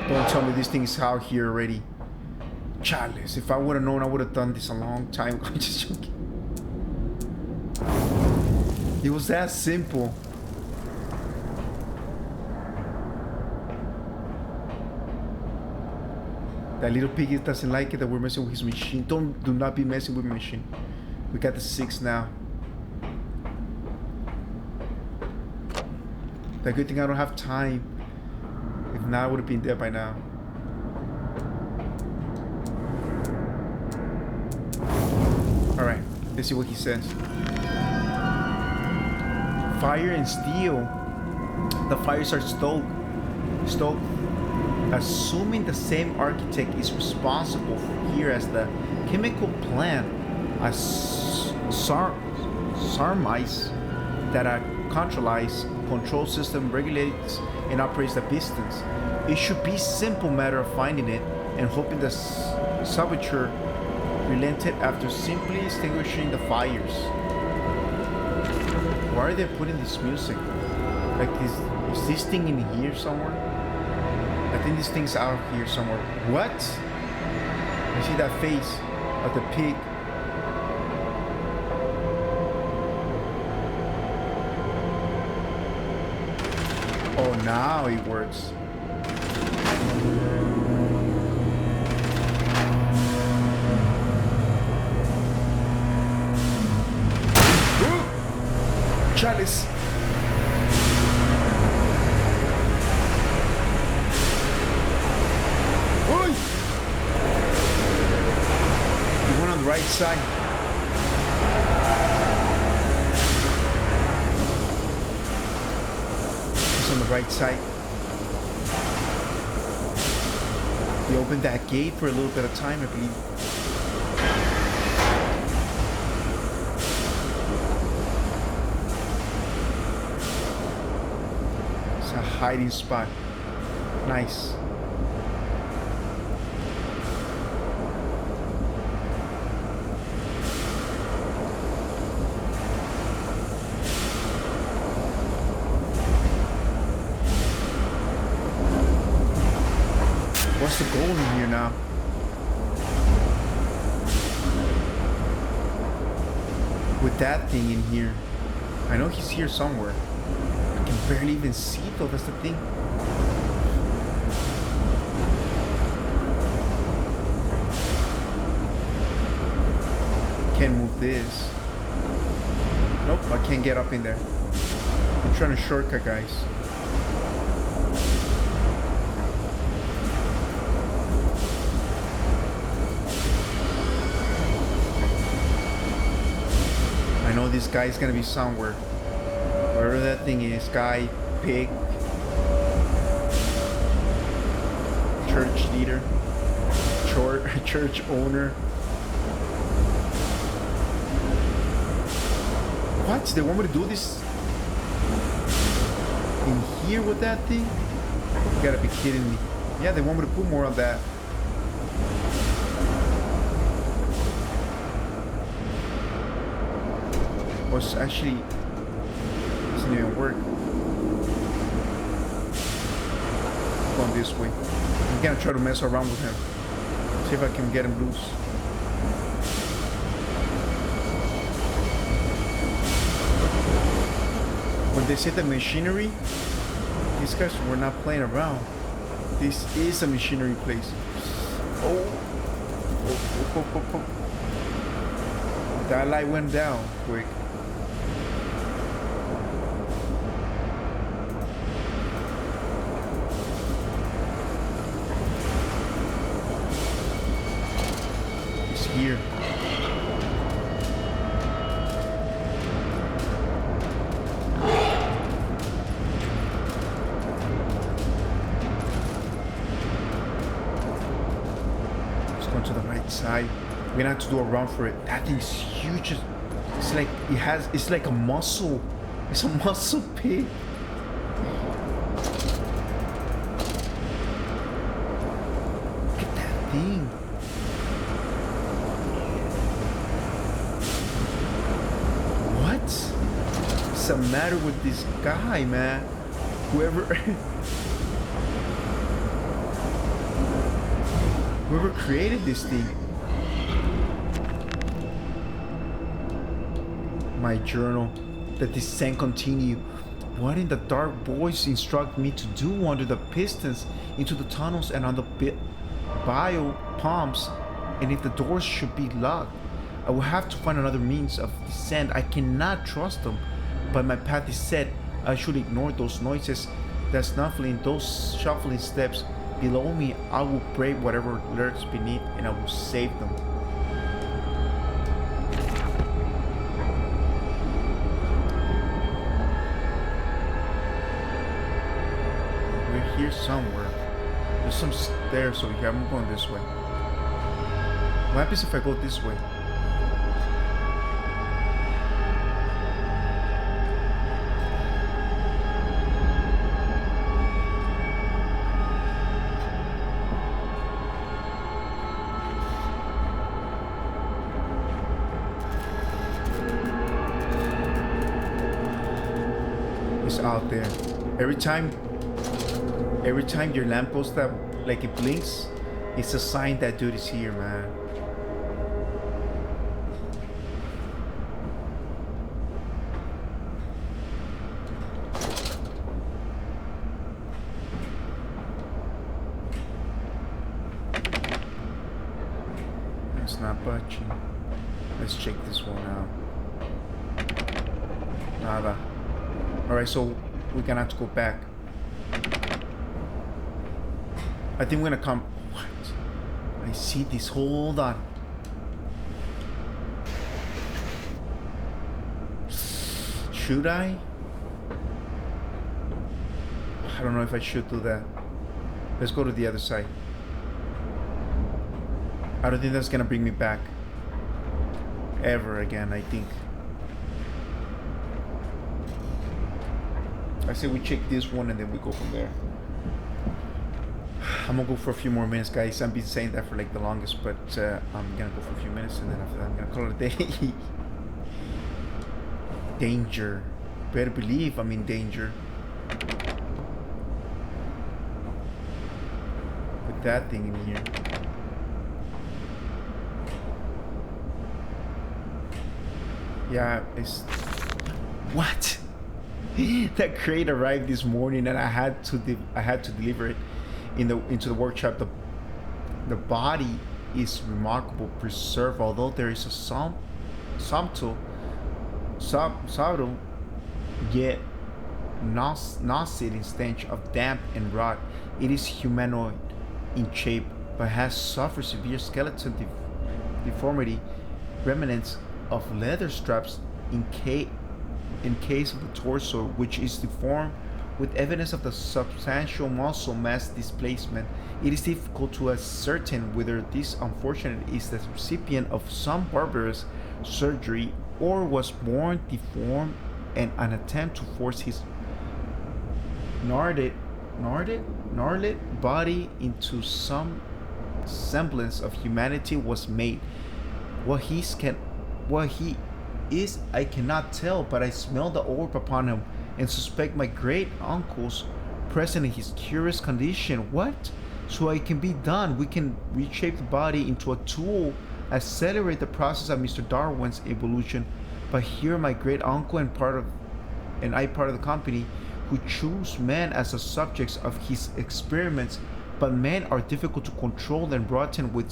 Don't tell me this thing is out here already. Chalice, if I would have known, I would have done this a long time. I'm just joking. It was that simple. That little piggy doesn't like it that we're messing with his machine. Do not be messing with my machine. We got the 6 now. The good thing I don't have time. If not, I would have been there by now. Alright, let's see what he says. Fire and steel. The fires are stoked. Assuming the same architect is responsible for here as the chemical plant as Sarmice that a control system regulates and operates the pistons. It should be a simple matter of finding it and hoping the saboteur relented after simply extinguishing the fires. Why are they putting this music? Like, is this thing in here somewhere? I think this thing's out here somewhere. What? I see that face of the pig. Oh, now it works. Chalice. Oi! The one on the right side. It's on the right side. We opened that gate for a little bit of time, I believe. Hiding spot. Nice. What's the goal in here now? With that thing in here. I know he's here somewhere. I can barely even see though, that's the thing. Can't move this. Nope, I can't get up in there. I'm trying to shortcut, guys. I know this guy's gonna be somewhere. Wherever that thing is, guy, pig, church leader, church owner. What? They want me to do this in here with that thing? You gotta be kidding me. Yeah, they want me to put more on that. Was actually doesn't even work. Going this way. I'm gonna try to mess around with him. See if I can get him loose. When they said the machinery, these guys were not playing around. This is a machinery place. Oh. That light went down quick. Here. Let's go to the right side. We're gonna have to do a run for it. That thing's huge. It's like it's like a muscle. It's a muscle pig. Look at that thing. What's the matter with this guy, man? Whoever created this thing. My journal. The descent continue. What in the dark voice instruct me to do under the pistons, into the tunnels and on the bio pumps, and if the doors should be locked? I will have to find another means of descent. I cannot trust them, but my path is set. I should ignore those noises, that snuffling, those shuffling steps. Below me, I will brave whatever lurks beneath, and I will save them. We're here somewhere. There's some stairs over here. I'm going this way. What happens if I go this way? Out there. Every time your lamppost that like it blinks, it's a sign that dude is here, man. It's not budging. Let's check this one out. Nada. Alright, so we're gonna have to go back. I think we're gonna come. What? I see this. Hold on. Should I? I don't know if I should do that. Let's go to the other side. I don't think that's gonna bring me back ever again, I think. I say we check this one and then we go from there. I'm gonna go for a few more minutes, guys. I've been saying that for like the longest, but I'm gonna go for a few minutes and then after that I'm gonna call it a day. Danger. Better believe I'm in danger. Put that thing in here. Yeah, it's... What? That crate arrived this morning and I had to deliver it into the workshop. The body is remarkable preserved, although there is some subtle yet nauseating stench of damp and rot. It is humanoid in shape, but has suffered severe skeletal deformity, remnants of leather straps in case of the torso, which is deformed with evidence of the substantial muscle mass displacement. It is difficult to ascertain whether this unfortunate is the recipient of some barbarous surgery or was born deformed, and an attempt to force his gnarled body into some semblance of humanity was made. What he is, I cannot tell, but I smell the orb upon him and suspect my great uncle's present in his curious condition. What? So it can be done. We can reshape the body into a tool, accelerate the process of Mr. Darwin's evolution. But here my great uncle and part of the company who choose men as the subjects of his experiments, but men are difficult to control and rotten with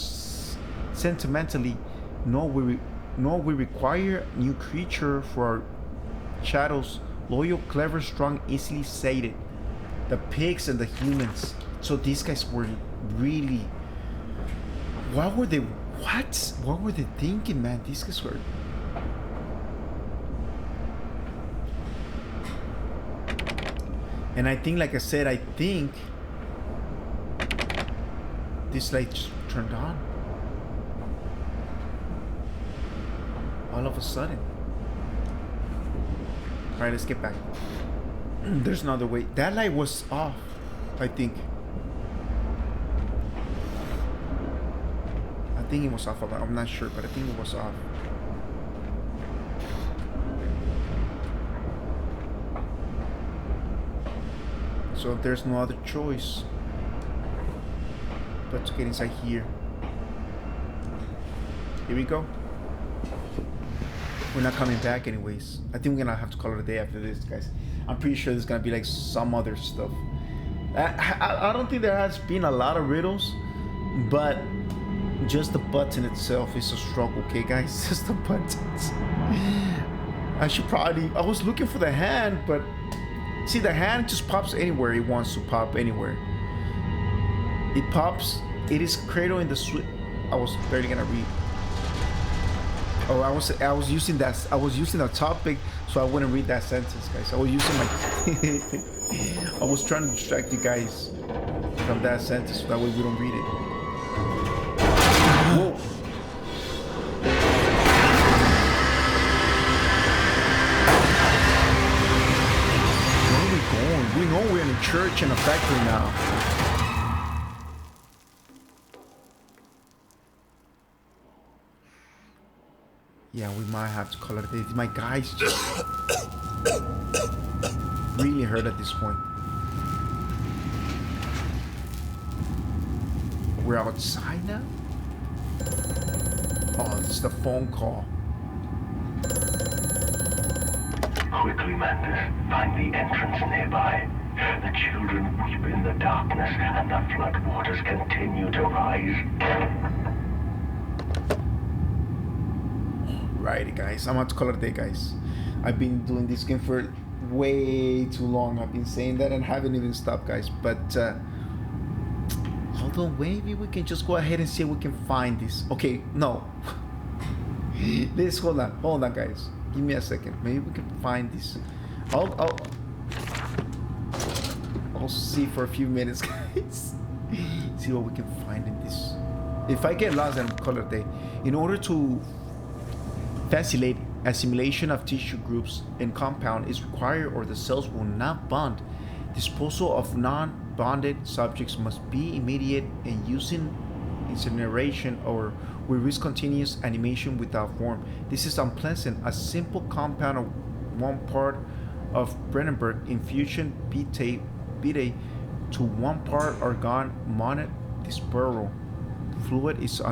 sentimentally. Nor we require new creature for our shadows, loyal, clever, strong, easily sated. The pigs and the humans. So these guys were really, what were they thinking, man? These guys were. And I think, like I said, I think this light just turned on. All of a sudden. Alright, let's get back. There's another way. That light was off, I think. I think it was off. I'm not sure, but I think it was off. So there's no other choice but to get inside here. Here we go. We're not coming back anyways. I think we're gonna have to call it a day after this, guys. I'm pretty sure there's gonna be like some other stuff. I don't think there has been a lot of riddles, but just the button itself is a struggle, okay, guys? Just the buttons. I was looking for the hand, but see, the hand just pops anywhere it wants to pop anywhere. It pops. It is cradle in the sweet. I was barely gonna read. Oh, I was using that topic, so I wouldn't read that sentence, guys. I was using my. I was trying to distract you guys from that sentence, so that way we don't read it. Whoa. Where are we going? We know we're in a church and a factory now. Yeah, we might have to call it a day. My guys just really hurt at this point. We're outside now? Oh, it's the phone call. Quickly, Mandus, find the entrance nearby. The children weep in the darkness, and the flood waters continue to rise. Alrighty, guys. I'm about to call it a day, guys. I've been doing this game for way too long. I've been saying that and haven't even stopped, guys. But hold on, maybe we can just go ahead and see if we can find this. Okay, no. Let's hold on, guys. Give me a second. Maybe we can find this. I'll see for a few minutes, guys. See what we can find in this. If I get lost, then I'll call it a day. In order to facilitate assimilation of tissue groups and compound is required, or the cells will not bond. Disposal of non-bonded subjects must be immediate, and using incineration or we risk continuous animation without form. This is unpleasant. A simple compound of 1 part of Brennenberg infusion beta to 1 part argon monoate dispersal fluid is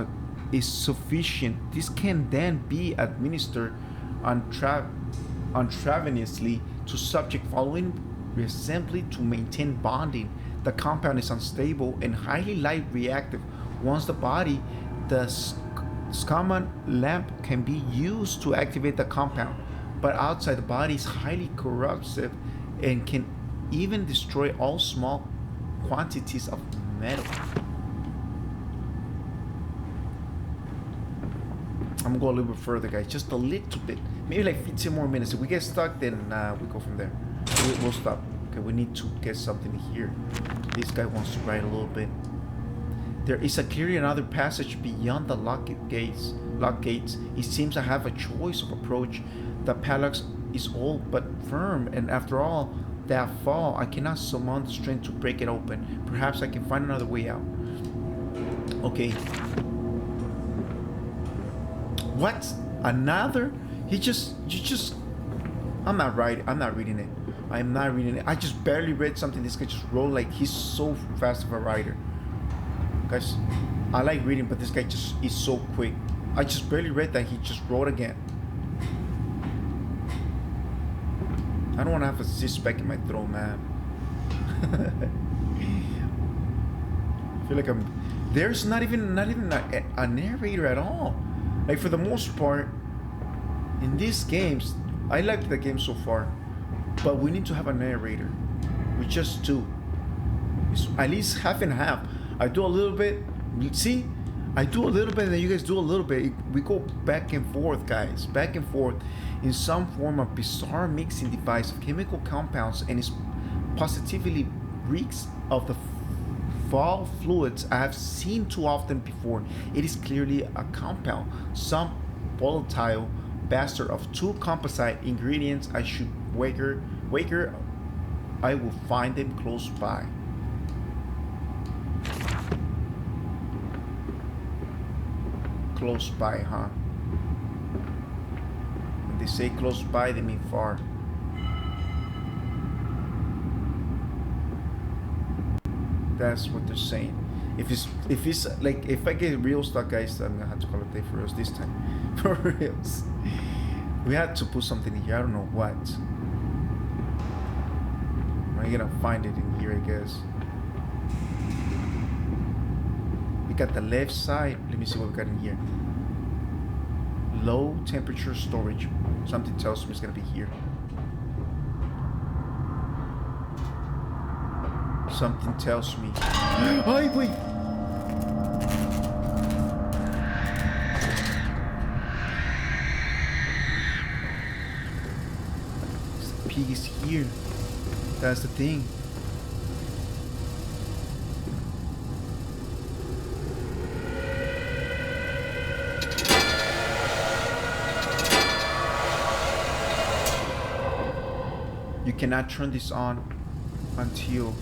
sufficient. This can then be administered intravenously to subject following reassembly to maintain bonding. The compound is unstable and highly light reactive. Once the body, the This common lamp can be used to activate the compound, but outside the body is highly corrosive and can even destroy all small quantities of metal. I'm gonna go a little bit further, guys. Just a little bit. Maybe like 15 more minutes. If we get stuck, then we go from there. We'll stop. Okay, we need to get something here. This guy wants to write a little bit. There is clearly another passage beyond the lock gates. It seems I have a choice of approach. The padlock is old but firm, and after all that fall, I cannot summon the strength to break it open. Perhaps I can find another way out. Okay. What? Another? You just I'm not reading it. I'm not reading it. I just barely read something. This guy just wrote like he's so fast of a writer. Guys, I like reading, but this guy just is so quick. I just barely read that. He just wrote again. I don't want to have a cyst back in my throat, man. I feel like there's not even a narrator at all. Like, for the most part, in these games, I like the game so far, but we need to have a narrator. We just do. It's at least half and half. I do a little bit. See, I do a little bit, and then you guys do a little bit. We go back and forth, guys, back and forth, in some form of bizarre mixing device of chemical compounds, and it positively reeks of the foul fluids I have seen too often before. It is clearly a compound, some volatile bastard of two composite ingredients. I should wager I will find them close by. Close by, huh? When they say close by, they mean far. That's what they're saying. If it's like, if I get real stuck, guys, I'm gonna have to call it a day for us this time. For reals. We had to put something in here. I don't know what. I'm gonna find it in here, I guess. We got the left side. Let me see what we got in here. Low temperature storage. Something tells me it's gonna be here. Something tells me. Oh, wait. This pig is here. That's the thing. You cannot turn this on until.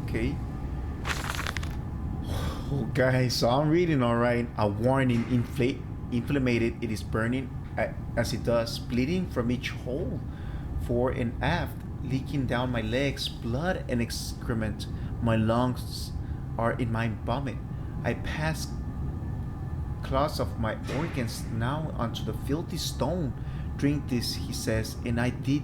Okay. Oh, guys, so I'm reading, all right. A warning: inflamed. It is burning as it does, bleeding from each hole, fore and aft, leaking down my legs, blood and excrement. My lungs are in my vomit. I pass clots of my organs now onto the filthy stone. Drink this, he says, and I did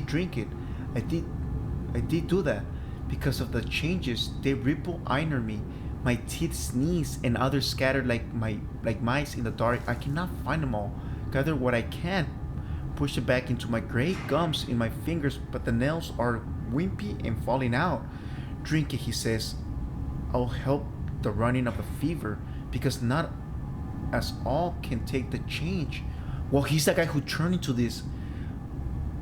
drink it. I did do that. Because of the changes, they ripple under me. My teeth sneeze, and others scattered like mice in the dark. I cannot find them all. Gather what I can, push it back into my gray gums in my fingers, but the nails are wimpy and falling out. Drink it, he says. I'll help the running of the fever, because not as all can take the change. Well, he's the guy who turned into this.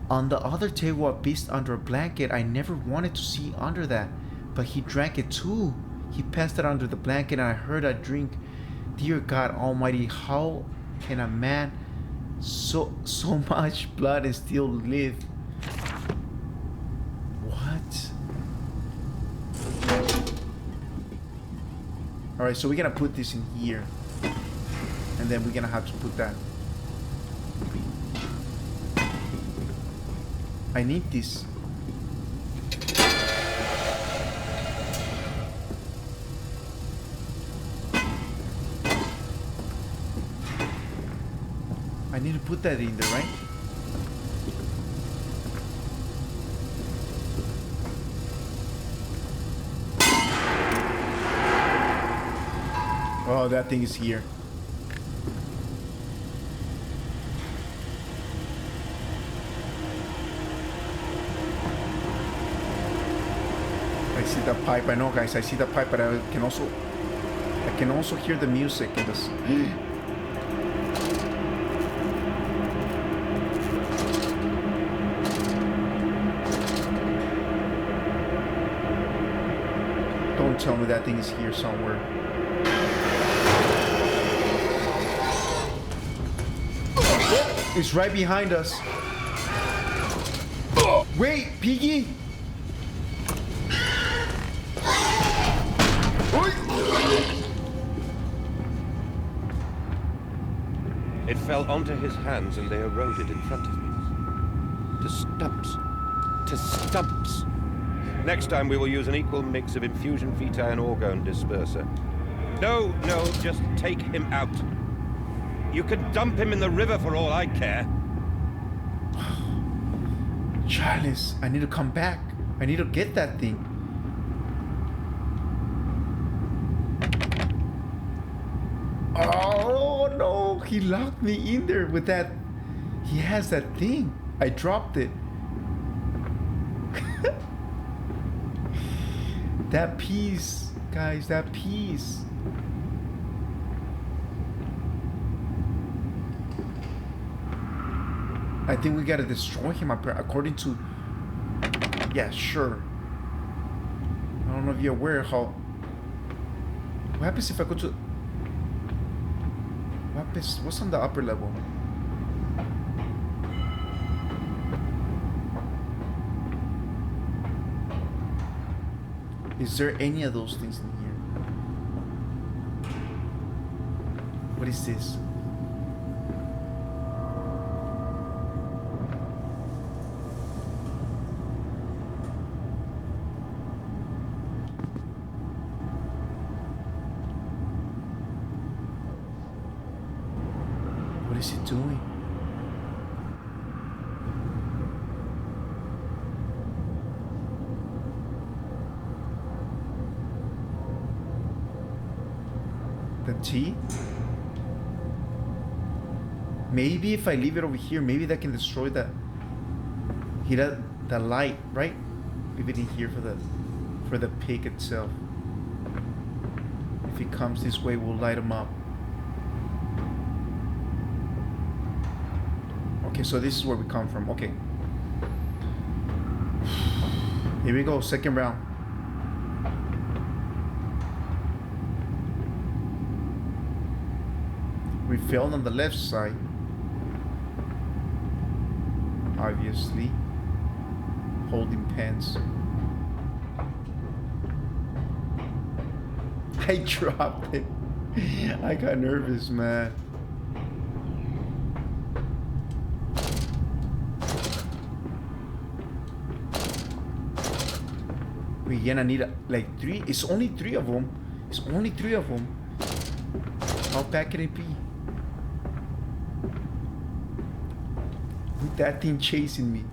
On the other table, a beast under a blanket. I never wanted to see under that, but he drank it too. He passed it under the blanket, and I heard a drink. Dear God Almighty, how can a man so much blood and still live? What? All right, so we're gonna put this in here, and then we're gonna have to put that. I need this. I need to put that in there, right? Oh, that thing is here. I see the pipe. I know, guys. I see the pipe, but I can also hear the music in this. Don't tell me that thing is here somewhere. It's right behind us. Wait, Piggy! It fell onto his hands and they eroded in front of me. To stumps. To stumps. Next time we will use an equal mix of infusion vitae and orgone disperser. No, just take him out. You can dump him in the river for all I care. Chalice, I need to come back. I need to get that thing. Oh no, he locked me in there with that. He has that thing. I dropped it. That piece, guys, that piece. I think we gotta destroy him according to... Yeah, sure. I don't know if you're aware how... What happens if I go to... What happens... What's on the upper level? Is there any of those things in here? What is this? What is it doing? The tea? Maybe if I leave it over here, maybe that can destroy the light, right? Leave it in here for the pig itself. If he comes this way, we'll light him up. Okay, so this is where we come from. Okay. Here we go, second round. We failed on the left side. Obviously. Holding pens. I dropped it. I got nervous, man. We're gonna need like 3. It's only 3 of them. It's only 3 of them. How bad can it be? With that thing chasing me.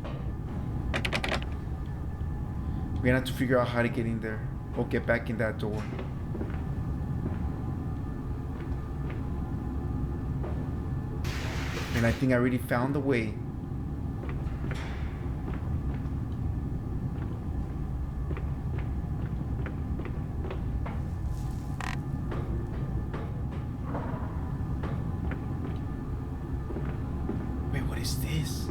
We're gonna have to figure out how to get in there. Or get back in that door. And I think I already found the way. Wait, what is this?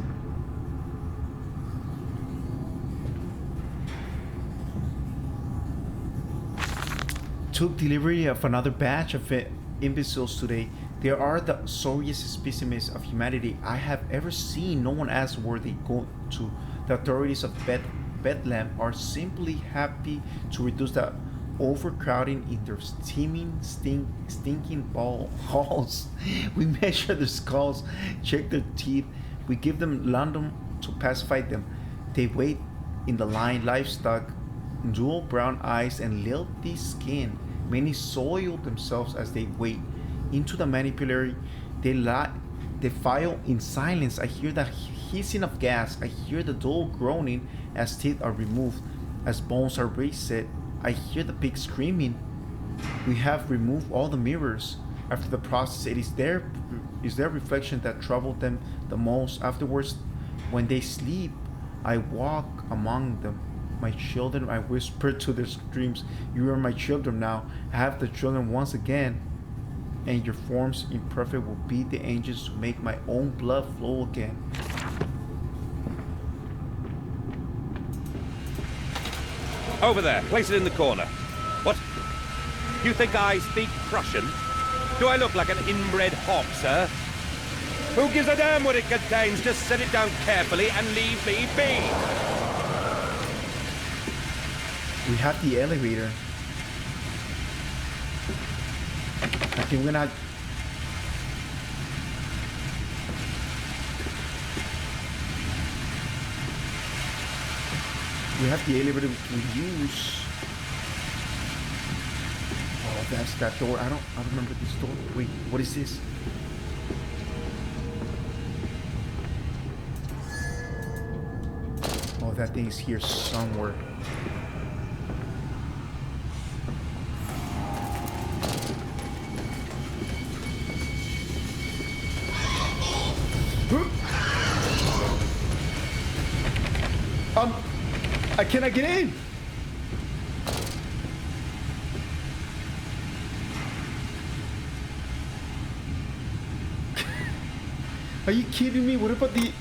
Took delivery of another batch of imbeciles today. They are the sorriest specimens of humanity I have ever seen. No one asks where they go to. The authorities of Bethlehem are simply happy to reduce the overcrowding in their steaming, stinking halls. We measure their skulls, check their teeth. We give them London to pacify them. They wait in the line, livestock, dual brown eyes and lilty skin. Many soil themselves as they wait. Into the manipulary, they file in silence. I hear the hissing of gas. I hear the dull groaning as teeth are removed, as bones are reset. I hear the pig screaming. We have removed all the mirrors. After the process, it is their reflection that troubled them the most. Afterwards, when they sleep, I walk among them. My children, I whisper to their dreams, you are my children now. I have the children once again. And your forms imperfect will be the angels to make my own blood flow again. Over there, place it in the corner. What? You think I speak Prussian? Do I look like an inbred hog, sir? Who gives a damn what it contains? Just set it down carefully and leave me be. We have the elevator. I think we're not... We have the elevator to use. Oh, that's that door. I don't remember this door. Wait, what is this? Oh, that thing is here somewhere. I cannot get in. Are you kidding me? What about the...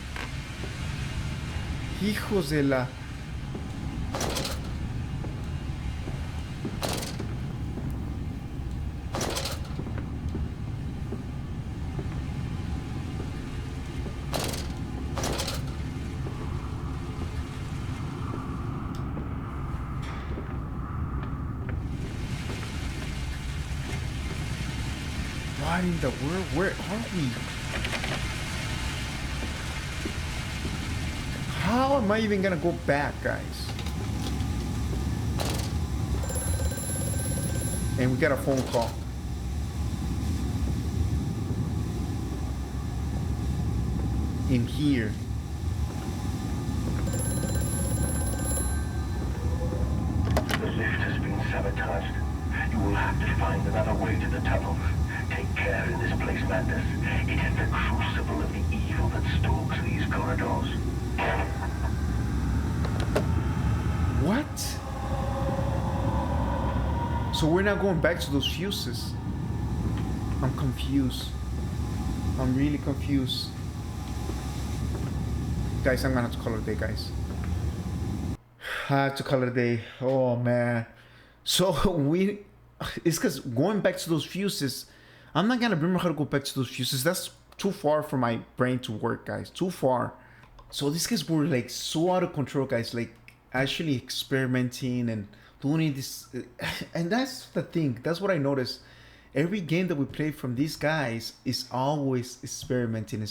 Hijos de la... What in the world? Where are we? How am I even gonna go back, guys? And we got a phone call. In here. The lift has been sabotaged. You will have to find another way to the tunnels. Take care in this place, Mandus. It is the crucible of the evil that stalks these corridors. What? So we're not going back to those fuses. I'm confused. I'm really confused. Guys, I'm gonna have to call it a day, guys. I have to call it a day. Oh man. So it's because going back to those fuses, I'm not gonna remember how to go back to those fuses. That's too far for my brain to work, guys. Too far. So these guys were like so out of control, guys. Like actually experimenting and doing this. And that's the thing. That's what I noticed. Every game that we play from these guys is always experimenting.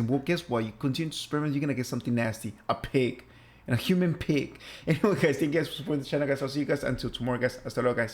Well, guess what? You continue to experiment, you're gonna get something nasty. A pig. And a human pig. Anyway, guys, thank you guys for supporting the channel, guys. I'll see you guys until tomorrow, guys. Hasta luego, guys.